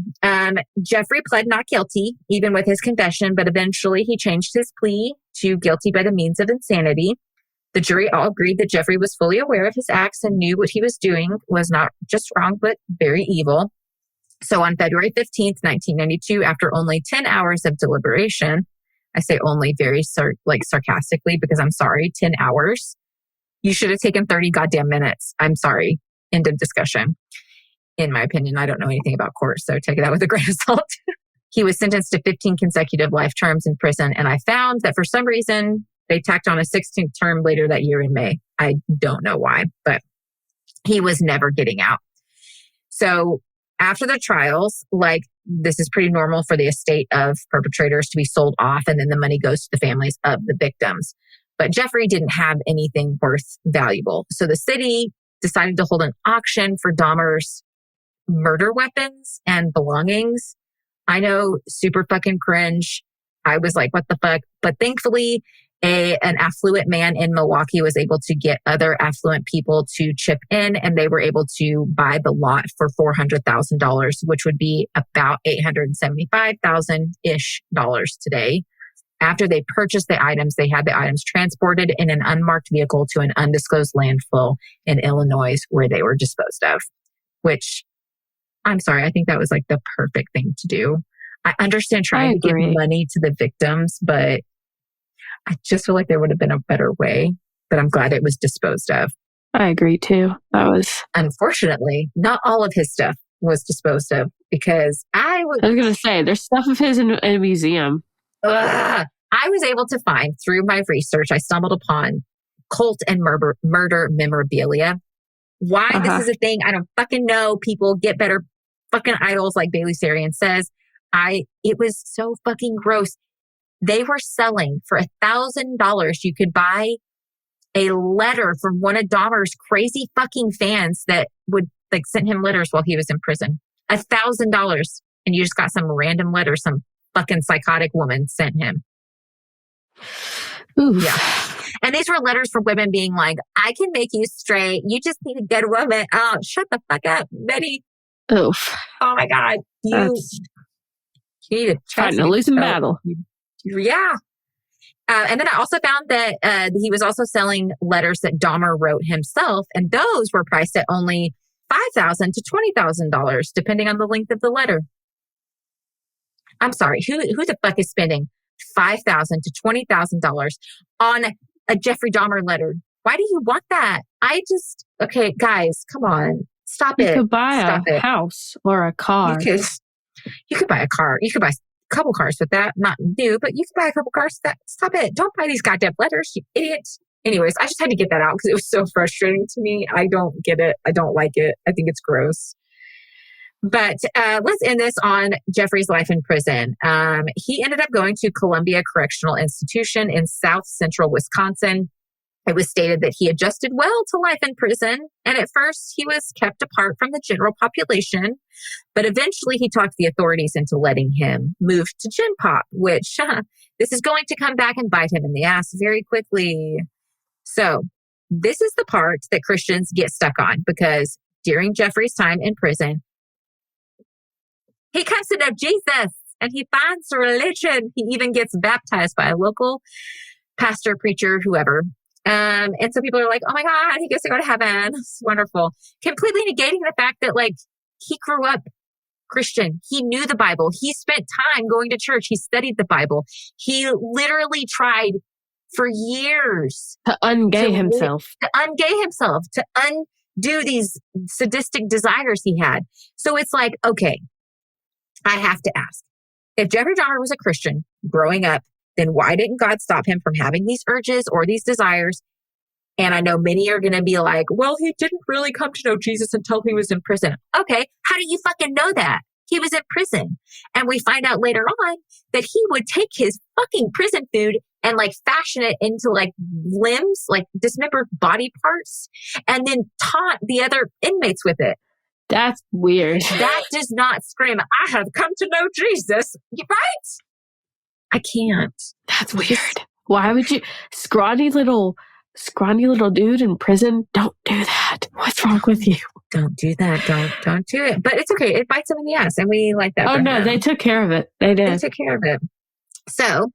Jeffrey pled not guilty, even with his confession, but eventually he changed his plea to guilty by the means of insanity. The jury all agreed that Jeffrey was fully aware of his acts and knew what he was doing was not just wrong, but very evil. So on February 15th, 1992, after only 10 hours of deliberation, I say only very sarcastically because I'm sorry, 10 hours. You should have taken 30 goddamn minutes. I'm sorry. End of discussion. In my opinion, I don't know anything about court, so take that with a grain of salt. He was sentenced to 15 consecutive life terms in prison, and I found that for some reason, they tacked on a 16th term later that year in May. I don't know why, but he was never getting out. So after the trials, this is pretty normal for the estate of perpetrators to be sold off, and then the money goes to the families of the victims. But Jeffrey didn't have anything worth valuable. So the city decided to hold an auction for Dahmer's murder weapons and belongings. I know, super fucking cringe. I was like, what the fuck? But thankfully, An affluent man in Milwaukee was able to get other affluent people to chip in, and they were able to buy the lot for $400,000, which would be about $875,000-ish today. After they purchased the items, they had the items transported in an unmarked vehicle to an undisclosed landfill in Illinois where they were disposed of, which, I'm sorry, I think that was like the perfect thing to do. I understand trying to give money to the victims, but I just feel like there would have been a better way, but I'm glad it was disposed of. I agree too. Unfortunately, not all of his stuff was disposed of because I was going to say, there's stuff of his in a museum. I was able to find through my research, I stumbled upon cult and murder memorabilia. Why this is a thing, I don't fucking know. People get better fucking idols like Bailey Sarian says. It was so fucking gross. They were selling for $1,000. You could buy a letter from one of Dahmer's crazy fucking fans that would like send him letters while he was in prison. $1,000. And you just got some random letter some fucking psychotic woman sent him. Oof. Yeah. And these were letters from women being like, I can make you straight. You just need a good woman. Oh, shut the fuck up, Betty. Oof. Oh my God. You need to fighting a losing battle. Yeah. And then I also found that he was also selling letters that Dahmer wrote himself, and those were priced at only $5,000 to $20,000, depending on the length of the letter. I'm sorry, who the fuck is spending $5,000 to $20,000 on a Jeffrey Dahmer letter? Why do you want that? Okay, guys, come on, stop it. You could buy a house or a car. You could buy a car. You could buy couple cars with that. Not new, but you can buy a couple cars with that. Stop it. Don't buy these goddamn letters, you idiot. Anyways, I just had to get that out because it was so frustrating to me. I don't get it. I don't like it. I think it's gross. But let's end this on Jeffrey's life in prison. He ended up going to Columbia Correctional Institution in South Central Wisconsin. It was stated that he adjusted well to life in prison, and at first he was kept apart from the general population, but eventually he talked the authorities into letting him move to Gen Pop, which this is going to come back and bite him in the ass very quickly. So this is the part that Christians get stuck on, because during Jeffrey's time in prison, he comes to know Jesus and he finds religion. He even gets baptized by a local pastor, preacher, whoever. And so people are like, oh my God, he gets to go to heaven. It's wonderful. Completely negating the fact that like he grew up Christian. He knew the Bible. He spent time going to church. He studied the Bible. He literally tried for years to ungay himself, to undo these sadistic desires he had. So it's like, okay, I have to ask, if Jeffrey Dahmer was a Christian growing up, then why didn't God stop him from having these urges or these desires? And I know many are going to be like, well, he didn't really come to know Jesus until he was in prison. Okay, how do you fucking know that? He was in prison. And we find out later on that he would take his fucking prison food and like fashion it into like limbs, like dismembered body parts, and then taunt the other inmates with it. That's weird. That does not scream, I have come to know Jesus. Right? I can't. That's weird. Why would you? Scrawny little dude in prison. Don't do that. What's wrong with you? Don't do that. Don't do it. But it's okay. It bites him in the ass, and we like that. Oh no, they took care of it. They did. They took care of it. So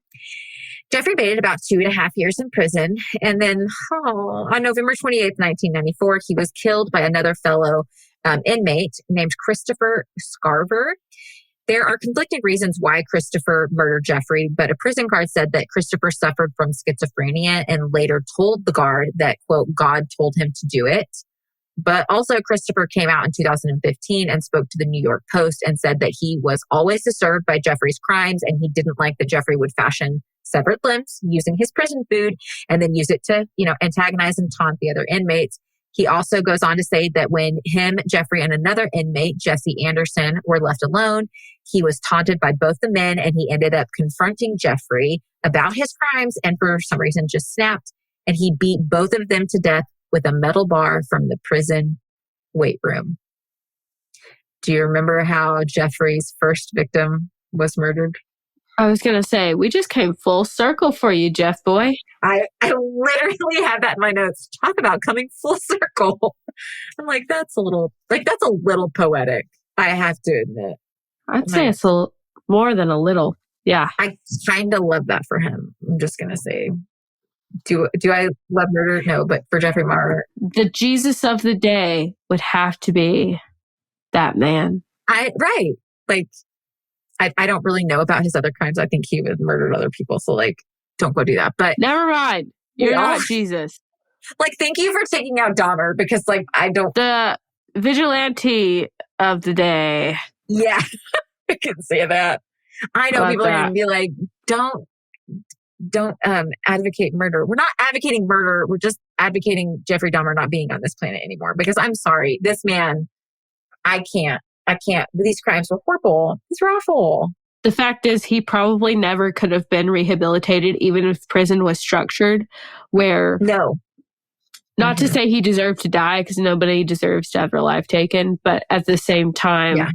Jeffrey waited about 2.5 years in prison, and then on November 28th, 1994, he was killed by another fellow inmate named Christopher Scarver. There are conflicting reasons why Christopher murdered Jeffrey, but a prison guard said that Christopher suffered from schizophrenia and later told the guard that, quote, God told him to do it. But also Christopher came out in 2015 and spoke to the New York Post and said that he was always disturbed by Jeffrey's crimes, and he didn't like that Jeffrey would fashion severed limbs using his prison food and then use it to, antagonize and taunt the other inmates. He also goes on to say that when him, Jeffrey, and another inmate, Jesse Anderson, were left alone, he was taunted by both the men, and he ended up confronting Jeffrey about his crimes and for some reason just snapped, and he beat both of them to death with a metal bar from the prison weight room. Do you remember how Jeffrey's first victim was murdered? I was going to say, we just came full circle for you, Jeff boy. I literally have that in my notes. Talk about coming full circle. I'm like, that's a little poetic. I have to admit. I'd say it's more than a little. Yeah. I kind of love that for him. I'm just going to say, do I love murder? No, but for Jeffrey Dahmer. The Jesus of the day would have to be that man. Right. Like, I don't really know about his other crimes. I think he would murdered other people. So like, don't go do that. But never mind. You're not Jesus. Like, thank you for taking out Dahmer because like, I don't. The vigilante of the day. Yeah. I can say that. I know people are going to be like, don't advocate murder. We're not advocating murder. We're just advocating Jeffrey Dahmer not being on this planet anymore. Because I'm sorry, this man, I can't. These crimes were horrible. These were awful. The fact is, he probably never could have been rehabilitated, even if prison was structured where... No. Not to say he deserved to die, because nobody deserves to have their life taken. But at the same time,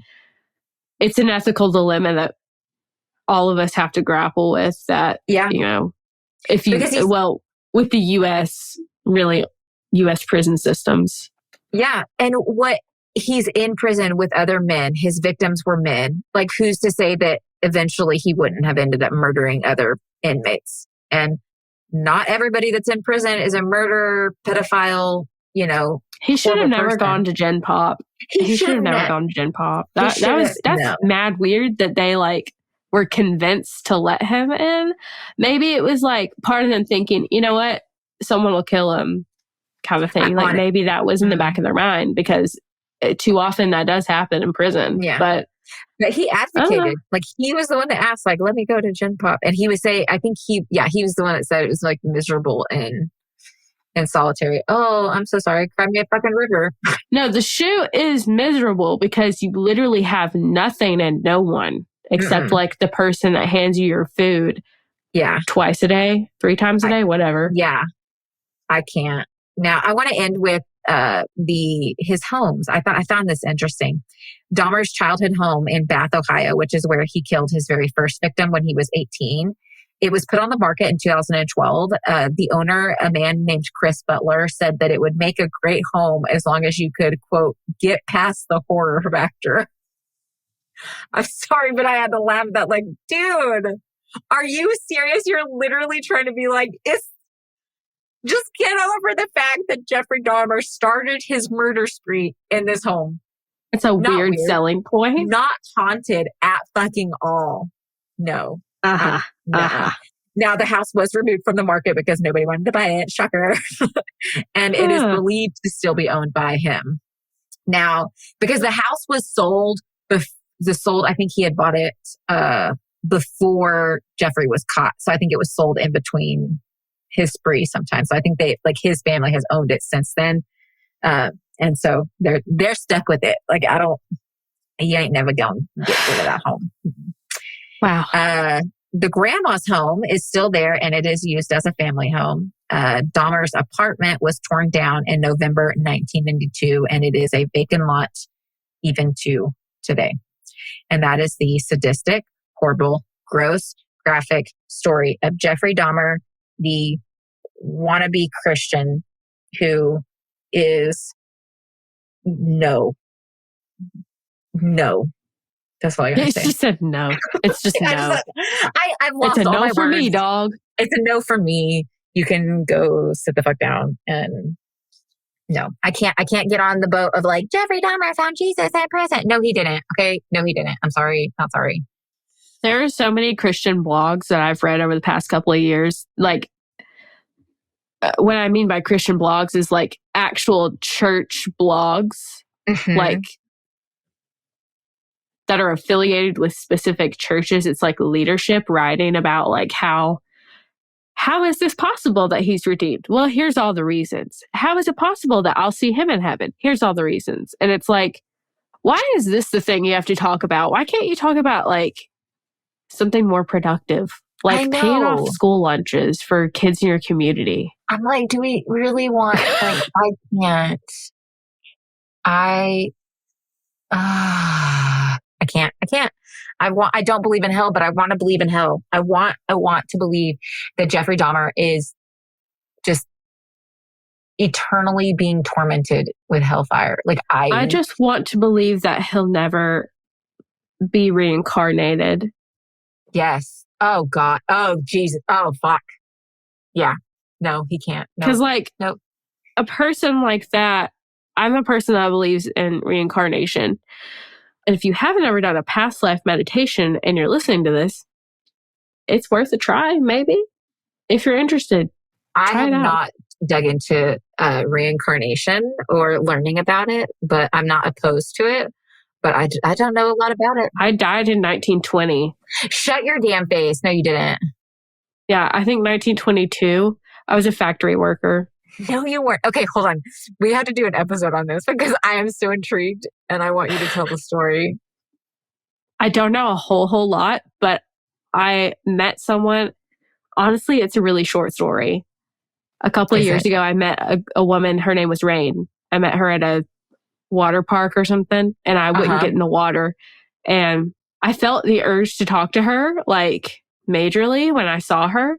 it's an ethical dilemma that all of us have to grapple with. That, you know, if you... with the U.S., really, U.S. prison systems. Yeah. And he's in prison with other men. His victims were men. Like, who's to say that eventually he wouldn't have ended up murdering other inmates? And not everybody that's in prison is a murderer, pedophile, you know. He should have never gone to Gen Pop. He should have never gone to Gen Pop. That's mad weird that they like were convinced to let him in. Maybe it was like part of them thinking, you know what, someone will kill him kind of thing. Like maybe that was in the back of their mind, because too often that does happen in prison. Yeah. But he advocated. Like, he was the one that asked, like, let me go to Gen Pop. And he would say, I think he was the one that said it was like miserable and solitary. Oh, I'm so sorry. Cry me a fucking river. No, the shoe is miserable because you literally have nothing and no one except like the person that hands you your food. Yeah. Twice a day, 3 times a day, whatever. Yeah. I can't. Now, I want to end with his homes. I found this interesting. Dahmer's childhood home in Bath, Ohio, which is where he killed his very first victim when he was 18. It was put on the market in 2012. The owner, a man named Chris Butler, said that it would make a great home as long as you could, quote, get past the horror factor. I'm sorry, but I had to laugh at that. Like, dude, are you serious? You're literally trying to be like, just get over the fact that Jeffrey Dahmer started his murder spree in this home. It's a weird selling point. Not haunted at fucking all. No. No. Now, the house was removed from the market because nobody wanted to buy it. Shocker. And it is believed to still be owned by him. Now, because the house was sold, I think he had bought it before Jeffrey was caught. So I think it was sold in between his spree sometimes. So I think his family has owned it since then. And so they're stuck with it. Like, you ain't never going to get rid of that home. Wow. The grandma's home is still there, and it is used as a family home. Dahmer's apartment was torn down in November 1992, and it is a vacant lot even to today. And that is the sadistic, horrible, gross, graphic story of Jeffrey Dahmer, the wannabe Christian who is no. That's all I gotta say. She said no. It's just no. I've lost it's a all no my for words. me, dog. It's a no for me. You can go sit the fuck down. And no, I can't get on the boat of like, Jeffrey Dahmer found Jesus in prison. No, he didn't. Okay. No, he didn't. I'm sorry. Not sorry. There are so many Christian blogs that I've read over the past couple of years. Like, what I mean by Christian blogs is like actual church blogs, like that are affiliated with specific churches. It's like leadership writing about like how is this possible that he's redeemed? Well, here's all the reasons. How is it possible that I'll see him in heaven? Here's all the reasons. And it's like, why is this the thing you have to talk about? Why can't you talk about like something more productive? Like paying off school lunches for kids in your community. I'm like, do we really want, like, I can't. I don't believe in hell, but I want to believe in hell. I want to believe that Jeffrey Dahmer is just eternally being tormented with hellfire. Like I just want to believe that he'll never be reincarnated. Yes. Oh God. Oh Jesus. Oh fuck. Yeah. No, he can't. Because a person like that, I'm a person that believes in reincarnation. And if you haven't ever done a past life meditation and you're listening to this, it's worth a try, maybe, if you're interested. I have not dug into reincarnation or learning about it, but I'm not opposed to it. But I don't know a lot about it. I died in 1920. Shut your damn face. No, you didn't. Yeah, I think 1922. I was a factory worker. No, you weren't. Okay, hold on. We have to do an episode on this because I am so intrigued and I want you to tell the story. I don't know a whole lot, but I met someone. Honestly, it's a really short story. A couple of years ago, I met a woman. Her name was Rain. I met her at a water park or something, and I wouldn't get in the water. And I felt the urge to talk to her, like, majorly when I saw her.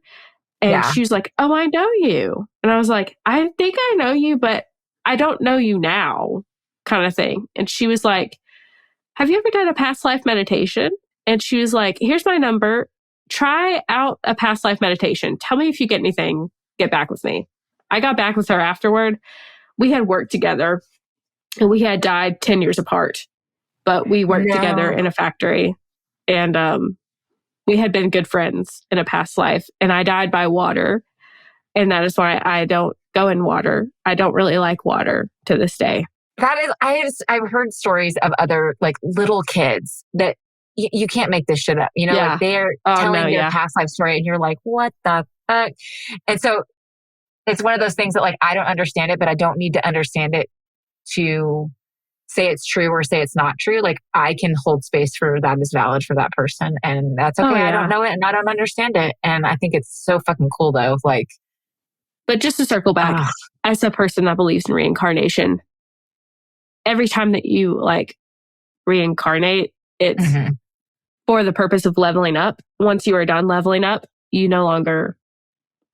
And she was like, oh, I know you. And I was like, I think I know you, but I don't know you now, kind of thing. And she was like, have you ever done a past life meditation? And she was like, here's my number. Try out a past life meditation. Tell me if you get anything. Get back with me. I got back with her afterward. We had worked together and we had died 10 years apart, but we worked together in a factory, and we had been good friends in a past life, and I died by water. And that is why I don't go in water. I don't really like water to this day. That is, I've heard stories of other like little kids that you can't make this shit up. You know, like they're telling their past life story and you're like, what the fuck? And so it's one of those things that like, I don't understand it, but I don't need to understand it to say it's true or say it's not true. Like I can hold space for that is valid for that person. And that's okay. I don't know it and I don't understand it. And I think it's so fucking cool though. Like, but just to circle back, as a person that believes in reincarnation, every time that you like reincarnate, it's for the purpose of leveling up. Once you are done leveling up, you no longer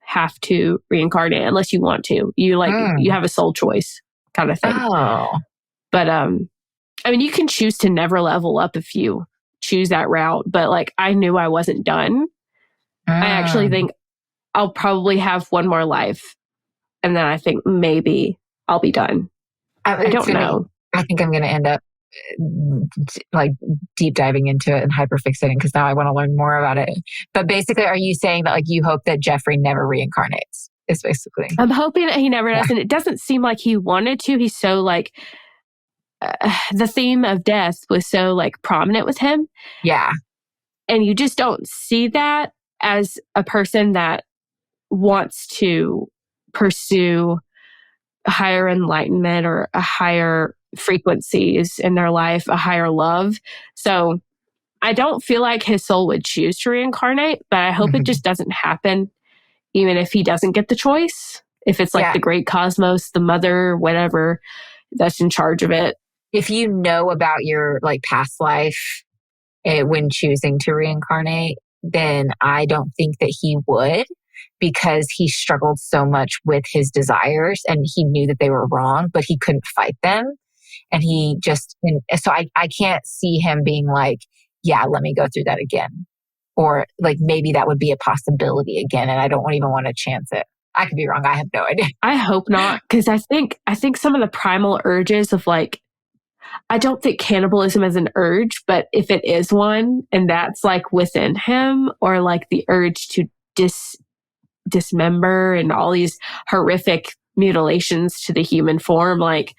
have to reincarnate unless you want to. You you have a soul choice kind of thing. But I mean, you can choose to never level up if you choose that route. But like, I knew I wasn't done. I actually think I'll probably have one more life, and then I think maybe I'll be done. I don't know. I think I'm going to end up like deep diving into it and hyperfixating because now I want to learn more about it. But basically, are you saying that like you hope that Jeffrey never reincarnates? Is basically. I'm hoping that he never does, and it doesn't seem like he wanted to. He's so like the theme of death was so like prominent with him. Yeah, and you just don't see that as a person that wants to pursue higher enlightenment or a higher frequencies in their life, a higher love. So I don't feel like his soul would choose to reincarnate, but I hope it just doesn't happen, even if he doesn't get the choice. If it's like the great cosmos, the mother, whatever, that's in charge of it. If you know about your like past life when choosing to reincarnate, then I don't think that he would, because he struggled so much with his desires and he knew that they were wrong, but he couldn't fight them. And he just, so I can't see him being like, yeah, let me go through that again. Or like, maybe that would be a possibility again. And I don't even want to chance it. I could be wrong. I have no idea. I hope not. Cause I think some of the primal urges of like, I don't think cannibalism is an urge, but if it is one and that's like within him, or like the urge to dismember and all these horrific mutilations to the human form, like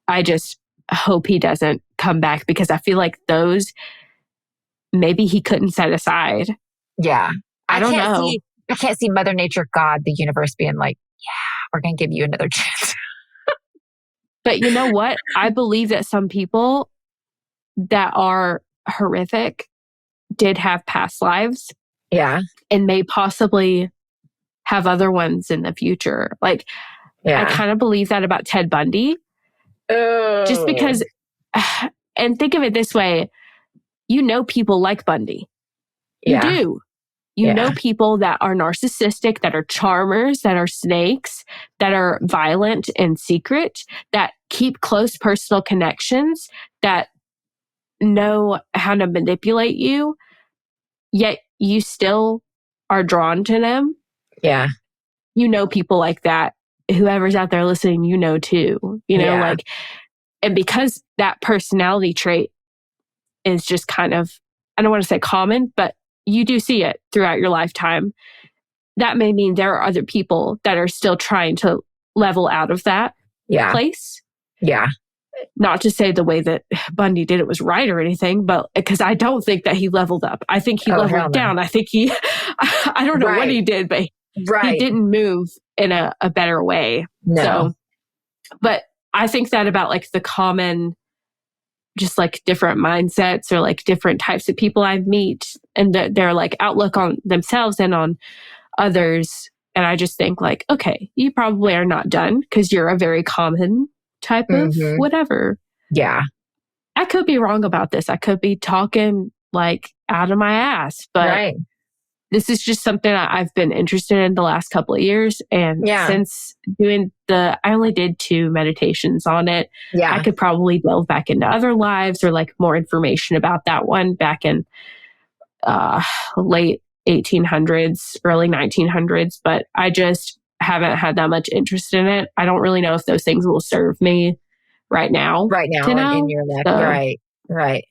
I just hope he doesn't come back, because I feel like those maybe he couldn't set aside. Yeah. I don't know. I can't see Mother Nature, God, the universe being like, yeah, we're going to give you another chance. But you know what? I believe that some people that are horrific did have past lives. Yeah. And may possibly have other ones in the future. Like, I kind of believe that about Ted Bundy. Just because, and think of it this way, you know people like Bundy. You do. You know people that are narcissistic, that are charmers, that are snakes, that are violent in secret, that keep close personal connections, that know how to manipulate you, yet you still are drawn to them. Yeah. You know people like that. Whoever's out there listening, you know too. You know, like, and because that personality trait is just kind of, I don't want to say common, but you do see it throughout your lifetime. That may mean there are other people that are still trying to level out of that place. Yeah. Not to say the way that Bundy did it was right or anything, but because I don't think that he leveled up. I think he leveled down. I think he, I don't know what he did, but he didn't move in a better way. No. So, but I think that about like the common, just like different mindsets or like different types of people I meet and their like outlook on themselves and on others. And I just think like, okay, you probably are not done because you're a very common type of whatever. Yeah. I could be wrong about this. I could be talking like out of my ass, but this is just something I've been interested in the last couple of years. And since doing I only did 2 meditations on it. I could probably delve back into other lives or like more information about that one back in late 1800s, early 1900s. But I just haven't had that much interest in it. I don't really know if those things will serve me right now. Right now in your life. So. Right.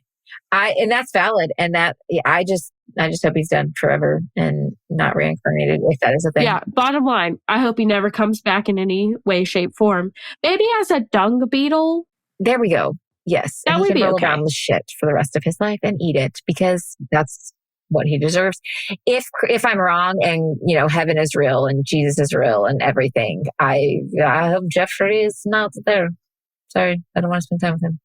And that's valid. And that I just hope he's done forever and not reincarnated, if that is a thing. Yeah. Bottom line, I hope he never comes back in any way, shape, form. Maybe as a dung beetle. There we go. Yes. That and would he can be roll okay. down the shit for the rest of his life and eat it because that's what he deserves. If I'm wrong and, you know, heaven is real and Jesus is real and everything, I hope Jeffrey is not there. Sorry. I don't want to spend time with him.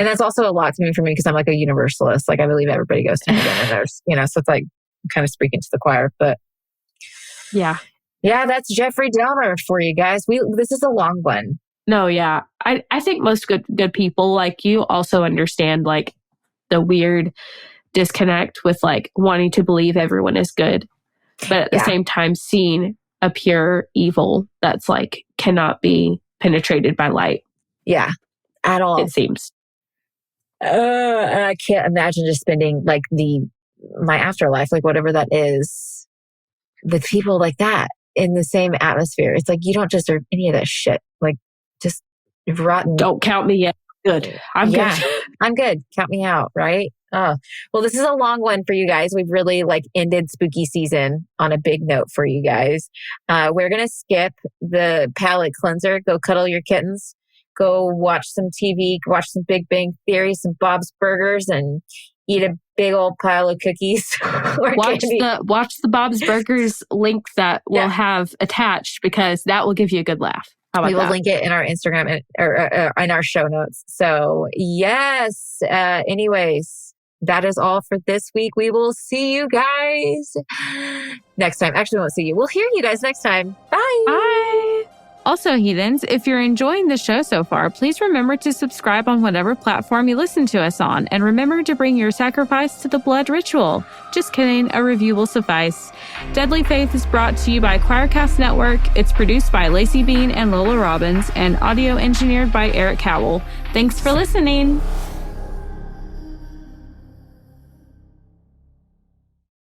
And that's also a lot to me for me because I'm like a universalist. Like I believe everybody goes to heaven and there's, you know, so it's like I'm kind of speaking to the choir, but yeah, that's Jeffrey Dahmer for you guys. This is a long one. No, yeah. I think most good people like you also understand like the weird disconnect with like wanting to believe everyone is good, but at the same time seeing a pure evil that's like cannot be penetrated by light. Yeah, at all. It seems. I can't imagine just spending like my afterlife, like whatever that is, with people like that in the same atmosphere. It's like you don't deserve any of that shit. Like just rotten. Don't count me yet. Good. I'm good. I'm good. Count me out. Right. Oh, well, this is a long one for you guys. We've really like ended spooky season on a big note for you guys. We're going to skip the palate cleanser. Go cuddle your kittens. Go watch some TV, watch some Big Bang Theory, some Bob's Burgers, and eat a big old pile of cookies. Watch the Bob's Burgers link that we'll have attached because that will give you a good laugh. How about we will link it in our Instagram or in our show notes. So yes. Anyways, that is all for this week. We will see you guys next time. Actually, we won't see you. We'll hear you guys next time. Bye. Bye. Also, heathens, if you're enjoying the show so far, please remember to subscribe on whatever platform you listen to us on, and remember to bring your sacrifice to the blood ritual. Just kidding, a review will suffice. Deadly Faith is brought to you by Choircast Network. It's produced by Laci Bean and Lola Robbins, and audio engineered by Eric Cowell. Thanks for listening.